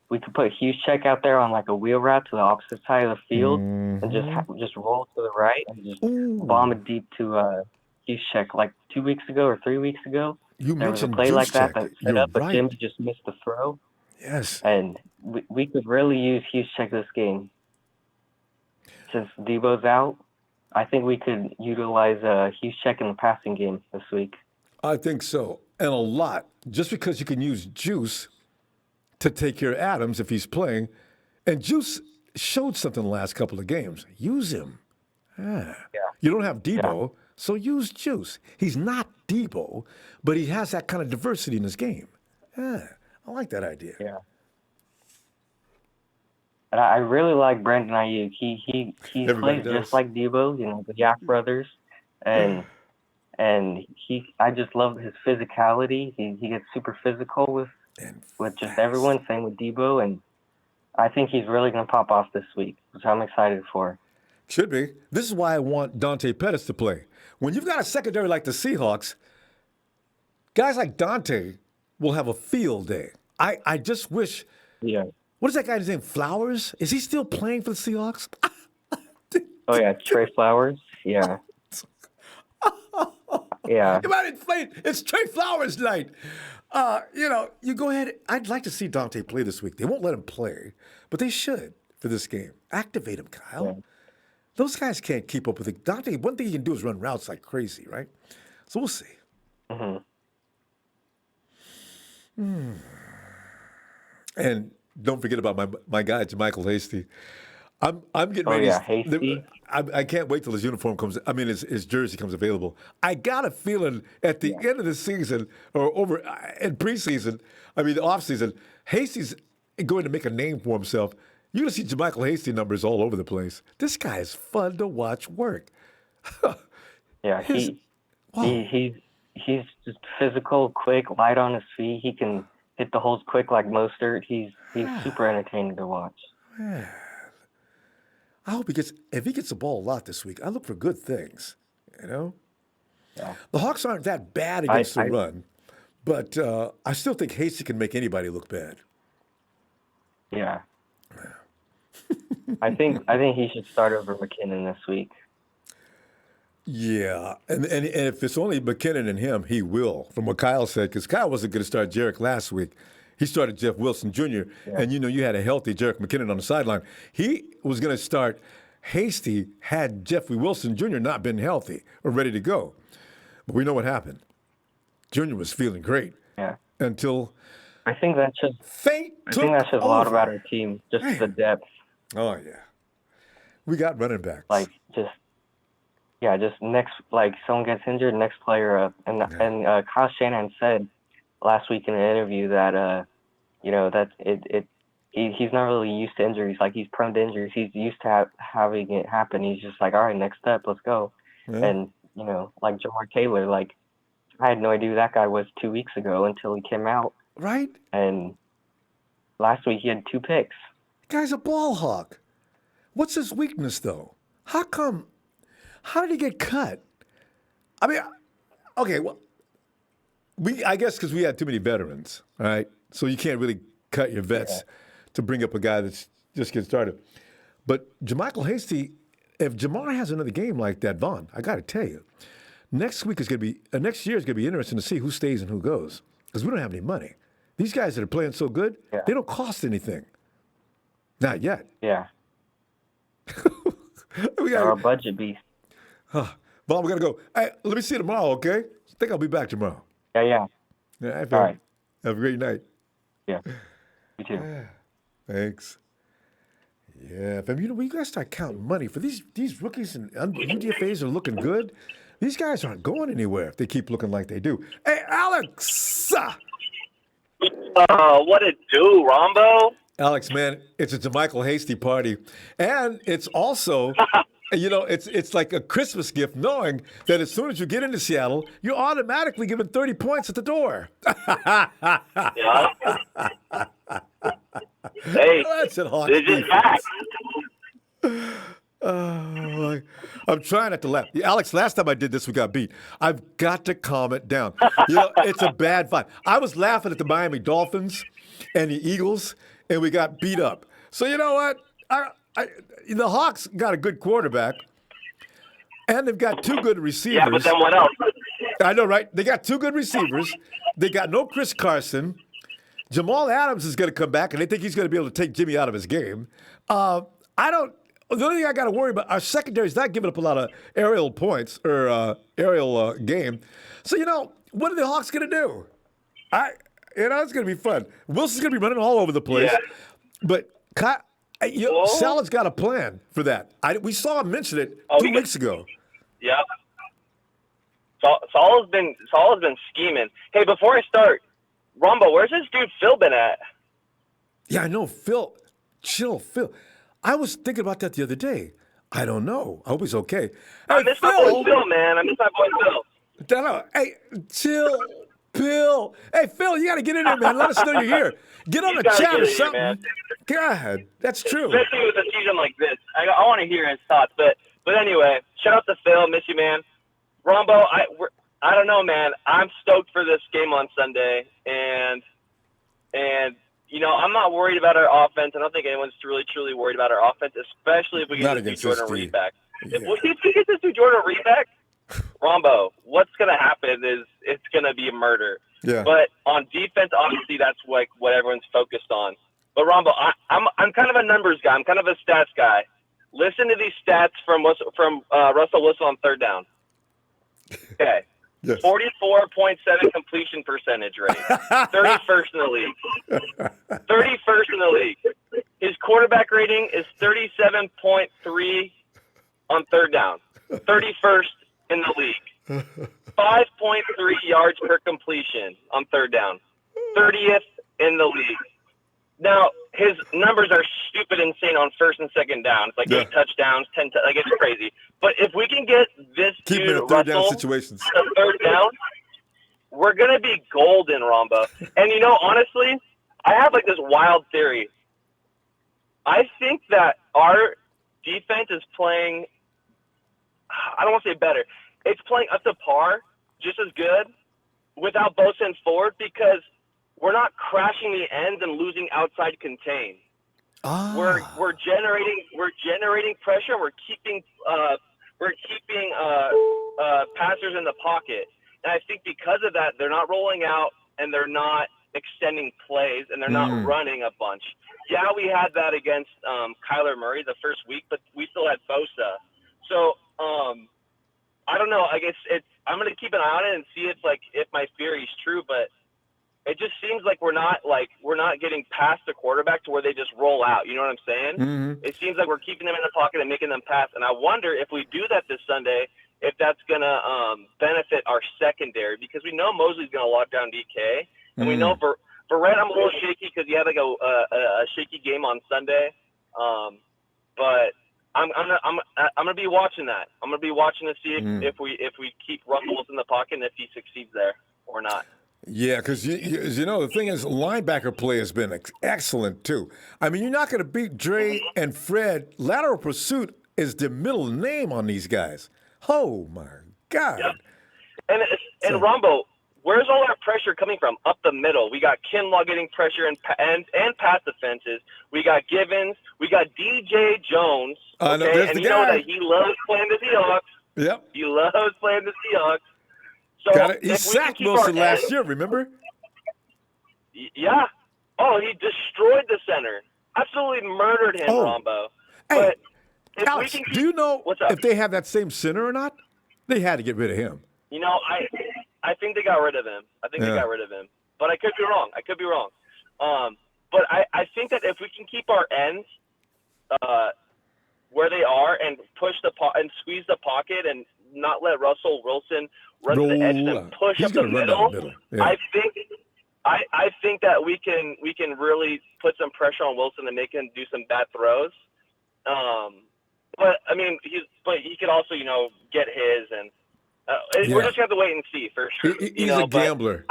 we could put Check out there on like a wheel route to the opposite side of the field and just roll to the right and just bomb it deep to Check. Like 2 weeks ago or 3 weeks ago, there was a play like that set up, but Jimmy just missed the throw. Yes. And we could really use Check this game. Since Debo's out, I think we could utilize Check in the passing game this week. I think so. And a lot. Just because you can use Juice to take care of Adams if he's playing. And Juice showed something the last couple of games. Use him. Yeah. You don't have Debo, so use Juice. He's not Debo, but he has that kind of diversity in his game. Yeah. I like that idea. Yeah. And I really like Brandon Ayuk. He plays just like Debo, the Yak brothers, and I just love his physicality. He gets super physical with just everyone. Same with Debo, and I think he's really going to pop off this week, which I'm excited for. Should be. This is why I want Dante Pettis to play. When you've got a secondary like the Seahawks, guys like Dante will have a field day. I just wish. Yeah. What is that guy's name? Flowers? Is he still playing for the Seahawks? Oh yeah, Trey Flowers. Yeah. Yeah. You might inflate. It's Trey Flowers night. You go ahead. I'd like to see Dante play this week. They won't let him play, but they should for this game. Activate him, Kyle. Yeah. Those guys can't keep up with it. Dante, one thing he can do is run routes like crazy, right? So we'll see. And don't forget about my guy, Michael Hastie. I'm getting ready. Oh, yeah, Hastie. I can't wait till his uniform comes. I mean, his jersey comes available. I got a feeling at the end of the season or over in preseason, the offseason, Hastie's going to make a name for himself. You're going to see JaMychal Hastie numbers all over the place. This guy is fun to watch work. Yeah, he's just physical, quick, light on his feet. He can hit the holes quick like Mostert. He's super entertaining to watch. Man. I hope if he gets the ball a lot this week, I look for good things, Yeah. The Hawks aren't that bad against the run, but I still think Hastie can make anybody look bad. Yeah. I think he should start over McKinnon this week. Yeah, and if it's only McKinnon and him, he will, from what Kyle said, because Kyle wasn't going to start Jarek last week. He started Jeff Wilson Jr., and you had a healthy Jarek McKinnon on the sideline. He was going to start Hastie had Jeffrey Wilson Jr. not been healthy or ready to go. But we know what happened. Jr. was feeling great until I think that shows a lot about our team, just the depth. Oh, yeah. We got running backs. Just next, someone gets injured, next player up. And Kyle Shanahan said last week in an interview that, he's not really used to injuries. Like, he's prone to injuries. He's used to having it happen. He's just like, all right, next step, let's go. Yeah. And, like Jamar Taylor, I had no idea who that guy was 2 weeks ago until he came out. Right. And Last week he had 2 picks. Guy's a ball hawk. What's his weakness, though? How come? How did he get cut? I mean, okay, well, I guess because we had too many veterans, all right? So you can't really cut your vets to bring up a guy that's just getting started. But Jermichael Hastie, if Jamar has another game like that, Vaughn, I got to tell you, next year is going to be interesting to see who stays and who goes because we don't have any money. These guys that are playing so good, they don't cost anything. Not yet. Yeah. We Our budget beast. Vaughn, we got to go. Hey, let me see you tomorrow, okay? I think I'll be back tomorrow. Yeah. All right, All right. Have a great night. Yeah. You too. Yeah. Thanks. Yeah, fam, we got to start counting money for these rookies and UDFAs are looking good. These guys aren't going anywhere if they keep looking like they do. Hey, Alex! What it do, Ronbo? Alex, man, it's a Jermichael Hastie party. And it's also, it's like a Christmas gift knowing that as soon as you get into Seattle, you're automatically given 30 points at the door. Yeah. Hey, that's it, Hawks. this is back. Oh, I'm trying not to laugh. Alex, last time I did this, we got beat. I've got to calm it down. It's a bad fight. I was laughing at the Miami Dolphins and the Eagles, and we got beat up. So you know what? The Hawks got a good quarterback, and they've got 2 good receivers. Yeah, but then what else? I know, right? They got 2 good receivers. They got no Chris Carson. Jamal Adams is going to come back, and they think he's going to be able to take Jimmy out of his game. The only thing I got to worry about, our secondary is not giving up a lot of aerial points or aerial game. So, what are the Hawks going to do? It's going to be fun. Wilson's going to be running all over the place. Yeah. But Salah's got a plan for that. We saw him mention it 2 weeks ago. Yeah. Salah's been scheming. Hey, before I start, Ronbo, where's this dude Phil been at? Yeah, I know. Phil. Chill, Phil. I was thinking about that the other day. I don't know. I hope he's okay. I miss my boy Phil, man. I miss my boy Phil. No. Hey, chill, Phil. Hey, Phil, you got to get in there, man. Let us know you're here. Get on the chat or something. Man. God, that's true. Especially with a season like this. I want to hear his thoughts. But anyway, shout out to Phil. Miss you, man. Ronbo, I don't know, man. I'm stoked for this game on Sunday, and I'm not worried about our offense. I don't think anyone's really truly worried about our offense, especially if we get this Jordan Reed back. If we get this Jordan Reed back, Ronbo, what's going to happen is it's going to be a murder. Yeah. But on defense, obviously, that's like what everyone's focused on. But Ronbo, I'm kind of a numbers guy. I'm kind of a stats guy. Listen to these stats from Russell Wilson on third down. Okay. Yes. 44.7 completion percentage rate. 31st in the league. 31st in the league. His quarterback rating is 37.3 on third down. 31st in the league. 5.3 yards per completion on third down. 30th in the league. Now, his numbers are stupid insane on first and second down. It's like 8 touchdowns, 10 like it's crazy. But if we can get this keep dude him in third down Russell situations. to third down, we're going to be golden, Ronbo. And, honestly, I have like this wild theory. I think that our defense is playing, I don't want to say better. It's playing up to par, just as good, without Bosa and Ford, because we're not crashing the ends and losing outside contain. We're generating pressure. We're keeping passers in the pocket, and I think because of that, they're not rolling out and they're not extending plays and they're not running a bunch. Yeah, we had that against Kyler Murray the first week, but we still had Bosa. So I don't know. I guess I'm gonna keep an eye on it and see if my theory is true, but it just seems like we're not getting past the quarterback to where they just roll out. You know what I'm saying? Mm-hmm. It seems like we're keeping them in the pocket and making them pass. And I wonder if we do that this Sunday, if that's gonna benefit our secondary, because we know Mosley's gonna lock down DK, and we know for Red I'm a little shaky because he had like a shaky game on Sunday. But I'm gonna be watching that. I'm gonna be watching to see if we keep Russell in the pocket and if he succeeds there or not. Yeah, because you know, the thing is, linebacker play has been excellent, too. I mean, you're not going to beat Dre and Fred. Lateral pursuit is the middle name on these guys. Oh, my God. Yep. And Ronbo, where's all our pressure coming from? Up the middle. We got Kinlaw getting pressure and pass defenses. We got Givens. We got DJ Jones. Okay? And you know that he loves playing the Seahawks. Yep. He loves playing the Seahawks. So He sacked Wilson last year, remember? Yeah. Oh, he destroyed the center. Absolutely murdered him, Ronbo. Hey, but Alex, do you know if they have that same center or not? They had to get rid of him. You know, I think they got rid of him. They got rid of him. But I could be wrong. But I think that if we can keep our ends where they are and push and squeeze the pocket and not let Russell Wilson run to the edge and push up the middle, yeah. I think that we can really put some pressure on Wilson and make him do some bad throws. But I mean, he could also, you know, get his, and we're just gonna have to wait and see for sure. He's a gambler.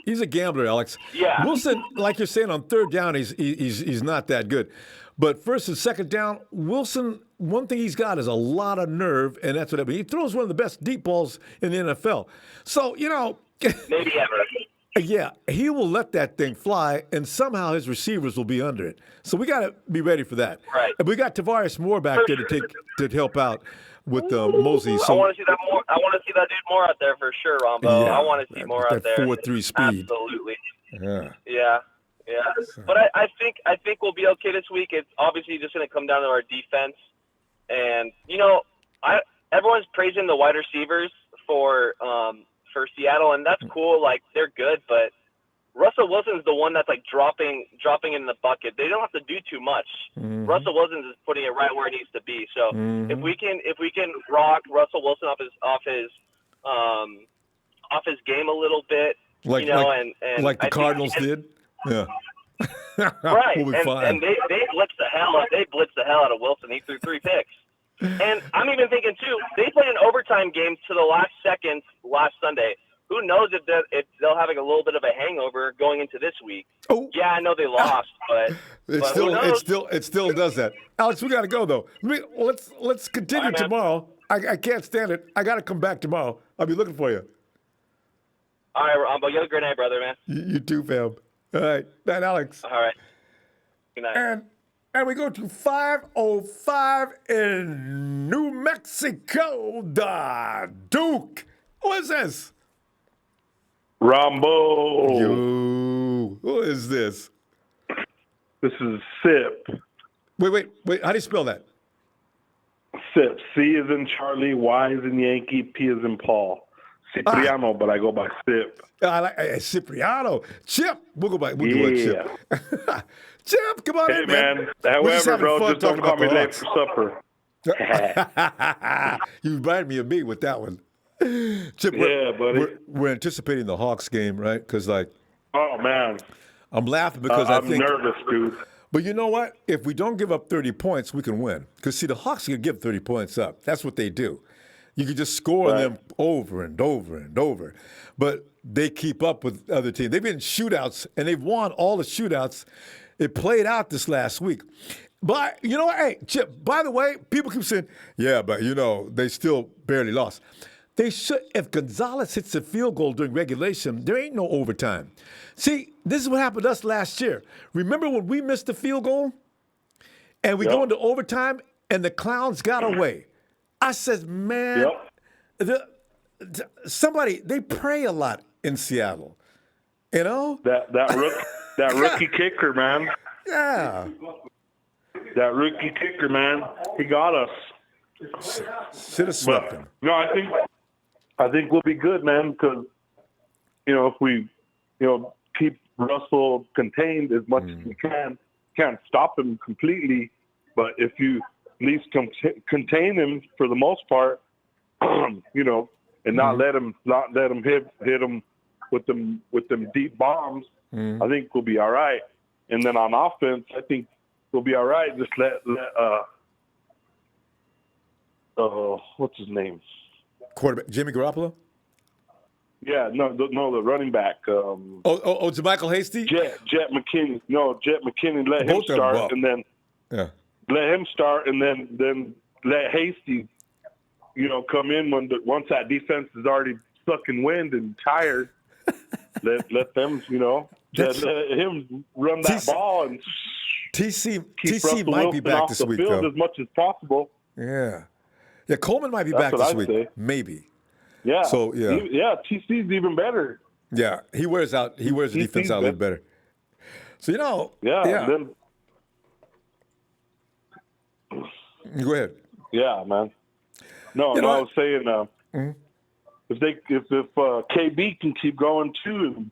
He's a gambler, Alex. Yeah. Wilson, like you're saying, on third down, he's not that good. But first and second down, Wilson, one thing he's got is a lot of nerve, and that's what I mean. He throws one of the best deep balls in the NFL. So, you know. Maybe ever. Yeah, he will let that thing fly, and somehow his receivers will be under it. So we got to be ready for that. Right. And we got Tavares Moore back there to help out with Mosey. So I want to see that more. I want to see that dude more out there for sure, Ronbo. Yeah, I want to see more out there. 4.3 speed. Absolutely. Yeah. Yeah. But I think we'll be okay this week. It's obviously just going to come down to our defense, and you know, everyone's praising the wide receivers for Seattle, and that's cool. Like, they're good, but Russell Wilson's the one that's like dropping in the bucket. They don't have to do too much. Mm-hmm. Russell Wilson's is putting it right where it needs to be. So if we can rock Russell Wilson off his game a little bit, like the Cardinals did. Yeah. Right. We'll be fine. And they blitzed the hell out of Wilson. He threw 3 picks. And I'm even thinking, too, they played an overtime game to the last second last Sunday. Who knows if they'll have like a little bit of a hangover going into this week. Oh. Yeah, I know they lost, but it still does that. Alex, we got to go, though. Let's continue tomorrow. I can't stand it. I got to come back tomorrow. I'll be looking for you. All right, Ronbo. You have a great night, brother, man. You too, fam. All right. Night, Alex. All right. Good night. And we go to 5:05 in New Mexico. The Duke. What is this? Ronbo. Yo. Who is this? This is Sip. Wait. How do you spell that? Sip. C is in Charlie, Y is in Yankee, P is in Paul. Cipriano, but I go by Sip. I like Cipriano. Chip. We'll go by. We'll do it, Chip. Chip, come on in, man. However, bro, just don't call me late for supper. You reminded me of me with that one. Chip, buddy. We're anticipating the Hawks game, right? Because, oh, man. I'm laughing because I'm nervous, dude. But you know what? If we don't give up 30 points, we can win. Because, see, the Hawks can give 30 points up. That's what they do. You can just score them over and over and over. But they keep up with other teams. They've been in shootouts, and they've won all the shootouts. It played out this last week. But, you know what? Hey, Chip, by the way, people keep saying, yeah, but, you know, they still barely lost. They should. If Gonzalez hits a field goal during regulation, there ain't no overtime. See, this is what happened to us last year. Remember when we missed the field goal? And we go into overtime, and the Clowns got away. I said, man, somebody, they pray a lot in Seattle. You know? That rookie kicker, man. Yeah. That rookie kicker, man. He got us. Should have swept him. No, I think we'll be good, man, because, you know, if we, you know, keep Russell contained as much as we can't stop him completely, but if you at least contain him for the most part, you know, and not let him hit him with them deep bombs, I think we'll be all right. And then on offense, I think we'll be all right. Just let what's his name? Quarterback Jimmy Garoppolo? Yeah, the running back. Michael Hastie? Jet McKinney. No, Jet McKinney. Let him Both of them, start, well, and then let him start, and then let Hastie, come in once that defense is already sucking wind and tired. let them, let him run that ball and TC Russell might be Wilson back off this the week, field though. as much as possible. Yeah, Coleman might be That's back what this I'd week, say. maybe. Yeah. So TC's even better. Yeah, he wears the defense out a little better. So Then, go ahead. Yeah, man. No, I was saying if KB can keep going too and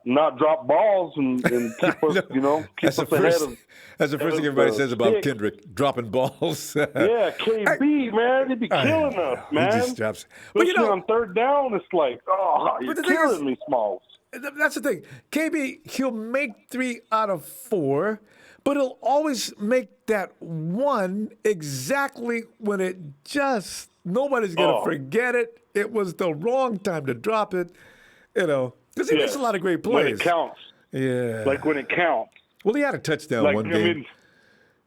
not drop balls and keep us, keep us ahead of. That's the first thing everybody says about Kendrick, dropping balls. Yeah, KB, man, he'd be killing us, man. He just drops. Especially on third down, it's like, you're killing me, Smalls. That's the thing. KB, he'll make 3 out of 4, but he'll always make that one exactly when it just, nobody's going to forget it. It was the wrong time to drop it, because he makes a lot of great plays. When it counts. Yeah. Like when it counts. Well, he had a touchdown one game.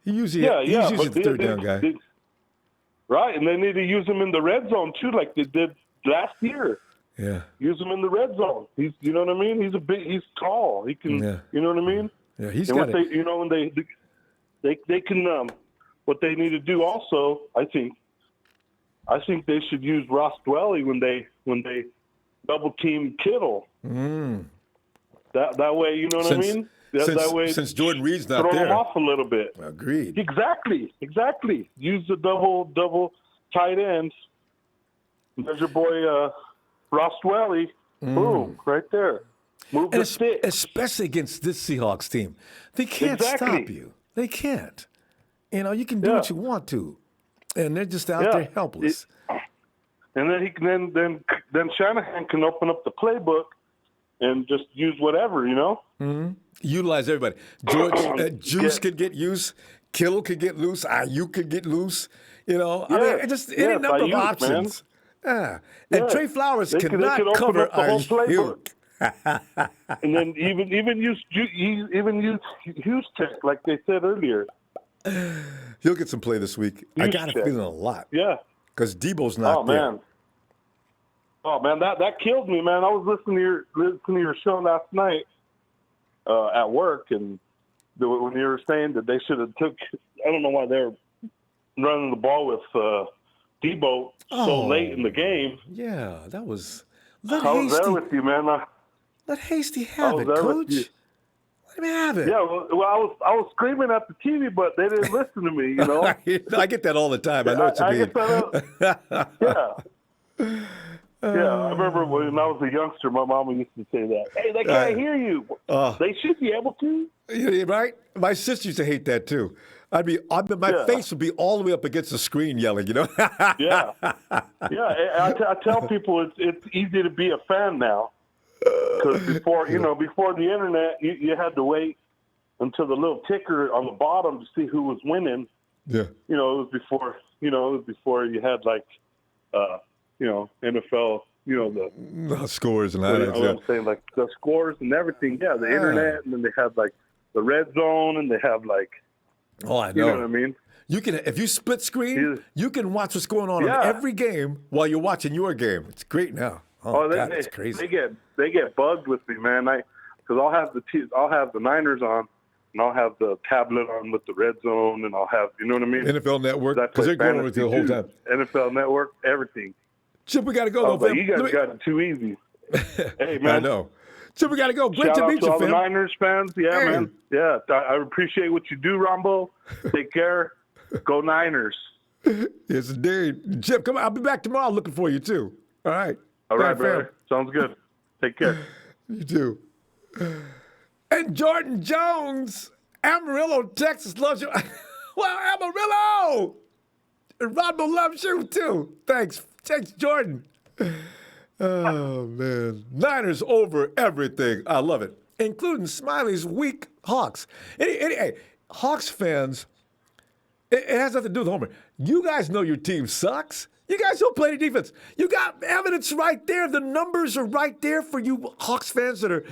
He usually he's the third down guy. Right, and they need to use him in the red zone too, like they did last year. Yeah. Use him in the red zone. He's, you know what I mean? He's tall. He can, you know what I mean? Yeah, he's and got what they, when they can, what they need to do also, I think they should use Ross Dwelly when they double team Kittle. That way, you know what I mean? That way, since Jordan Reed's not throw there, him off a little bit. Agreed. Exactly. Use the double tight ends. There's your boy Ross Dwelly. Boom, right there. Move the stick. Especially against this Seahawks team, they can't stop you. They can't. You can do what you want to, and they're just out there helpless. And then then Shanahan can open up the playbook and just use whatever, Utilize everybody. Juice could get used. Kittle could get loose. Ayuk could get loose. I mean, just any number of options. And Trey Flowers cannot cover Ayuk. And then even use Houston, like they said earlier. He'll get some play this week. I got a feeling a lot. Yeah. Because Debo's not there. Oh man, that killed me, man. I was listening to your show last night at work, and when you were saying that they should have took, I don't know why they're running the ball with Debo so late in the game. Yeah, that was. I was there with you, man. Let Hastie have it, Coach. Let him have it. Yeah, well, I was screaming at the TV, but they didn't listen to me. I get that all the time. I know what you mean. Yeah, I remember when I was a youngster, my mama used to say that. Hey, they can't hear you. They should be able to. Right? My sister used to hate that too. My face would be all the way up against the screen yelling, Yeah. I tell people it's easy to be a fan now. Because before the internet, you had to wait until the little ticker on the bottom to see who was winning. Yeah. It was before you had like NFL, the scores and highlights. I'm saying like the scores and everything. Yeah, the internet, and then they have like the red zone, and they have like. Oh, I know. You know what I mean? You can, if you split screen, you can watch what's going on in every game while you're watching your game. It's great now. God, it's crazy. They get bugged with me, man. Because I'll have the Niners on, and I'll have the tablet on with the red zone, and I'll have, you know what I mean? NFL Network, because they're going with it the whole time. NFL Network, everything. Chip, we got to go. You guys got it too easy. Hey, man. I know. Chip, we got to go. Great to meet you, all fam. the Niners fans. Yeah, man. Yeah, I appreciate what you do, Ronbo. Take care. Go Niners. Yes, indeed. Chip, come on. I'll be back tomorrow looking for you, too. All right. All right, brother. Sounds good. Take care. You too. And Jordan Jones, Amarillo, Texas loves you. Well, Amarillo! And Ronbo loves you, too. Thanks, Jordan. Oh, man. Niners over everything. I love it, including Smiley's weak Hawks. Hey, Hawks fans, it has nothing to do with Homer. You guys know your team sucks. You guys don't play any defense. You got evidence right there. The numbers are right there for you Hawks fans that are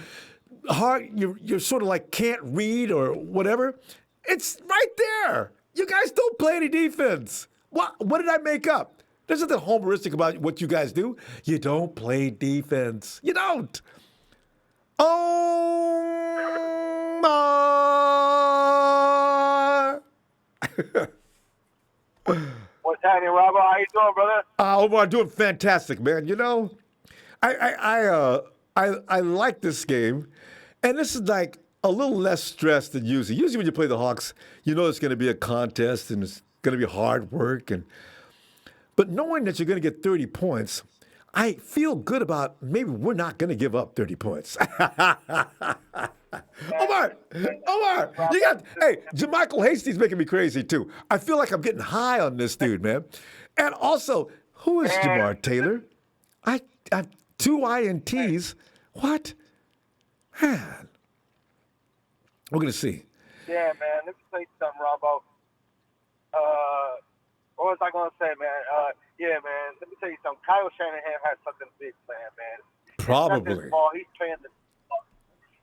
hard. You're sort of like can't read or whatever. It's right there. You guys don't play any defense. What did I make up? There's nothing homeristic about what you guys do. You don't play defense. You don't. Omar. What's happening, Robert? How you doing, brother? Omar, doing fantastic, man. You know, I like this game, and this is like a little less stress than usually. Usually, when you play the Hawks, you know it's going to be a contest and it's going to be hard work, but knowing that you're going to get 30 points, I feel good about maybe we're not going to give up 30 points. Omar, you got, hey, Jamichael Hastie's making me crazy too. I feel like I'm getting high on this dude, man. And also, who is Jamar Taylor? I have 2 INTs. What? Man. We're going to see. Yeah, man. Let me tell you something, Ronbo. What was I going to say, man? Yeah, man. Let me tell you something. Kyle Shanahan has something big planned, man. Probably. It's not his fault. He's playing the.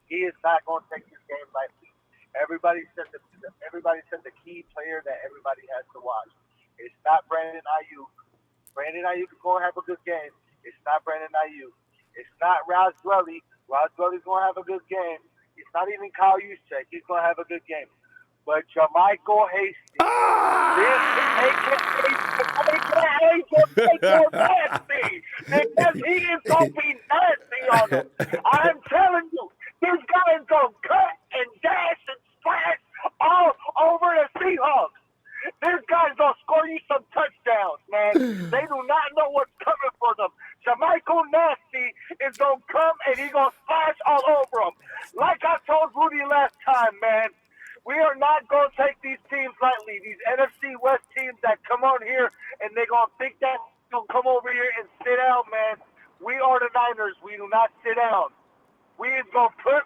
He is not going to take this game lightly. Everybody said the key player that everybody has to watch. It's not Brandon Ayuk. Brandon Ayuk is going to have a good game. It's not Brandon Ayuk. It's not Ross Dwelly. Ross Dwelly's going to have a good game. It's not even Kyle Juszczyk. He's going to have a good game. But Jamichael Hastie, nasty, because he is going to be nasty on them. I'm telling you, this guy is going to cut and dash and splash all over the Seahawks. This guy's going to score you some touchdowns, man. They do not know what's coming for them. Jamichael Nasty is going to come and he's going to splash all over them. Like I told Rudy last time, man, we are not going to take these teams lightly. These NFC West teams that come on here and they're going to think that they're going to come over here and sit down, man. We are the Niners. We do not sit down. We is going to put,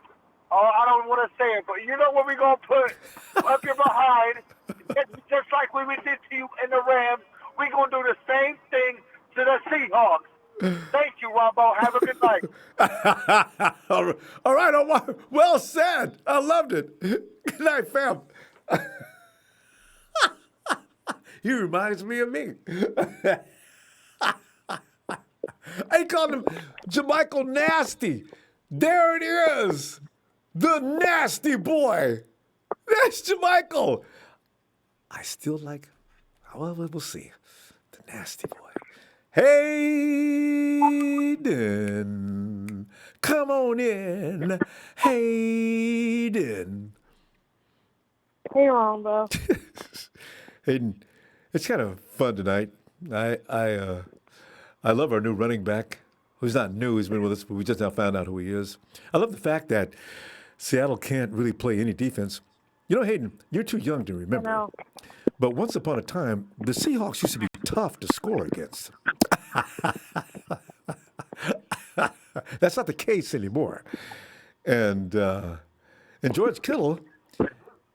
I don't want to say it, but you know what we're going to put up your behind. Just like we did to you in the Rams, we're going to do the same thing to the Seahawks. Thank you, Ronbo. Have a good night. All right, Omar. Well said. I loved it. Good night, fam. He reminds me of me. I called him Jamichael Nasty. There it is. The nasty boy. That's Jamichael. I still like, well, we'll see. The nasty boy. Hayden, come on in. Hayden. Hey, Ronbo. Hayden, it's kind of fun tonight. I love our new running back, who's not new. He's been with us, but we just now found out who he is. I love the fact that Seattle can't really play any defense. You know, Hayden, you're too young to remember. I know. But once upon a time, the Seahawks used to be tough to score against. That's not the case anymore. And George Kittle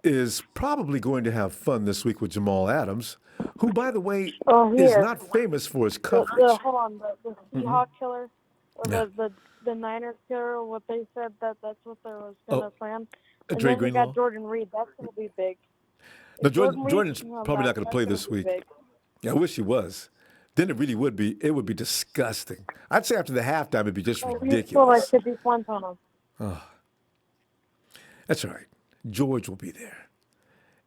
is probably going to have fun this week with Jamal Adams, who, by the way, is not famous for his coverage. Hold on, the Seahawk killer, or the Niners killer, what they said that's what they was going to plan. And Dre then we Greenlaw? got Jordan Reed. That's going to be big. No, If Jordan's Reed comes probably back, not going to play that's this gonna week. be big. Yeah, I wish he was. Then it really would be. It would be disgusting. I'd say after the halftime, it'd be just Oh, ridiculous. He still like 50 points on him. Oh, that's all right. George will be there,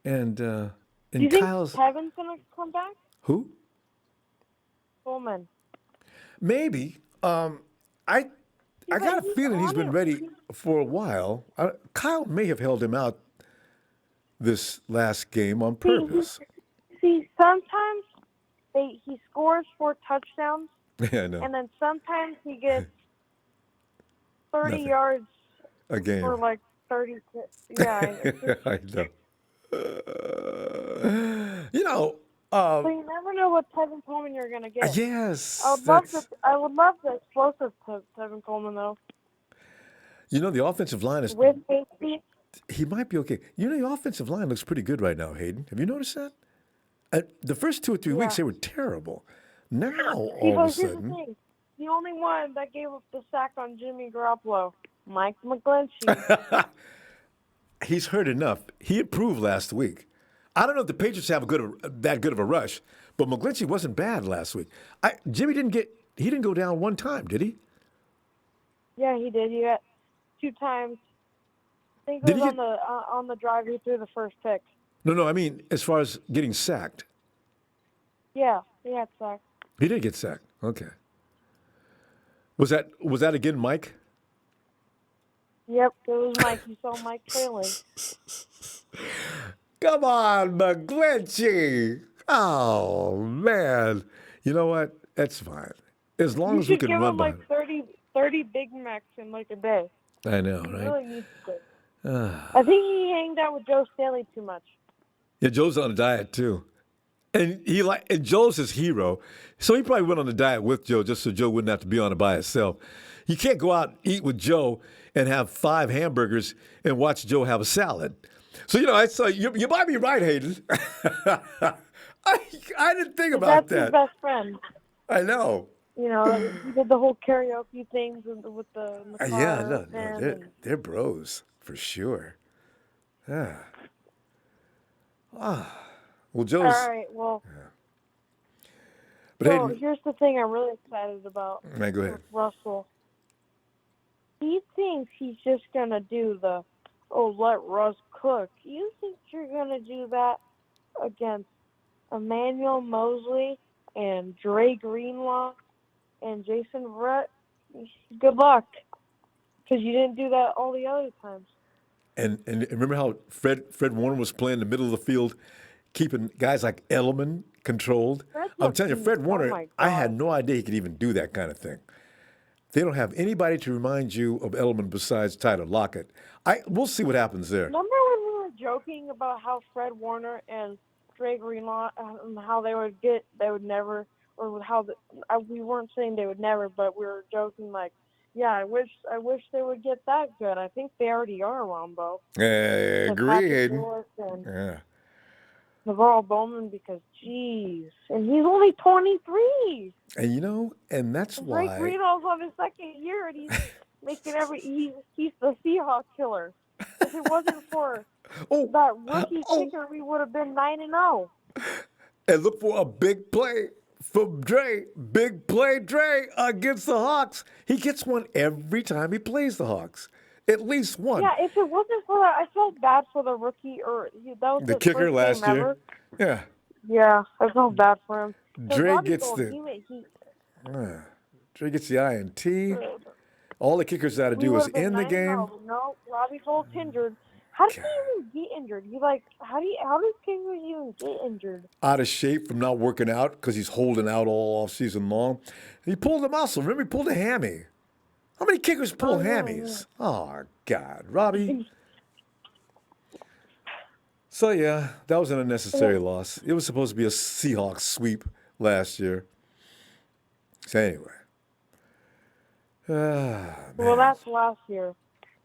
and Do you think Kyle's Tevin's going to come back? who? Coleman. Maybe. I got a feeling he's been ready for a while. Kyle may have held him out this last game on purpose. See, sometimes he scores 4 touchdowns, Yeah, I know. and then sometimes he gets 30 Nothing. yards A game. for like 30. Yeah. it's just- I know. You know. So you never know what Tevin Coleman you're gonna get. Yes, I would love the explosive Tevin Coleman though. You know the offensive line is. With Hastie. He might be okay. You know the offensive line looks pretty good right now, Hayden. Have you noticed that? The first 2 or 3 weeks they were terrible, Now, See, all of but a here's the sudden, thing. The only one that gave up the sack on Jimmy Garoppolo, Mike McGlinchey. he's hurt enough. He improved last week. I don't know if the Patriots have that good of a rush, but McGlinchey wasn't bad last week. Jimmy didn't go down one time, did he? Yeah, he did. He got 2 times. I think it Did was he on the drive he threw the first pick. No, I mean as far as getting sacked. Yeah, he had sacked. He did get sacked. Okay. Was that again, Mike? Yep, it was Mike. You saw Mike trailing. Come on, McGlinchey. Oh, man. You know what? That's fine. As long You as we should can give run him by. like 30 Big Macs in like a day. I know, He right? really needs to. I think he hanged out with Joe Staley too much. Yeah, Joe's on a diet, too. And Joe's his hero. So he probably went on a diet with Joe just so Joe wouldn't have to be on it by himself. You can't go out and eat with Joe and have 5 hamburgers and watch Joe have a salad. So, I saw you might be right, Hayden. I didn't think about That's that. his best friend. I know. He did the whole karaoke things with the in the car. Yeah, no, and they're bros for sure. Yeah. Well, Joe's. all right, well. But So Hayden, here's the thing I'm really excited about. man, go ahead. With Russell. He thinks he's just gonna do let Russ cook. You think you're gonna do that against Emmanuel Mosley and Dre Greenlaw and Jason Verrett? Good luck, because you didn't do that all the other times. And remember how Fred Warner was playing in the middle of the field, keeping guys like Edelman controlled? I'm telling you, Fred Warner, I had no idea he could even do that kind of thing. They don't have anybody to remind you of Edelman besides Tyler Lockett. We'll see what happens there. Remember when we were joking about how Fred Warner and Dre Greenlaw, how they would never, or how we weren't saying they would never, but we were joking like, yeah, I wish they would get that good. I think they already are, Ronbo. Agree, Hayden. Yeah. Navarro Bowman, because geez, and he's only 23. And that's why. Drake Reno's on his second year, and he's making he's the Seahawks killer. If it wasn't for that rookie kicker, we would have been 9-0. And look for a big play from Dre. Big play, Dre, against the Hawks. He gets one every time he plays the Hawks. At least one. Yeah, if it wasn't for that, I felt bad for the rookie, that was the his kicker first last game year. ever. Yeah. Yeah, I felt bad for him. Dre gets the INT. All the kickers got to do is end the game. No, Robbie Gold's injured. How did he even get injured? How does kickers even get injured? Out of shape from not working out because he's holding out all offseason long. He pulled a muscle. Remember, he pulled a hammy. How many kickers pull hammies? Oh, God. Robbie. So, yeah, that was an unnecessary loss. It was supposed to be a Seahawks sweep last year. So, anyway. Well, that's last year.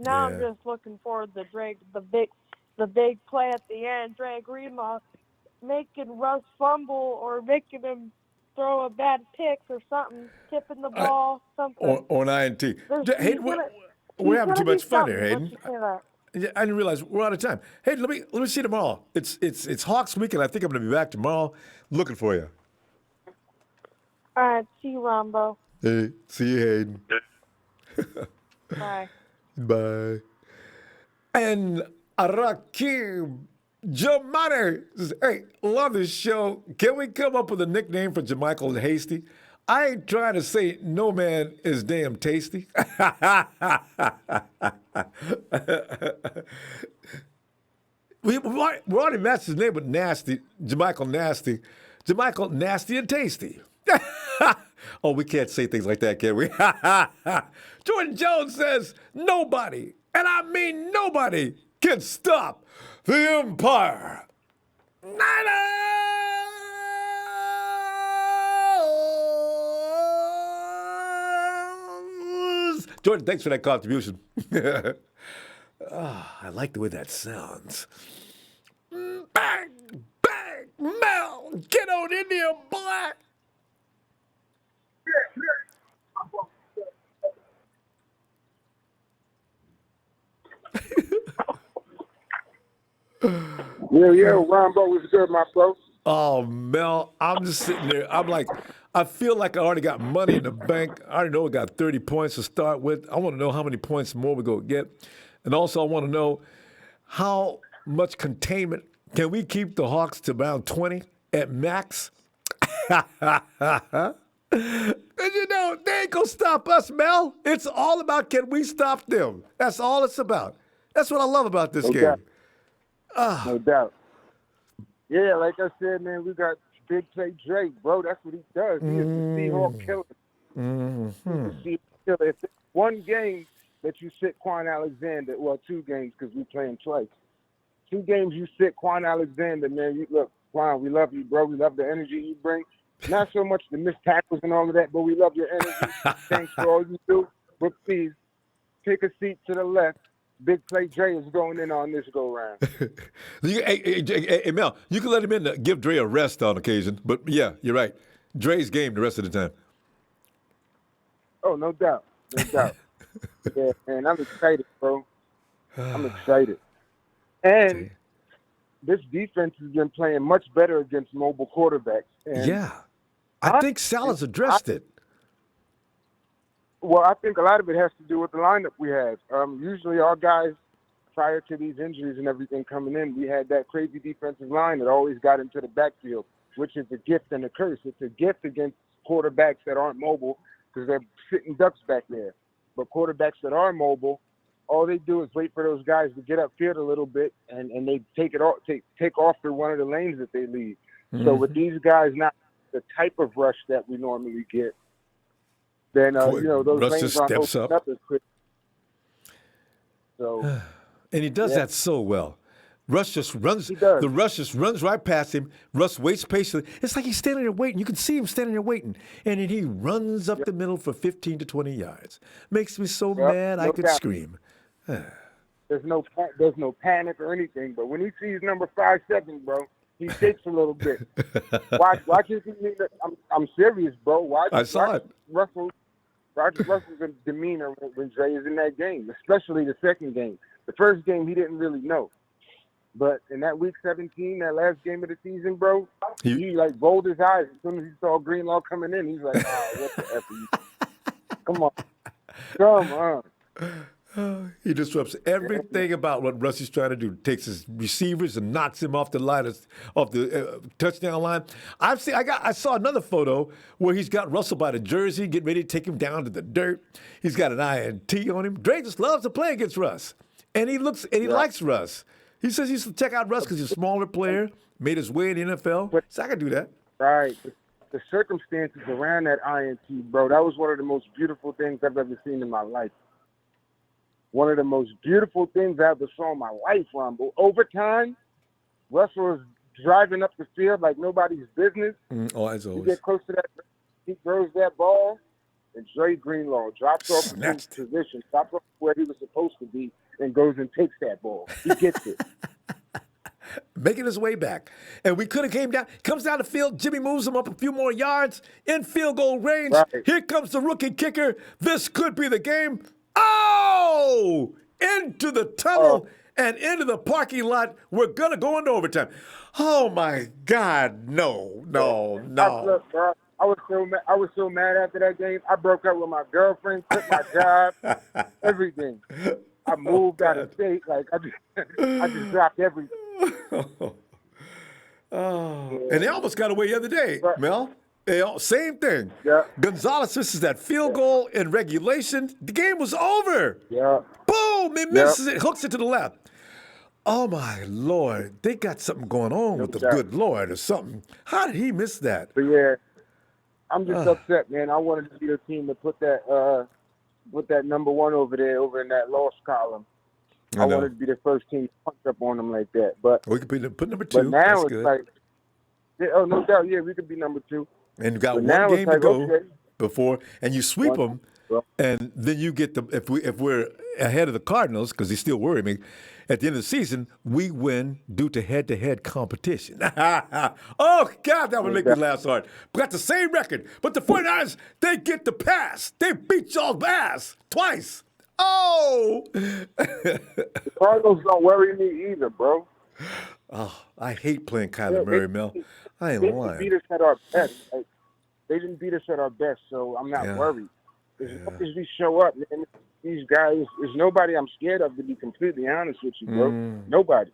Now I'm just looking forward to the big play at the end. Dre Greenlaw making Russ fumble or making him throw a bad pick or something, tipping the ball, something. Or an INT. Hayden, we're having too much fun here, Hayden. I didn't realize we're out of time. Hey, let me see you tomorrow. It's Hawks weekend. I think I'm going to be back tomorrow. Looking for you. All right, see you, Ronbo. Hey, see you, Hayden. Bye. Bye. And Rakib Jamani says, hey, love this show. Can we come up with a nickname for Jermichael Hastie? I ain't trying to say no man is damn tasty. we already matched his name with Nasty, Jermichael Nasty. Jermichael Nasty and Tasty. Oh, we can't say things like that, can we? Jordan Jones says, nobody, and I mean nobody, can stop the Empire. Niners! Jordan, thanks for that contribution. I like the way that sounds. Bang, bang, Mel, get on in there, boy. Yeah, Ronbo was good, my bro. Oh, Mel, I'm just sitting there. I'm like, I feel like I already got money in the bank. I already know we got 30 points to start with. I want to know how many points more we're going to get. And also, I want to know how much containment can we keep the Hawks to around 20 at max? And you know, they ain't going to stop us, Mel. It's all about can we stop them. That's all it's about. That's what I love about this game. No doubt. Yeah, like I said, man, we got big play Drake, bro. That's what he does. He is the Seahawks killer. He's the Seahawks killer. If it's one game that you sit Quan Alexander, well, 2 games because we play him twice. 2 games you sit Quan Alexander, man. You look, Quan, we love you, bro. We love the energy you bring. Not so much the missed tackles and all of that, but we love your energy. Thanks for all you do. But please, take a seat to the left. Big play Dre is going in on this go round. Hey, Mel, you can let him in to give Dre a rest on occasion. But yeah, you're right. Dre's game the rest of the time. Oh, no doubt. No doubt. Yeah, man, I'm excited, bro. I'm excited. And this defense has been playing much better against mobile quarterbacks. And yeah. I think Salah's addressed it. Well, I think a lot of it has to do with the lineup we have. Usually our guys, prior to these injuries and everything coming in, we had that crazy defensive line that always got into the backfield, which is a gift and a curse. It's a gift against quarterbacks that aren't mobile because they're sitting ducks back there. But quarterbacks that are mobile, all they do is wait for those guys to get upfield a little bit, and they take off through one of the lanes that they leave. So with these guys not the type of rush that we normally get, then those Russ lanes just aren't steps opened up. as quick. So, and he does that so well. Russ just runs. The Russ just runs right past him. Russ waits patiently. It's like he's standing there waiting. You can see him standing there waiting, and then he runs up the middle for 15 to 20 yards. Makes me so mad I could scream. There's no panic or anything. But when he sees number 5'7", bro, he shakes a little bit. Watch his demeanor. I'm serious, bro. I saw it. Roger Russell's demeanor when Dre is in that game, especially the second game. The first game he didn't really know. But in that week 17, that last game of the season, bro, he like rolled his eyes as soon as he saw Greenlaw coming in. He's like, what the F are you? Come on. He disrupts everything about what Rusty's trying to do. Takes his receivers and knocks him off the line, off the touchdown line. I saw another photo where he's got Russell by the jersey, getting ready to take him down to the dirt. He's got an INT on him. Dre just loves to play against Russ, and he likes Russ. He says he used to check out Russ because he's a smaller player, made his way in the NFL. So I can do that. Right. The circumstances around that INT, bro, that was one of the most beautiful things I've ever seen in my life. One of the most beautiful things I ever saw in my life, Ronbo. Overtime, Russell was driving up the field like nobody's business. As always. He get close to that, he throws that ball, and Dre Greenlaw drops off in his position, drops off where he was supposed to be, and goes and takes that ball. He gets it. Making his way back. And we could have comes down the field, Jimmy moves him up a few more yards, in field goal range. Right. Here comes the rookie kicker. This could be the game. Oh! Into the tunnel and into the parking lot. We're going to go into overtime. Oh, my God. No. I was so mad after that game. I broke up with my girlfriend, quit my job, everything. I moved out of state. Like, I just dropped everything. And they almost got away the other day, Mel. Same thing. Yeah. Gonzalez misses that field goal in regulation. The game was over. Yeah. Boom! He misses it, hooks it to the left. Oh, my Lord. They got something going on with the good Lord or something. How did he miss that? But, yeah, I'm just upset, man. I wanted to be the team to put that number one over there, over in that loss column. I wanted to be the first team to punch up on them like that. But we could put number 2. But now That's it's good. like, no doubt, we could be number 2. And you got but one game to go okay. before, and you sweep them, and then you get if we're ahead of the Cardinals, because they still worry me, at the end of the season, we win due to head-to-head competition. Oh, God, that would make me laugh hard. We got the same record, but the 49ers, they get the pass. They beat y'all's ass twice. Oh! The Cardinals don't worry me either, bro. Oh, I hate playing Kyler Murray, Mel. I ain't They didn't lying. beat us at our best. Like, they didn't beat us at our best, so I'm not Yeah. worried. As long as we show up, man, these guys, there's nobody I'm scared of, to be completely honest with you, bro. Nobody.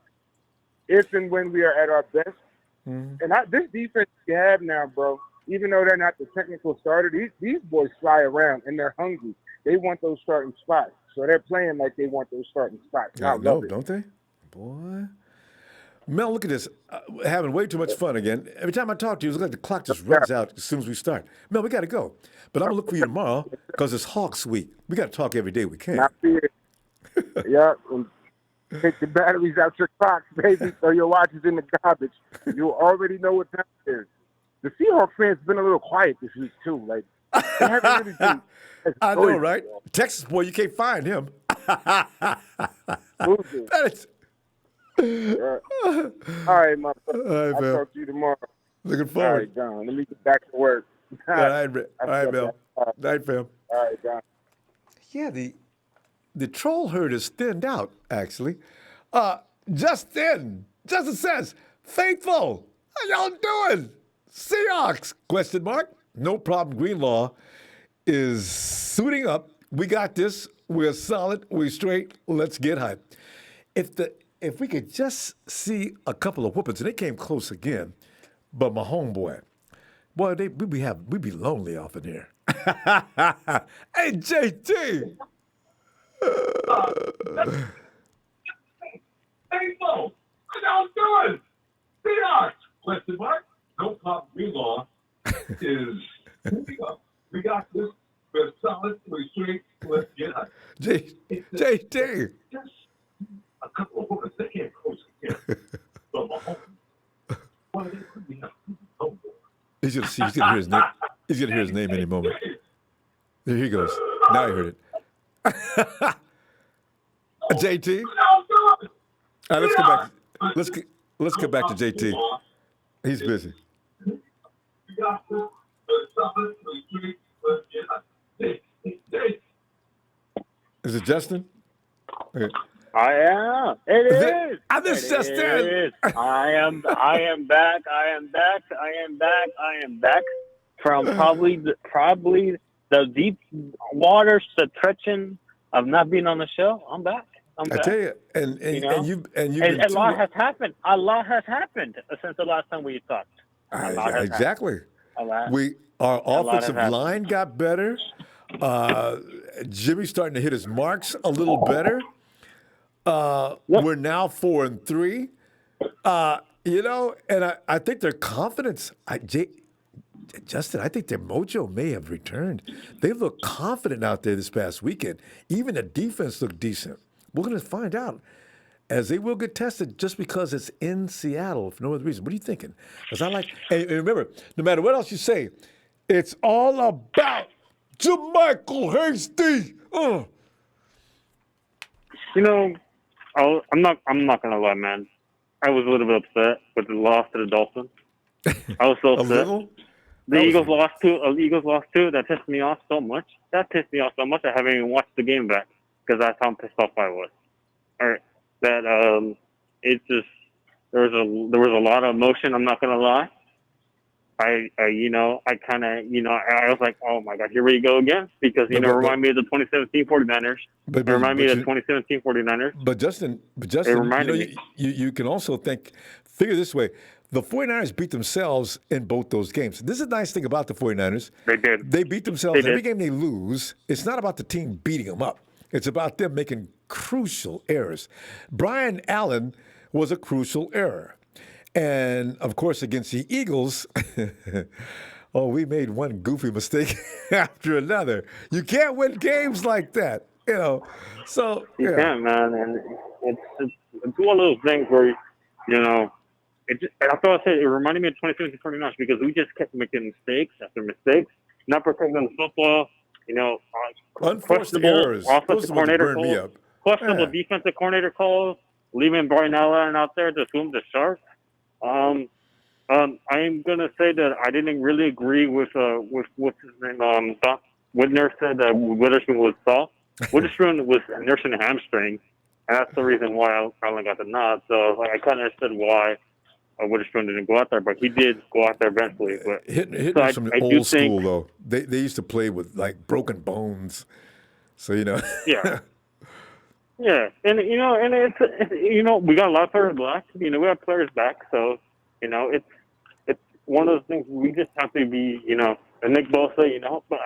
If and when we are at our best. And this defense we have now, bro, even though they're not the technical starter, these boys fly around and they're hungry. They want those starting spots. So they're playing like they want those starting spots. I I know, love it. don't they? Boy. Mel, look at this. Having way too much fun again. Every time I talk to you, it's like the clock just runs out as soon as we start. Mel, we got to go. But I'm going to look for you tomorrow because it's Hawks week. We got to talk every day we can. Not fear. Yeah. And take the batteries out your clocks, baby, or your watch is in the garbage. You already know what time it is. The Seahawks fans been a little quiet this week, too. Like, they haven't really been. I know, right? Texas boy, you can't find him. That is... All right, my brother. All right, I'll Mel. talk to you tomorrow. Looking All forward. right, Don. Let me get back to work. All right, Mel. Night, fam. All right, Don. Yeah, the troll herd is thinned out, actually. Justin says, faithful, how y'all doing? Seahawks, question mark. No problem. Greenlaw is suiting up. We got this. We're solid. We're straight. Let's get hype. If we could just see a couple of whoopings, and they came close again, but my homeboy, boy, we'd be lonely off in here. Hey, JT. Hey, Mo, how y'all doing? Seahawks, question mark. No problem. Greenlaw is moving up. We got this. We're solid. We're straight. Let's get hype. JT. Just a couple of women. They came close again. But my home. Why they put me up? He's gonna hear his name. He's gonna hear his name any moment. There he goes. Now I heard it. JT. All right, let's go back. Let's get back to JT. He's busy. Is it Justin? Okay. I am. It is. This just in. I am back. I am back from probably the deep waters, the treaching of not being on the show. I'm back. I tell you, and you've a lot has happened. A lot has happened since the last time we talked. Exactly. Our offensive line got better. Jimmy's starting to hit his marks a little better. We're now 4-3. And I think their confidence. Justin, I think their mojo may have returned. They look confident out there this past weekend. Even the defense looked decent. We're going to find out, as they will get tested just because it's in Seattle for no other reason. What are you thinking? Because and remember, no matter what else you say, it's all about Jermichael Hastie. I'm not gonna lie, man. I was a little bit upset with the loss to the Dolphins. I was so upset. The Eagles lost too. That pissed me off so much. I haven't even watched the game back because that's how pissed off I was. All right, it just there was a lot of emotion. I'm not gonna lie. I was like, oh my God, here we go again, because it reminded me of the 2017 49ers. It reminded me of the 2017 49ers. But Justin, you can also figure this way. The 49ers beat themselves in both those games. This is the nice thing about the 49ers. They did. They beat themselves every game they lose. It's not about the team beating them up. It's about them making crucial errors. Brian Allen was a crucial error. And, of course, against the Eagles, we made one goofy mistake after another. You can't win games like that, So, you can't, man. And it's one of those things where, I thought it reminded me of 2017 49ers because we just kept making mistakes after mistakes, not protecting the football, unforced errors. Offensive coordinator calls, questionable defensive coordinator calls, leaving Brian Allen out there to assume the shark. I am gonna say that I didn't really agree with what's his name. Whitner said that Witherspoon was soft. Witherspoon was nursing a hamstring. and that's the reason why I finally got the nod. So like, I kind of understood why Witherspoon didn't go out there, but he did go out there eventually. But Hitting so from the I do old think, school though. They used to play with like broken bones, so yeah. Yeah, and and it's we got a lot of players back. We have players back, so it's one of those things we just have to be, a Nick Bosa, but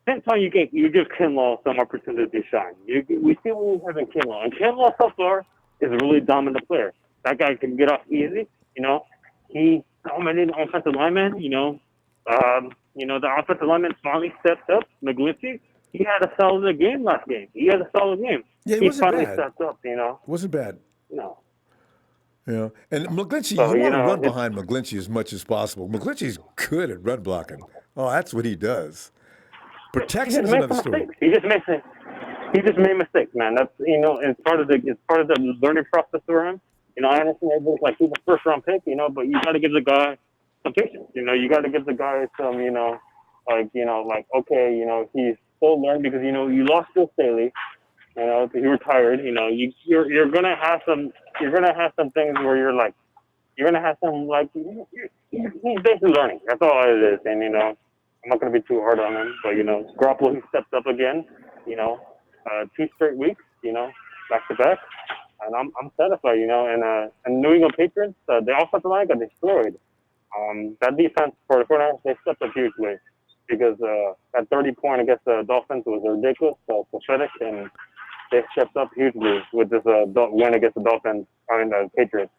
same time you give Kinlaw some opportunity to shine. We see what we have in Kinlaw, and Kinlaw so far is a really dominant player. That guy can get off easy. He dominated offensive lineman. The offensive lineman finally stepped up. McGlinchey. He had a solid game last game. He had a solid game. Yeah, he wasn't finally bad. stepped up, Wasn't bad. No. And McGlinchey, So, you want to run behind McGlinchey as much as possible. McGlinchey's good at run blocking. Oh, that's what he does. Protection is another story. He just made mistakes, man. That's it's part of the learning process for him. I understand everybody's like he's a first round pick, but you got to give the guy some patience. You got to give the guy some, he's still learning because you lost Bill Staley. He retired. You're gonna have some things where you're gonna have some he's basically learning. That's all it is. And I'm not gonna be too hard on him. But Garoppolo, he stepped up again. 2 straight weeks. Back to back. And I'm satisfied. And New England Patriots, the offensive line got destroyed. That defense for the 49ers, they stepped up hugely. Because that 30-point against the Dolphins was ridiculous, so pathetic, and they stepped up hugely with this win against the Dolphins, the Patriots.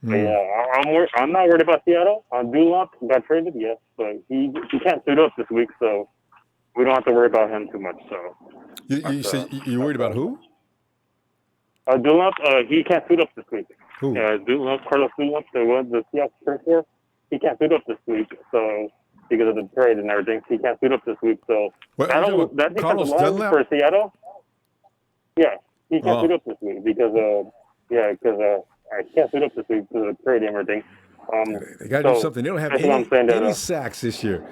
But yeah, I'm not worried about Seattle. Dunlop got traded, yes, but he can't suit up this week, so we don't have to worry about him too much. So you said you're worried about who? Dunlop, he can't suit up this week. Who? Dunlop, Carlos Dunlop, the Seahawks transfer, he can't suit up this week, so. Because of the trade and everything, he can't suit up this week. So that defensive line for Seattle, yeah, he can't suit up this week because he can't suit up this week because of the trade and everything. They got to do something. They don't have any sacks this year.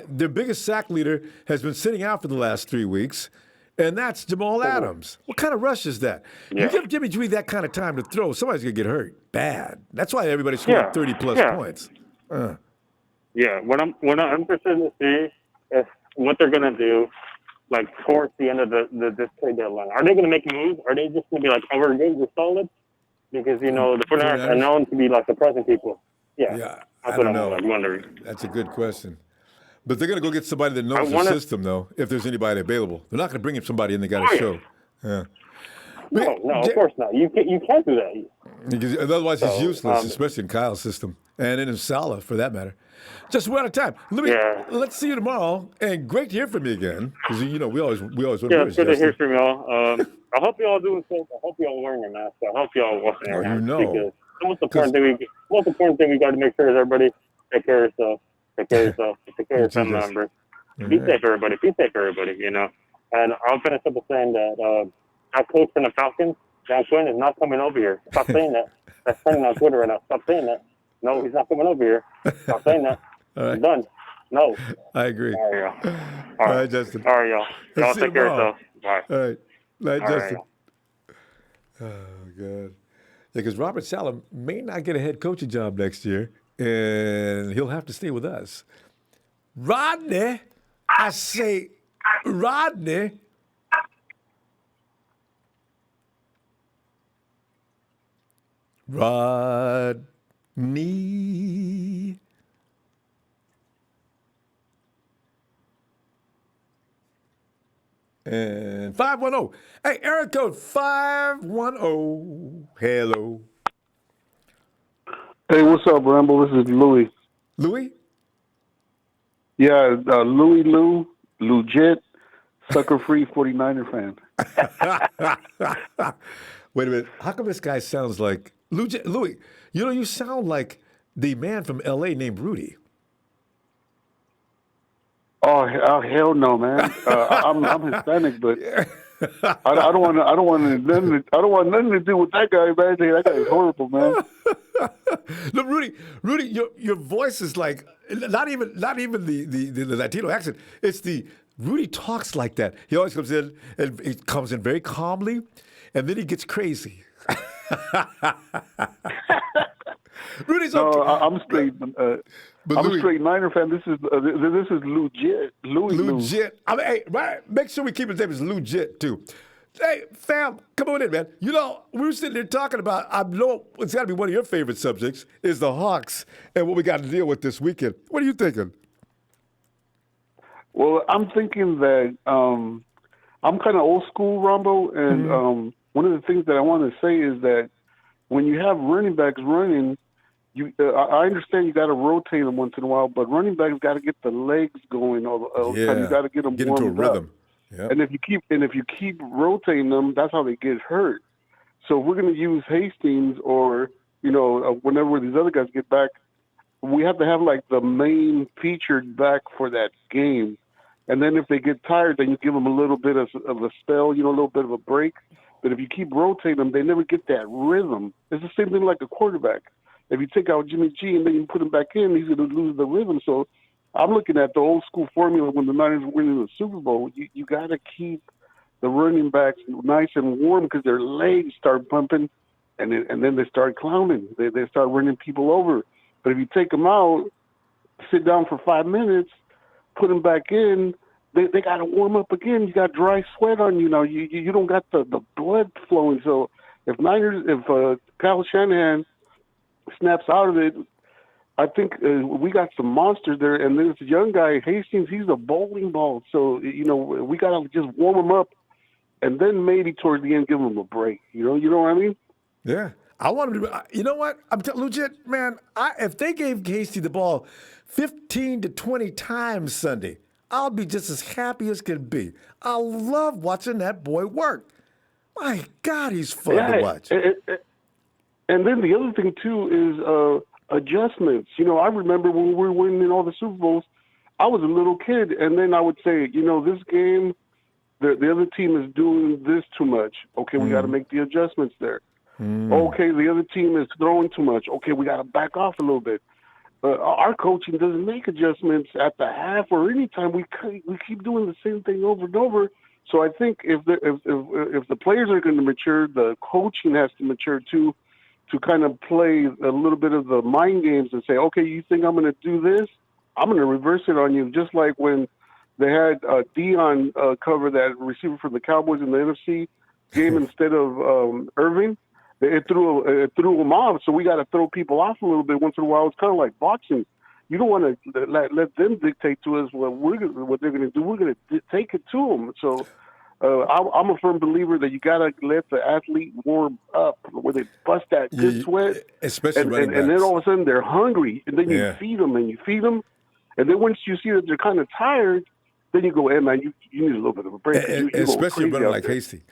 Their biggest sack leader has been sitting out for the last 3 weeks, and that's Jamal Adams. What kind of rush is that? Yeah. You give Jimmy G that kind of time to throw, somebody's going to get hurt bad. That's why everybody's scoring 30-plus points. Yeah, what I'm interested to see is what they're gonna do, towards the end of this trade deadline. Are they gonna make moves? Are they just gonna be we're good, we're solid? Because the 49ers are known to be surprising people. Yeah, I don't know. I'm wondering. That's a good question. But they're gonna go get somebody that knows the system, though. If there's anybody available, they're not gonna bring in somebody and they got to show. Yeah. No, of course not. You can't do that. Because otherwise, he's useless, especially in Kyle's system and in Salah, for that matter. Just we're out of time. Let's see you tomorrow, and great to hear from you again. Because we always want to. Yeah, it's good to hear from y'all. I hope y'all doing safe. I hope y'all wearing your mask. I hope y'all washing your hands. Because the most important thing we got to make sure is everybody take care of yourself. Take care of yourself. Take care of your family members. Be safe, everybody. Be safe, everybody. And I'll finish up with saying that our coach from the Falcons, John Quinn, is not coming over here. Stop saying that. That's trending on Twitter right now. Stop saying that. No, he's not coming over here. Stop saying that. All right. He's done. No. I agree. All right, y'all. All right, Justin. All right, y'all. Y'all take care of yourself. Bye. All right. Night, Justin. Right, oh, God. Yeah, because Robert Saleh may not get a head coaching job next year, and he'll have to stay with us. Rodney, I say, Rodney. Rodney. And 510. Hey, area code 510. Hello. Hey, what's up, Rambo? This is Louis. Louis? Yeah, Louis legit, sucker-free 49er fan. Wait a minute. How come this guy sounds like Louis? You sound like the man from L.A. named Rudy. Oh hell no, man! I'm Hispanic, but I don't want nothing to do with that guy, man. That guy is horrible, man. No, Rudy, your voice is like not even the Latino accent. It's the Rudy talks like that. He always comes in and he comes in very calmly, and then he gets crazy. Rudy's No, okay. I'm straight. I'm a straight Niner fan. This is legit. Legit. I mean, hey, right, make sure we keep his name as legit too. Hey, fam, come on in, man. You know, we were sitting there talking about, I know it's got to be one of your favorite subjects, is the Hawks and what we got to deal with this weekend. What are you thinking? Well, I'm thinking that I'm kind of old school, Ronbo, and one of the things that I want to say is that when you have running backs running, I understand you got to rotate them once in a while, but running backs got to get the legs going all the time. You got to get them into a warmed rhythm. up. Yep. And if you keep rotating them, that's how they get hurt. So if we're going to use Hastings or whenever these other guys get back, we have to have like the main featured back for that game. And then if they get tired, then you give them a little bit of a spell, a little bit of a break. But if you keep rotating them, they never get that rhythm. It's the same thing like a quarterback. If you take out Jimmy G and then you put him back in, he's going to lose the rhythm. So I'm looking at the old school formula when the Niners were winning the Super Bowl. You got to keep the running backs nice and warm because their legs start pumping, and then they start clowning. They start running people over. But if you take them out, sit down for 5 minutes, put them back in, they got to warm up again. You got dry sweat on you now. You don't got the blood flowing. So if Kyle Shanahan snaps out of it, I think we got some monsters there. And this young guy, Hastings, he's a bowling ball. So, we got to just warm him up and then maybe towards the end give him a break. You know what I mean? Yeah. I want him to, you know what? I'm legit, man. If they gave Hastie the ball 15 to 20 times Sunday, I'll be just as happy as can be. I love watching that boy work. My God, he's fun to watch. And then the other thing, too, is adjustments. I remember when we were winning all the Super Bowls, I was a little kid, and then I would say, this game, the other team is doing this too much. Okay, we got to make the adjustments there. Okay, the other team is throwing too much. Okay, we got to back off a little bit. Our coaching doesn't make adjustments at the half or any time. We keep doing the same thing over and over. So I think if the players are going to mature, the coaching has to mature too, to kind of play a little bit of the mind games and say, okay, you think I'm going to do this? I'm going to reverse it on you. Just like when they had Dion cover that receiver for the Cowboys in the NFC game instead of Irving. It threw them off, so we got to throw people off a little bit once in a while. It's kind of like boxing. You don't want to let them dictate to us what they're going to do. We're going to take it to them. So I'm a firm believer that you got to let the athlete warm up where they bust that good sweat. Especially running backs. And then all of a sudden they're hungry, and then you feed them, and then once you see that they're kind of tired, then you go, hey, man, you need a little bit of a break. Especially running like Hastie.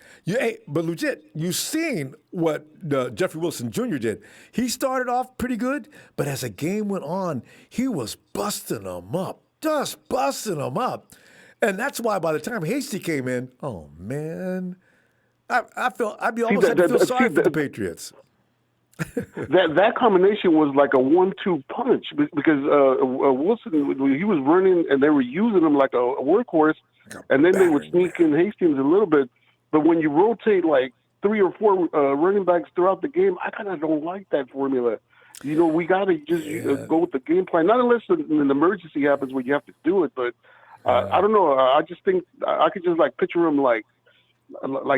But legit, you've seen what Jeffrey Wilson Jr. did. He started off pretty good, but as the game went on, he was busting them up, just busting them up. And that's why by the time Hastie came in, oh, man, I'd be almost had to feel sorry for the Patriots. that combination was like a 1-2 punch because Wilson, he was running and they were using him like a workhorse, and then they would sneak in Hastings a little bit. But when you rotate like 3 or 4 running backs throughout the game, I kind of don't like that formula. We got to just go with the game plan, not unless an emergency happens where you have to do it. But I don't know. I just think I could just like picture them like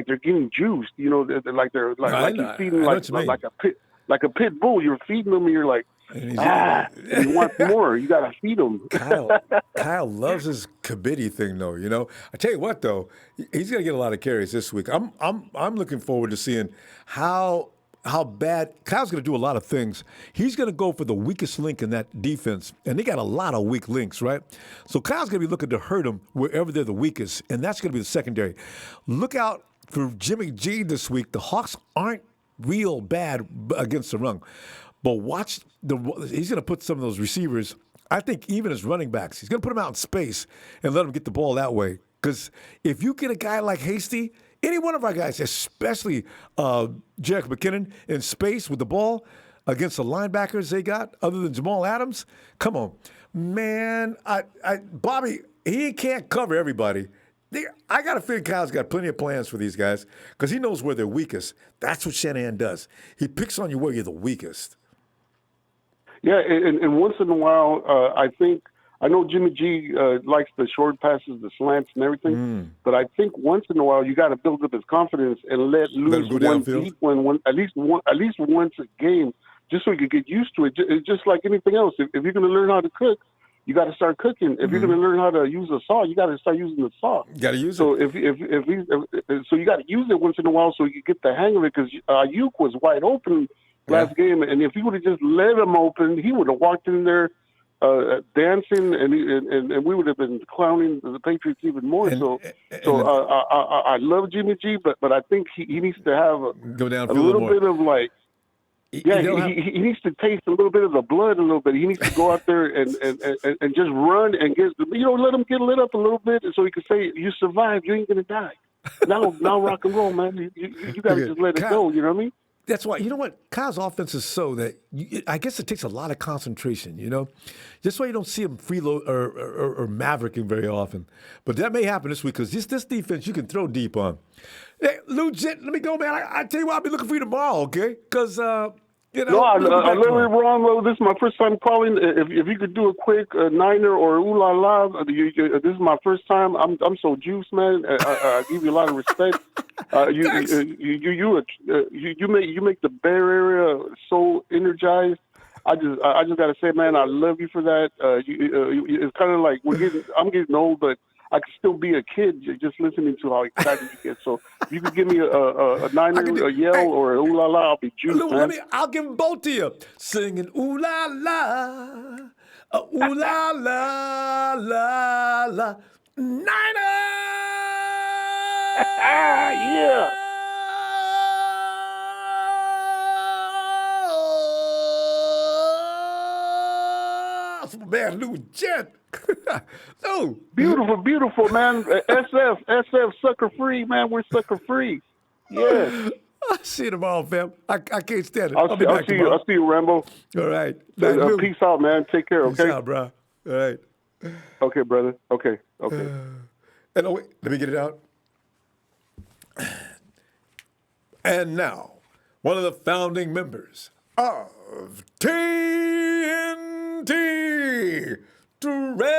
they're getting juiced. Like they're like you're feeding like a pit bull. You're feeding them and you're like, you want more. You got to feed them. Kyle loves his committee thing, though. I tell you what, though, he's going to get a lot of carries this week. I'm looking forward to seeing how bad Kyle's going to do a lot of things. He's going to go for the weakest link in that defense, and they got a lot of weak links, right? So Kyle's going to be looking to hurt them wherever they're the weakest, and that's going to be the secondary. Look out for Jimmy G this week. The Hawks aren't real bad against the run. But watch, he's going to put some of those receivers, I think even as running backs, he's going to put them out in space and let them get the ball that way. Because if you get a guy like Hastie, any one of our guys, especially Jerick McKinnon, in space with the ball against the linebackers they got, other than Jamal Adams, come on. Man, Bobby, he can't cover everybody. I got to feel Kyle's got plenty of plans for these guys because he knows where they're weakest. That's what Shanahan does. He picks on you where you're the weakest. Yeah, and once in a while, I know Jimmy G likes the short passes, the slants, and everything. But I think once in a while you got to build up his confidence and let loose one deep one, at least once a game, just so you can get used to it. It's just like anything else. If you're going to learn how to cook, you got to start cooking. If you're going to learn how to use a saw, you got to start using the saw. You got to use it. So you got to use it once in a while so you get the hang of it. Because Ayuk was wide open last game, and if he would have just let him open, he would have walked in there dancing, and we would have been clowning the Patriots even more. I love Jimmy G, but I think he needs to have go down a little bit of like. He needs to taste a little bit of the blood a little bit. He needs to go out there and just run and get, let him get lit up a little bit so he can say, you survived, you ain't going to die. Now rock and roll, man. You got to just let it go, you know what I mean? That's why, you know what? Kyle's offense is so that I guess it takes a lot of concentration, Just why you don't see him freeload or mavericking very often. But that may happen this week because this defense you can throw deep on. Hey, Legit, let me go, man. I tell you what, I'll be looking for you tomorrow, okay? Because, No, I love it, Ronbo. This is my first time calling. If you could do a quick Niner or Ooh La La, this is my first time. I'm so juiced, man. I give you a lot of respect. You make the Bay Area so energized. I just gotta say, man, I love you for that. It's kind of like I'm getting old, but I can still be a kid just listening to how excited you get. So if you could give me a Niner, a yell, or a Ooh La La, I'll be juiced, man. I'll give them both to you. Singing Ooh La La, Ooh La La, La La, Niner! Yeah. Man, Legit. Oh, beautiful, man. SF, sucker free, man. We're sucker free. Yeah. I'll see you tomorrow, fam. I can't stand it. I'll see you, Rambo. All right. Peace out, man. Take care, okay? Peace out, bro. All right. Okay, brother. Okay. And wait, let me get it out. And now, one of the founding members of TNT, Terez.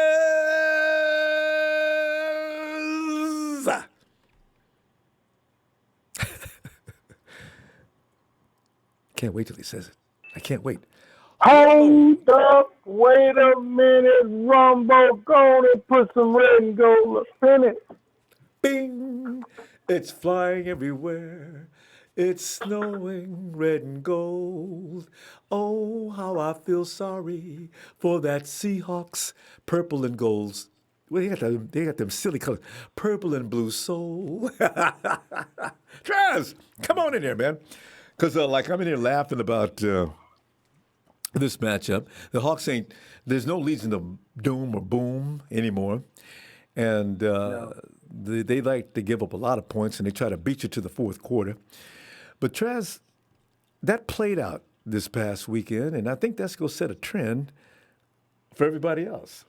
Can't wait till he says it. I can't wait. Hold up, wait a minute, Ronbo, go on and put some red and gold up in it. Bing! It's flying everywhere. It's snowing red and gold. Oh, how I feel sorry for that Seahawks purple and golds. Well, they got them silly colors. Purple and blue soul. Trez, come on in here, man. Because I'm in here laughing about this matchup. The Hawks there's no leads in the doom or boom anymore. And they like to give up a lot of points, and they try to beat you to the fourth quarter. But Trez, that played out this past weekend, and I think that's going to set a trend for everybody else.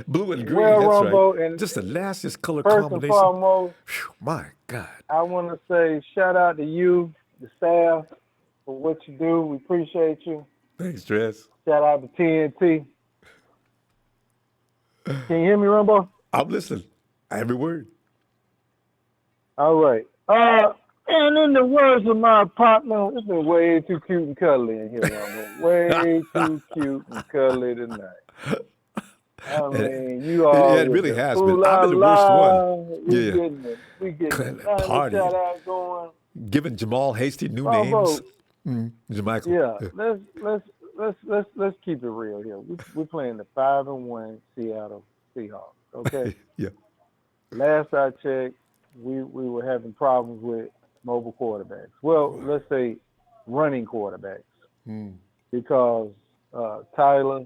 Blue and green, that's Ronbo, right. Just the nastiest color first combination. And foremost, my God. I want to say shout out to you, the staff, for what you do. We appreciate you. Thanks, Trez. Shout out to TNT. Can you hear me, Ronbo? I'm listening. Every word. All right. And in the words of my partner, it's been way too cute and cuddly in here, Ronbo. Way too cute and cuddly tonight. I mean, you all. It really has been. I've been the worst one. We getting party. shout out going. Giving Jamal Hastie new names. Jamichael. Yeah. Let's keep it real here. We're playing the 5-1 Seattle Seahawks. Okay. Yeah. Last I checked, we were having problems with mobile quarterbacks. Well, let's say running quarterbacks, because Tyler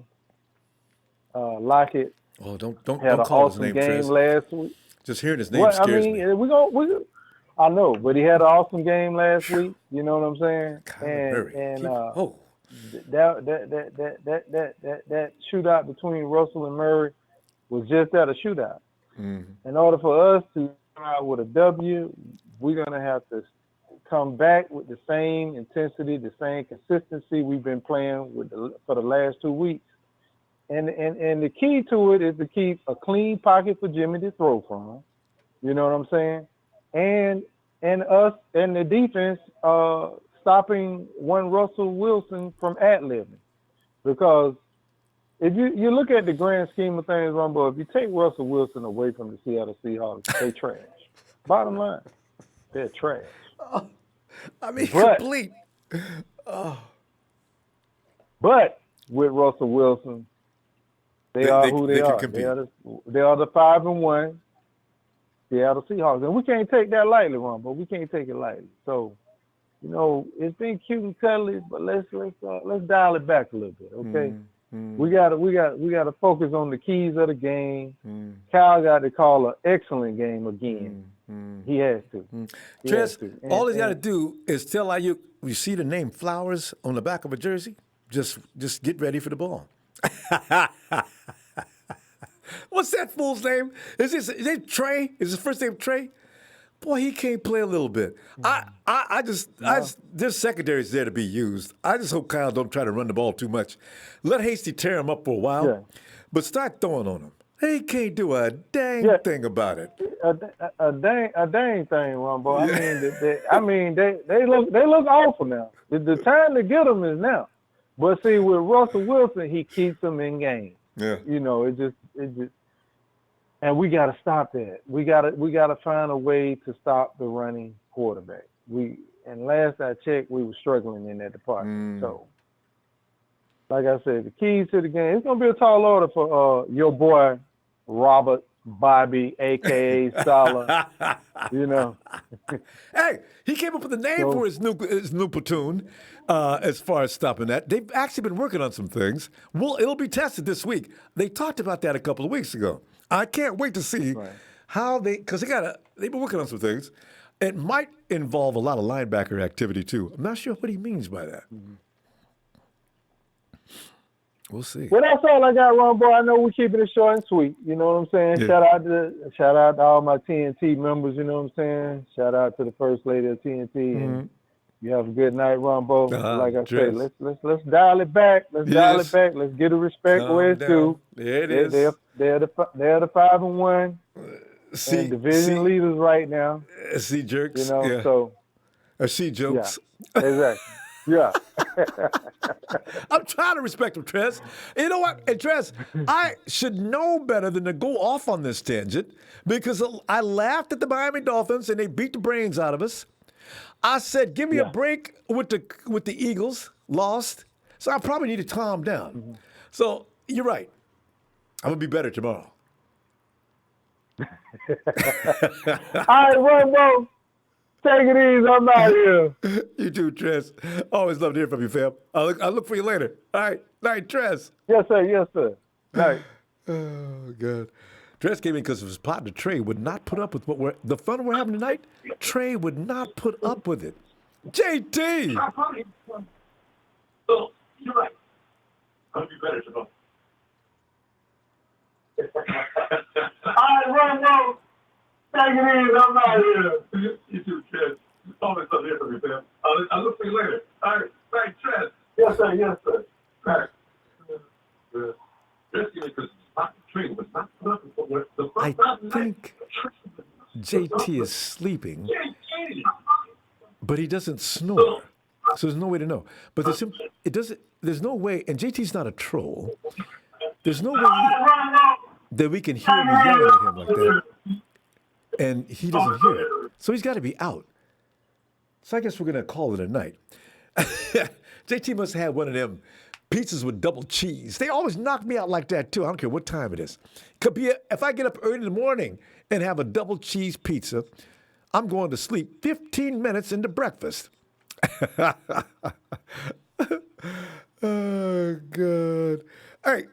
Lockett. Oh, don't had an call awesome his name game Trez. last week. Just hearing his name scares me. I know, but he had an awesome game last week. You know what I'm saying? That shootout between Russell and Murray was just at a shootout. Mm-hmm. In order for us to come out with a W, we're going to have to come back with the same intensity, the same consistency we've been playing with for the last 2 weeks. And the key to it is to keep a clean pocket for Jimmy to throw from. You know what I'm saying? And us and the defense stopping one Russell Wilson from ad-libbing. Because if you look at the grand scheme of things, Ronbo, if you take Russell Wilson away from the Seattle Seahawks, they trash. Bottom line, they're trash. I mean, complete. But with Russell Wilson, they are who they are. They are the 5-1 Seattle Seahawks, and we can't take that lightly, Ronbo. We can't take it lightly. So, you know, it's been cute and cuddly, but let's dial it back a little bit, okay? We gotta focus on the keys of the game. Kyle got to call an excellent game again. He has to. Trez, all he's got to do is tell you see the name Flowers on the back of a jersey, just get ready for the ball. What's that fool's name? Is it Trey? Is his first name Trey? Boy, he can't play a little bit. There's secondaries there to be used. I just hope Kyle don't try to run the ball too much. Let Hastie tear him up for a while, but start throwing on him. He can't do a dang thing about it. A dang thing, Ronbo. They look awful now. The time to get them is now. But see, with Russell Wilson, he keeps them in game. Yeah. You know, it just, and we got to stop that. We got to find a way to stop the running quarterback. And last I checked, we were struggling in that department. So, like I said, the keys to the game, it's gonna be a tall order for your boy Robert Bobby, aka Salah. You know. Hey, he came up with a name for his new platoon. As far as stopping that, they've actually been working on some things. Well, it'll be tested this week. They talked about that a couple of weeks ago. I can't wait to see how because they've been working on some things. It might involve a lot of linebacker activity too. I'm not sure what he means by that. We'll see. Well, that's all I got, Ronbo. I know we're keeping it short and sweet. You know what I'm saying? Yeah. Shout out to all my TNT members. You know what I'm saying? Shout out to the First Lady of TNT. And you have a good night, Ronbo. Like I said, let's dial it back. Let's dial it back. Let's get a respect where it's due. There it is. They're the 5-1 and division leaders right now. See jerks. You know, so see jokes. Yeah, exactly. Yeah. I'm trying to respect him, Trez. You know what? And Trez, I should know better than to go off on this tangent because I laughed at the Miami Dolphins and they beat the brains out of us. I said, give me a break with the Eagles, lost. So I probably need to calm down. So you're right. I'm going to be better tomorrow. All right, Ronbo. Take it easy. I'm out here. You too, Trez. Always love to hear from you, fam. I'll look for you later. All right. Night, Trez. Yes, sir. Yes, sir. Night. Oh, God. Trez came in because of his partner, Trey, would not put up with the fun we're having tonight. Trey would not put up with it. JT! So, you're right. I'll be better tomorrow. All right, Ronbo. Take it easy. I'm out here. You too, Trez. Always love to hear from you, fam. I'll look for you later. All right. Thanks, Trez. Yes, sir. Yes, sir. All right. Because Trey was not put up with the first I think JT is sleeping, but he doesn't snore. So there's no way to know. But there's no way, and JT's not a troll. There's no way that we can hear him yelling at him like that. And he doesn't hear it. So he's got to be out. So I guess we're going to call it a night. JT must have one of them pizzas with double cheese. They always knock me out like that, too. I don't care what time it is. Could be if I get up early in the morning and have a double cheese pizza, I'm going to sleep 15 minutes into breakfast. Oh, God. All right.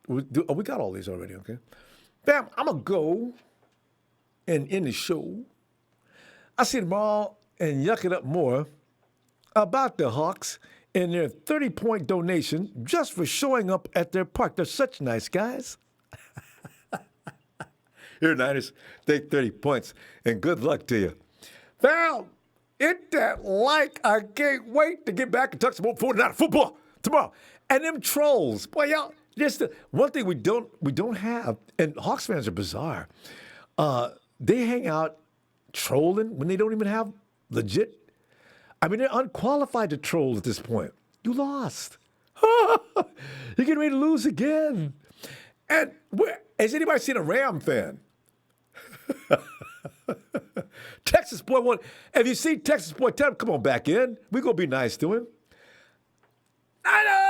We got all these already, okay? Fam, I'm going to go and end the show. I'll see you tomorrow and yuck it up more about the Hawks in their 30-point donation just for showing up at their park. They're such nice guys. Here, Niners, take 30 points, and good luck to you. Val, hit that like. I can't wait to get back and talk some more 49 football tomorrow. And them trolls, boy, y'all, just one thing we don't have, and Hawks fans are bizarre. They hang out trolling when they don't even have legit. I mean, they're unqualified to troll at this point. You lost. You're getting ready to lose again. And has anybody seen a Ram fan? Texas boy, if you see Texas boy, tell him come on back in. We're going to be nice to him. Niners!